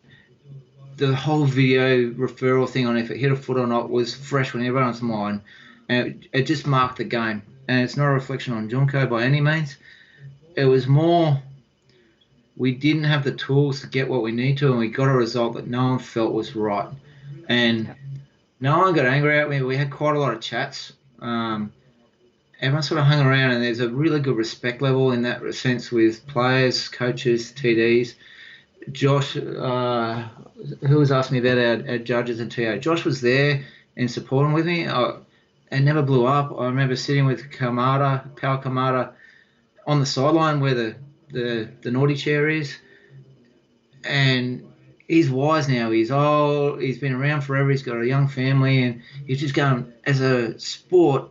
the whole video referral thing on if it hit a foot or not was fresh on everyone's mind, and it just marked the game. And it's not a reflection on Junko by any means. It was more, we didn't have the tools to get what we need to, and we got a result that no one felt was right. And no one got angry at me. We had quite a lot of chats. Everyone sort of hung around, and there's a really good respect level in that sense with players, coaches, TDs. Josh, who was asking me about our judges and TA, Josh was there and supporting with me. It never blew up. I remember sitting with Pal Kamada, on the sideline where the naughty chair is, and he's wise now. He's old. He's been around forever. He's got a young family, and he's just going, as a sport,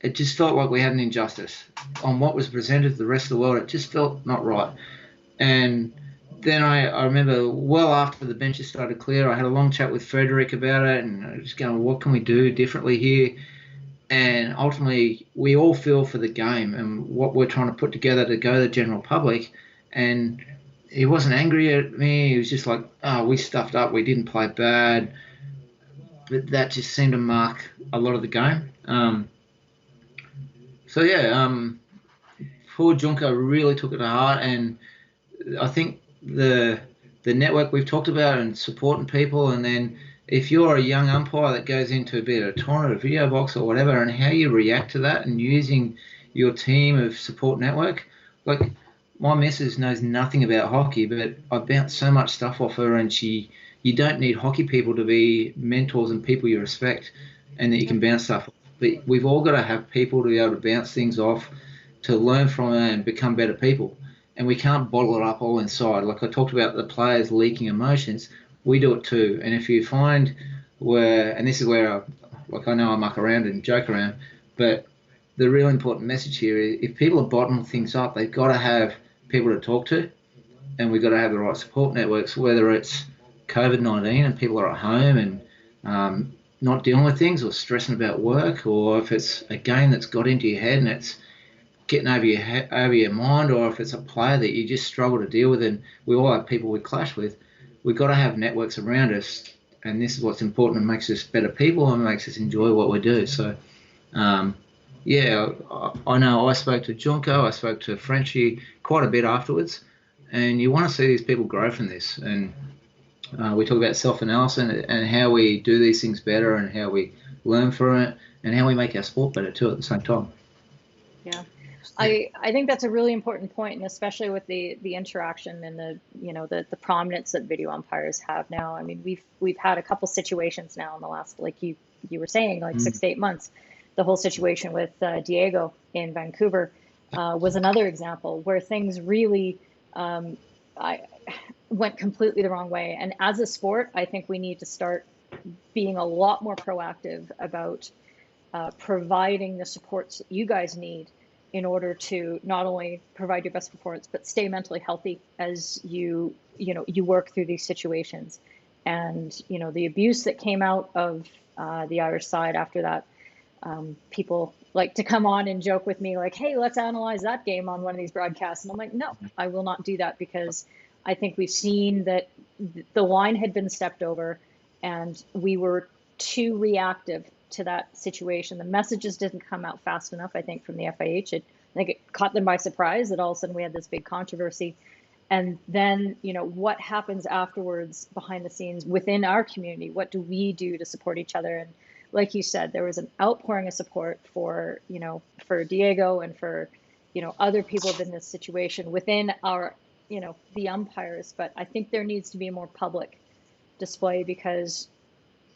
it just felt like we had an injustice on what was presented to the rest of the world. It just felt not right. And then I remember well after the benches started clear, I had a long chat with Frederick about it, and I was just going, what can we do differently here? And ultimately, we all feel for the game and what we're trying to put together to go to the general public. And he wasn't angry at me. He was just like, oh, we stuffed up. We didn't play bad. But that just seemed to mark a lot of the game. Poor Junko really took it to heart. And I think the network we've talked about and supporting people, and then if you're a young umpire that goes into a bit of a tournament, a video box or whatever, and how you react to that and using your team of support network. Like, my missus knows nothing about hockey, but I bounce so much stuff off her, and you don't need hockey people to be mentors and people you respect and that you can bounce stuff off. But we've all got to have people to be able to bounce things off, to learn from it and become better people. And we can't bottle it up all inside. Like I talked about the players leaking emotions, we do it too. And if you find and this is where I know I muck around and joke around, but the real important message here is if people are bottling things up, they've got to have people to talk to, and we've got to have the right support networks, whether it's COVID-19 and people are at home and not dealing with things or stressing about work, or if it's a game that's got into your head and it's getting over your mind, or if it's a player that you just struggle to deal with, and we all have people we clash with. We've got to have networks around us and this is what's important and makes us better people and makes us enjoy what we do. So, yeah, I know I spoke to Junko, I spoke to Frenchie quite a bit afterwards, and you want to see these people grow from this. And we talk about self-analysis and how we do these things better and how we learn from it and how we make our sport better too at the same time. Yeah. I think that's a really important point, and especially with the interaction and the prominence that video umpires have now. I mean, we've had a couple situations now in the last, like you were saying, like 6 to 8 months. The whole situation with Diego in Vancouver was another example where things really went completely the wrong way. And as a sport, I think we need to start being a lot more proactive about providing the supports that you guys need in order to not only provide your best performance, but stay mentally healthy as you work through these situations. And, the abuse that came out of the Irish side after that, people like to come on and joke with me like, hey, let's analyze that game on one of these broadcasts. And I'm like, no, I will not do that, because I think we've seen that the line had been stepped over and we were too reactive to that situation. The messages didn't come out fast enough, I think, from the FIH. I think it caught them by surprise that all of a sudden we had this big controversy. And then, what happens afterwards behind the scenes within our community? What do we do to support each other? And like you said, there was an outpouring of support for Diego and for, other people in this situation within our, the umpires. But I think there needs to be a more public display, because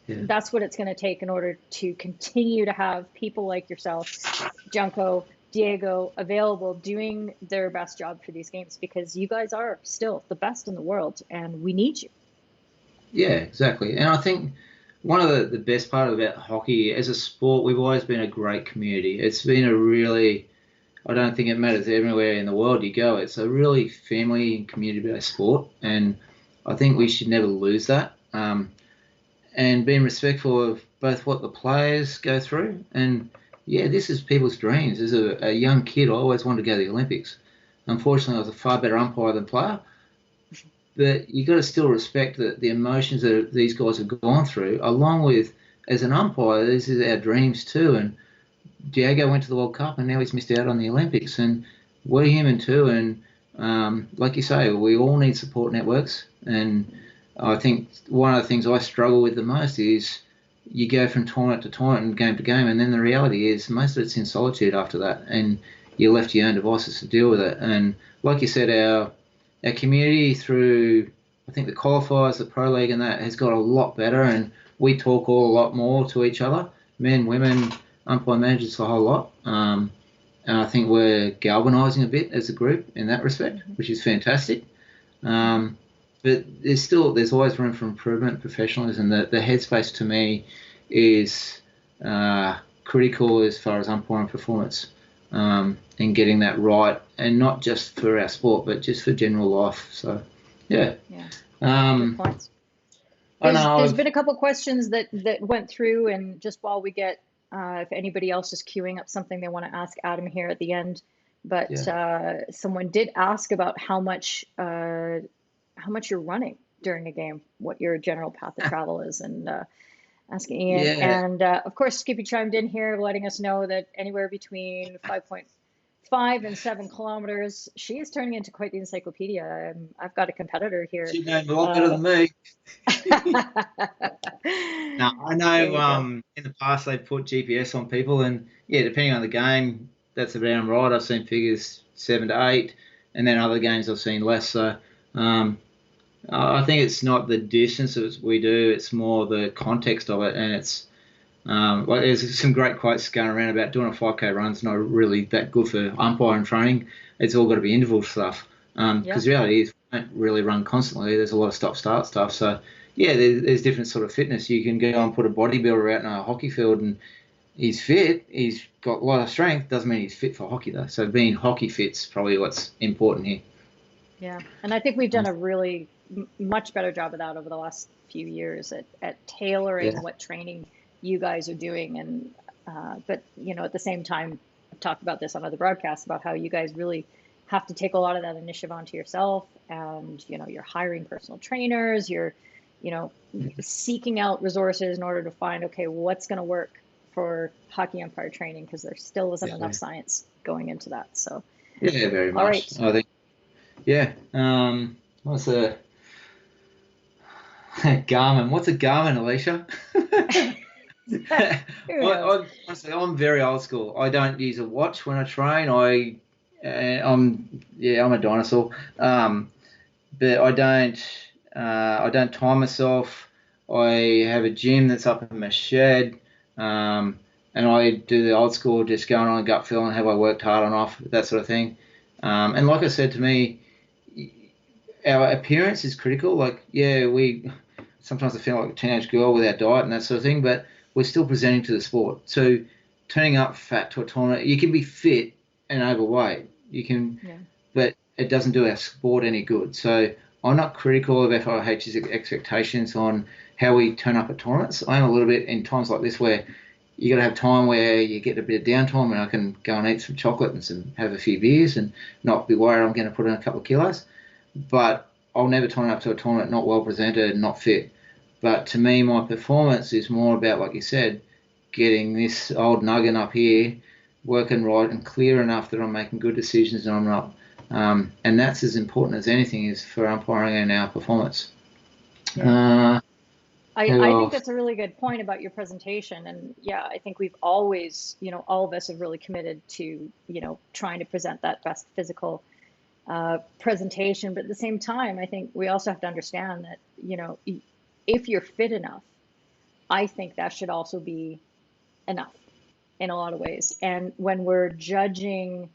that's what it's going to take in order to continue to have people like yourself, Junko, Diego, available doing their best job for these games, because you guys are still the best in the world and we need you. Yeah, exactly. And I think one of the best part about hockey as a sport, we've always been a great community. It's been a really, I don't think it matters everywhere in the world you go, it's a really family and community-based sport, and I think we should never lose that. And being respectful of both what the players go through. And yeah, this is people's dreams. As a young kid, I always wanted to go to the Olympics. Unfortunately, I was a far better umpire than player. But you got to still respect the emotions that these guys have gone through, along with, as an umpire, this is our dreams too. And Diego went to the World Cup and now he's missed out on the Olympics. And we're human too. And like you say, we all need support networks. And I think one of the things I struggle with the most is you go from tournament to tournament and game to game, and then the reality is most of it's in solitude after that, and you're left to your own devices to deal with it. And like you said, our community through, I think, the qualifiers, the Pro League and that has got a lot better, and we talk all a lot more to each other, men, women, umpire managers, a whole lot. And I think we're galvanising a bit as a group in that respect, which is fantastic. But there's always room for improvement, professionalism. The headspace to me is critical as far as umpiring performance and getting that right, and not just for our sport, but just for general life. So, yeah. Good points. There's been a couple questions that went through, and just while we get, if anybody else is queuing up something they want to ask Adam here at the end, but someone did ask about how much you're running during a game, what your general path of travel is, and asking Ian. Yeah. And of course, Skippy chimed in here, letting us know that anywhere between 5.5 and 7 kilometers. She is turning into quite the encyclopedia. I've got a competitor here. She knows a lot better than me. No, I know in the past they put GPS on people, and yeah, depending on the game, that's around right. I've seen figures 7 to 8, and then other games I've seen less. So I think it's not the distances we do, it's more the context of it. And it's there's some great quotes going around about doing a 5K run's not really that good for umpiring training. It's all got to be interval stuff. Because the reality is we don't really run constantly. There's a lot of stop-start stuff. So yeah, there's different sort of fitness. You can go and put a bodybuilder out in a hockey field and he's fit, he's got a lot of strength, doesn't mean he's fit for hockey though. So being hockey fit's probably what's important here. Yeah, and I think we've done a really much better job of that over the last few years at tailoring what training you guys are doing. And but at the same time, I've talked about this on other broadcasts about how you guys really have to take a lot of that initiative onto yourself, and you're hiring personal trainers, you're seeking out resources in order to find, okay, what's going to work for hockey umpire training, because there still wasn't enough science going into that. So yeah, very much. All right. I think, yeah. What's a Garmin? What's a Garmin, Alicia? Honestly, I'm very old school. I don't use a watch when I train. I'm a dinosaur. But I don't time myself. I have a gym that's up in my shed, and I do the old school, just going on a gut feeling, have I worked hard enough, that sort of thing. And like I said, to me, our appearance is critical. Like, yeah, sometimes I feel like a teenage girl with our diet and that sort of thing, but we're still presenting to the sport. So turning up fat to a tournament, you can be fit and overweight. You can, but it doesn't do our sport any good. So I'm not critical of FIH's expectations on how we turn up at tournaments. I am a little bit in times like this where you got to have time where you get a bit of downtime, and I can go and eat some chocolate and have a few beers and not be worried I'm going to put in a couple of kilos. But I'll never turn up to a tournament not well presented, not fit. But to me, my performance is more about, like you said, getting this old nugget up here, working right and clear enough that I'm making good decisions and I'm not. And that's as important as anything is for umpiring and our performance. Yeah. I think that's a really good point about your presentation. And yeah, I think we've always, all of us have really committed to, trying to present that best physical presentation. But at the same time, I think we also have to understand that, if you're fit enough, I think that should also be enough in a lot of ways. And when we're judging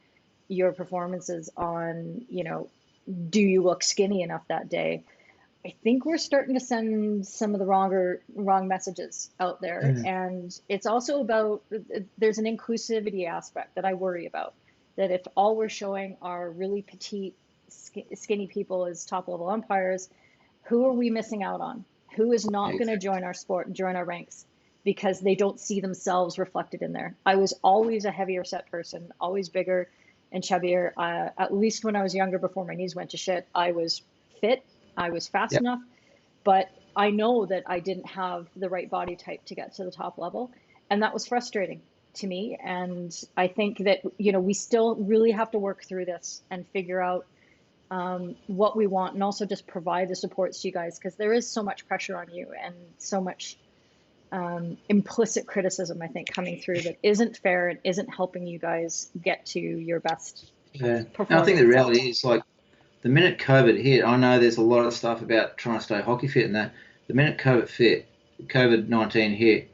your performances on, do you look skinny enough that day, I think we're starting to send some of the wrong messages out there. And it's also about, there's an inclusivity aspect that I worry about, that if all we're showing are really petite, skinny people as top level umpires, who are we missing out on? Who is not going to join our sport and join our ranks because they don't see themselves reflected in there? I was always a heavier set person, always bigger and chubbier. At least when I was younger, before my knees went to shit, I was fit. I was fast enough, but I know that I didn't have the right body type to get to the top level. And that was frustrating to me. And I think that, we still really have to work through this and figure out what we want, and also just provide the supports to you guys, because there is so much pressure on you and so much implicit criticism, I think, coming through that isn't fair and isn't helping you guys get to your best performance. I think the reality is, like, the minute COVID hit, I know there's a lot of stuff about trying to stay hockey fit and that. The minute COVID-19 hit,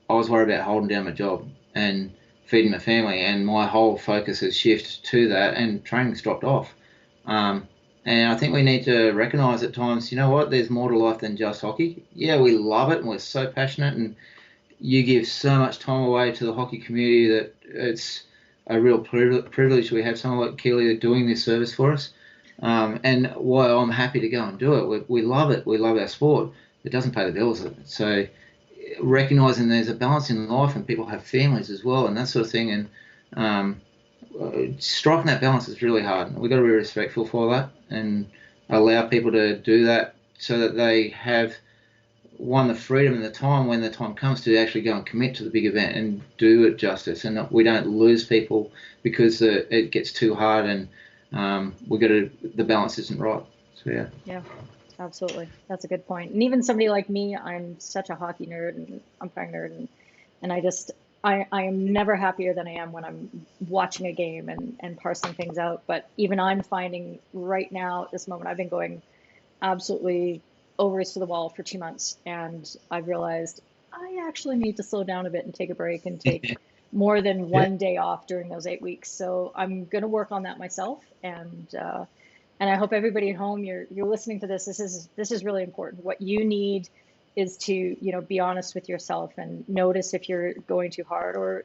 I was worried about holding down my job and feeding my family, and my whole focus has shifted to that, and training's dropped off. And I think we need to recognise at times, there's more to life than just hockey. Yeah, we love it and we're so passionate, and you give so much time away to the hockey community that it's a real privilege we have someone like Keely doing this service for us. And why I'm happy to go and do it. We love it. We love our sport. It doesn't pay the bills. So recognising there's a balance in life and people have families as well and that sort of thing. And striking that balance is really hard. We've got to be respectful for that and allow people to do that so that they have, the freedom and the time when the time comes to actually go and commit to the big event and do it justice. And we don't lose people because it gets too hard and the balance isn't right. So yeah, absolutely, that's a good point. And even somebody like me, I'm such a hockey nerd and umpiring nerd, and I am never happier than I am when I'm watching a game and parsing things out. But even I'm finding right now at this moment, I've been going absolutely ovaries to the wall for 2 months, and I've realized I actually need to slow down a bit and take a break and take more than one day off during those 8 weeks. So I'm going to work on that myself. And I hope everybody at home, you're listening to this. This is really important. What you need is to, be honest with yourself and notice if you're going too hard, or,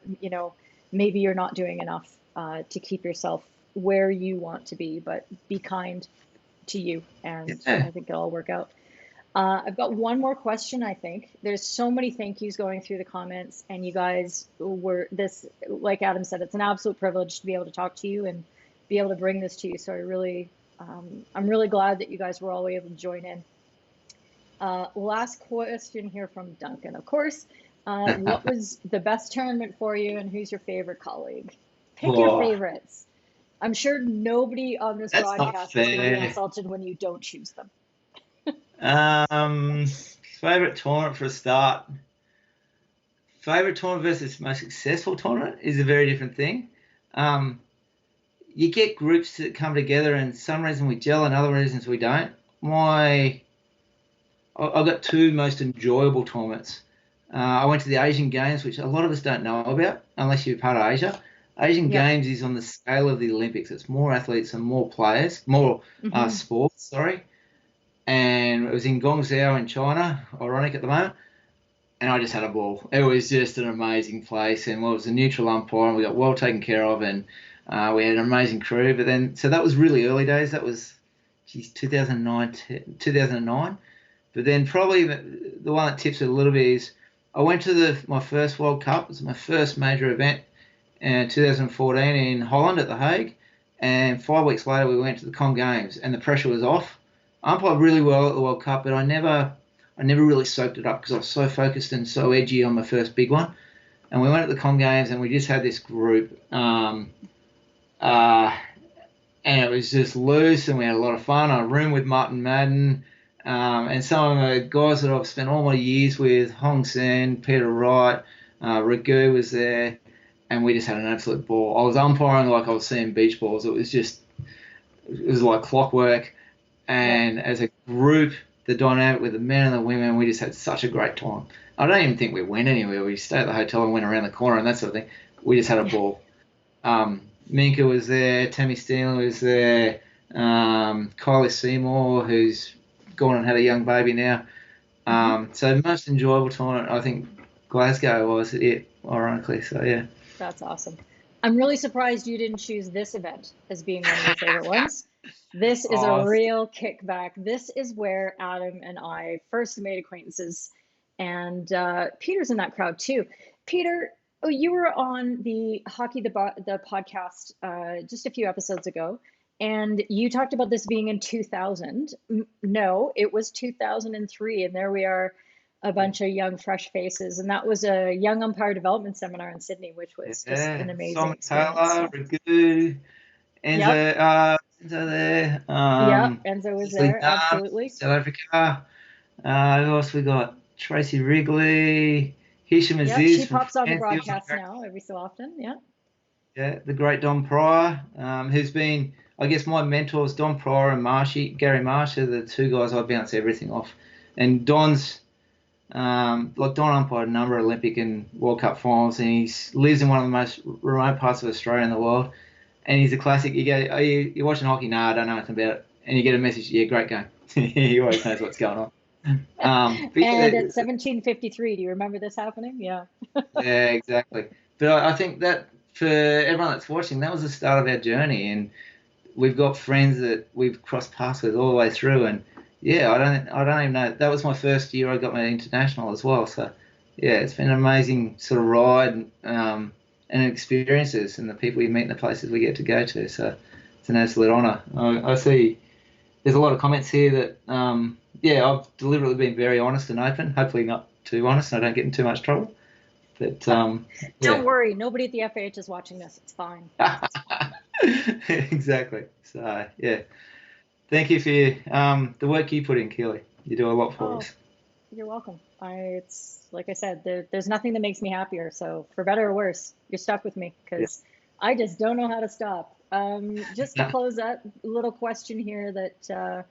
maybe you're not doing enough to keep yourself where you want to be, but be kind to you. And I think it'll all work out. I've got one more question. I think there's so many thank yous going through the comments, and you guys like Adam said, it's an absolute privilege to be able to talk to you and be able to bring this to you. So I'm really glad that you guys were all able to join in. Last question here from Duncan. Of course, what was the best tournament for you, and who's your favorite colleague? Pick your Oh, favorites. I'm sure nobody on this that's not broadcast is going to be fair. insulted when you don't choose them. Um, Favorite tournament for a start. Favorite tournament versus most successful tournament is a very different thing. Um, you get groups that come together, and some reason we gel, and other reasons we don't. I've got two most enjoyable tournaments. I went to the Asian Games, which a lot of us don't know about unless you're part of Asia. Asian Yep. Games is on the scale of the Olympics. It's more athletes and more players, more sports, sorry. And it was in Guangzhou in China, ironic at the moment. And I just had a ball. It was just an amazing place. And it was a neutral umpire, and we got well taken care of, and we had an amazing crew. But then, so that was really early days. That was, 2009. But then probably the one that tips it a little bit is I went to my first World Cup. It was my first major event in 2014 in Holland at The Hague. And 5 weeks later, we went to the Com Games, and the pressure was off. I umpired really well at the World Cup, but I never really soaked it up because I was so focused and so edgy on my first big one. And we went at the Com Games, and we just had this group. And it was just loose, and we had a lot of fun. I roomed with Martin Madden, and some of the guys that I've spent all my years with, Hong Sen, Peter Wright, Ragu was there, and we just had an absolute ball. I was umpiring like I was seeing beach balls. It was like clockwork. And as a group, the dynamic with the men and the women, we just had such a great time. I don't even think we went anywhere. We stayed at the hotel and went around the corner and that sort of thing. We just had a ball. Minka was there, Tammy Steenler was there, Kylie Seymour, who's gone and had a young baby now. So most enjoyable tournament, I think Glasgow was it, ironically. So, yeah. That's awesome. I'm really surprised you didn't choose this event as being one of your favorite ones. This is a real kickback. This is where Adam and I first made acquaintances. And Peter's in that crowd too. Peter, you were on the the podcast just a few episodes ago, and you talked about this being in 2000. No, it was 2003, and there we are, a bunch of young, fresh faces. And that was a young umpire development seminar in Sydney, which was just an amazing Simon experience. Taylor, Ragu, Enzo, Enzo there. Enzo was there, absolutely. South Africa. Who else we got? Tracy Wrigley, Hisham Aziz. She pops on the broadcast now every so often. Yeah, the great Don Pryor, who's been, I guess, my mentors. Don Pryor and Gary Marsh are the two guys I bounce everything off. And Don's, Don umpired a number of Olympic and World Cup finals, and he lives in one of the most remote parts of Australia in the world. And he's a classic. You go, you're watching hockey? No, I don't know anything about it. And you get a message, yeah, great game. He always knows what's going on. And at 17:53, do you remember this happening? Yeah. Yeah, exactly. But I think that for everyone that's watching, that was the start of our journey, and we've got friends that we've crossed paths with all the way through. And yeah, I don't even know. That was my first year I got my international as well. So yeah, it's been an amazing sort of ride and experiences, and the people you meet and the places we get to go to. So it's an absolute honour. I see there's a lot of comments here that I've deliberately been very honest and open. Hopefully not too honest, and I don't get in too much trouble. But don't worry, nobody at the FH is watching this. It's fine. Exactly. So yeah, thank you for the work you put in, Keely. You do a lot for us. You're welcome. It's like I said, there's nothing that makes me happier. So for better or worse, you're stuck with me because I just don't know how to stop. Just to close that little question here that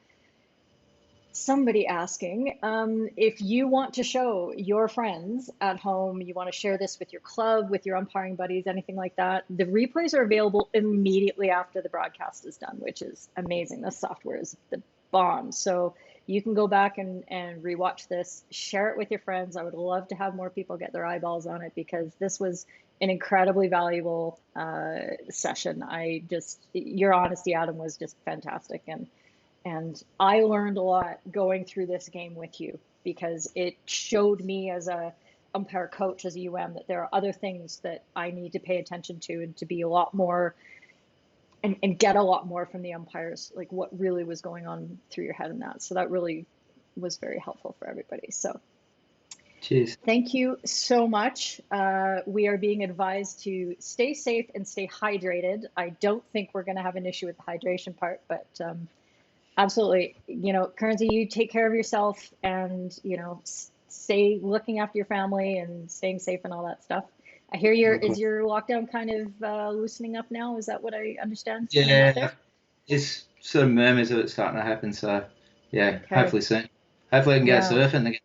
somebody asking, if you want to show your friends at home, you want to share this with your club, with your umpiring buddies, anything like that, the replays are available immediately after the broadcast is done, which is amazing. The software is the bomb. So you can go back and rewatch this, share it with your friends. I would love to have more people get their eyeballs on it because this was an incredibly valuable session. Your honesty, Adam, was just fantastic. And I learned a lot going through this game with you because it showed me as a umpire coach, as a UM, that there are other things that I need to pay attention to and to be a lot more and get a lot more from the umpires, like what really was going on through your head in that. So that really was very helpful for everybody. So cheers. Thank you so much. We are being advised to stay safe and stay hydrated. I don't think we're going to have an issue with the hydration part, but absolutely, Kearnsy, you take care of yourself and, stay looking after your family and staying safe and all that stuff. I hear is your lockdown kind of loosening up now? Is that what I understand? Yeah, it's sort of murmurs of it starting to happen. So yeah, okay. Hopefully soon. Hopefully I can go surfing again.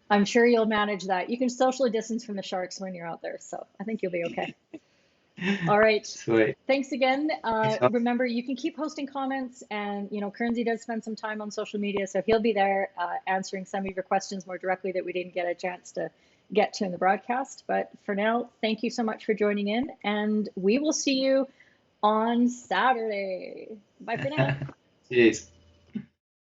I'm sure you'll manage that. You can socially distance from the sharks when you're out there, so I think you'll be okay. All right. Sweet. Thanks again. Remember, you can keep posting comments, and Kearnsy does spend some time on social media, so he'll be there answering some of your questions more directly that we didn't get a chance to get to in the broadcast. But for now, thank you so much for joining in, and we will see you on Saturday. Bye for now. Cheers.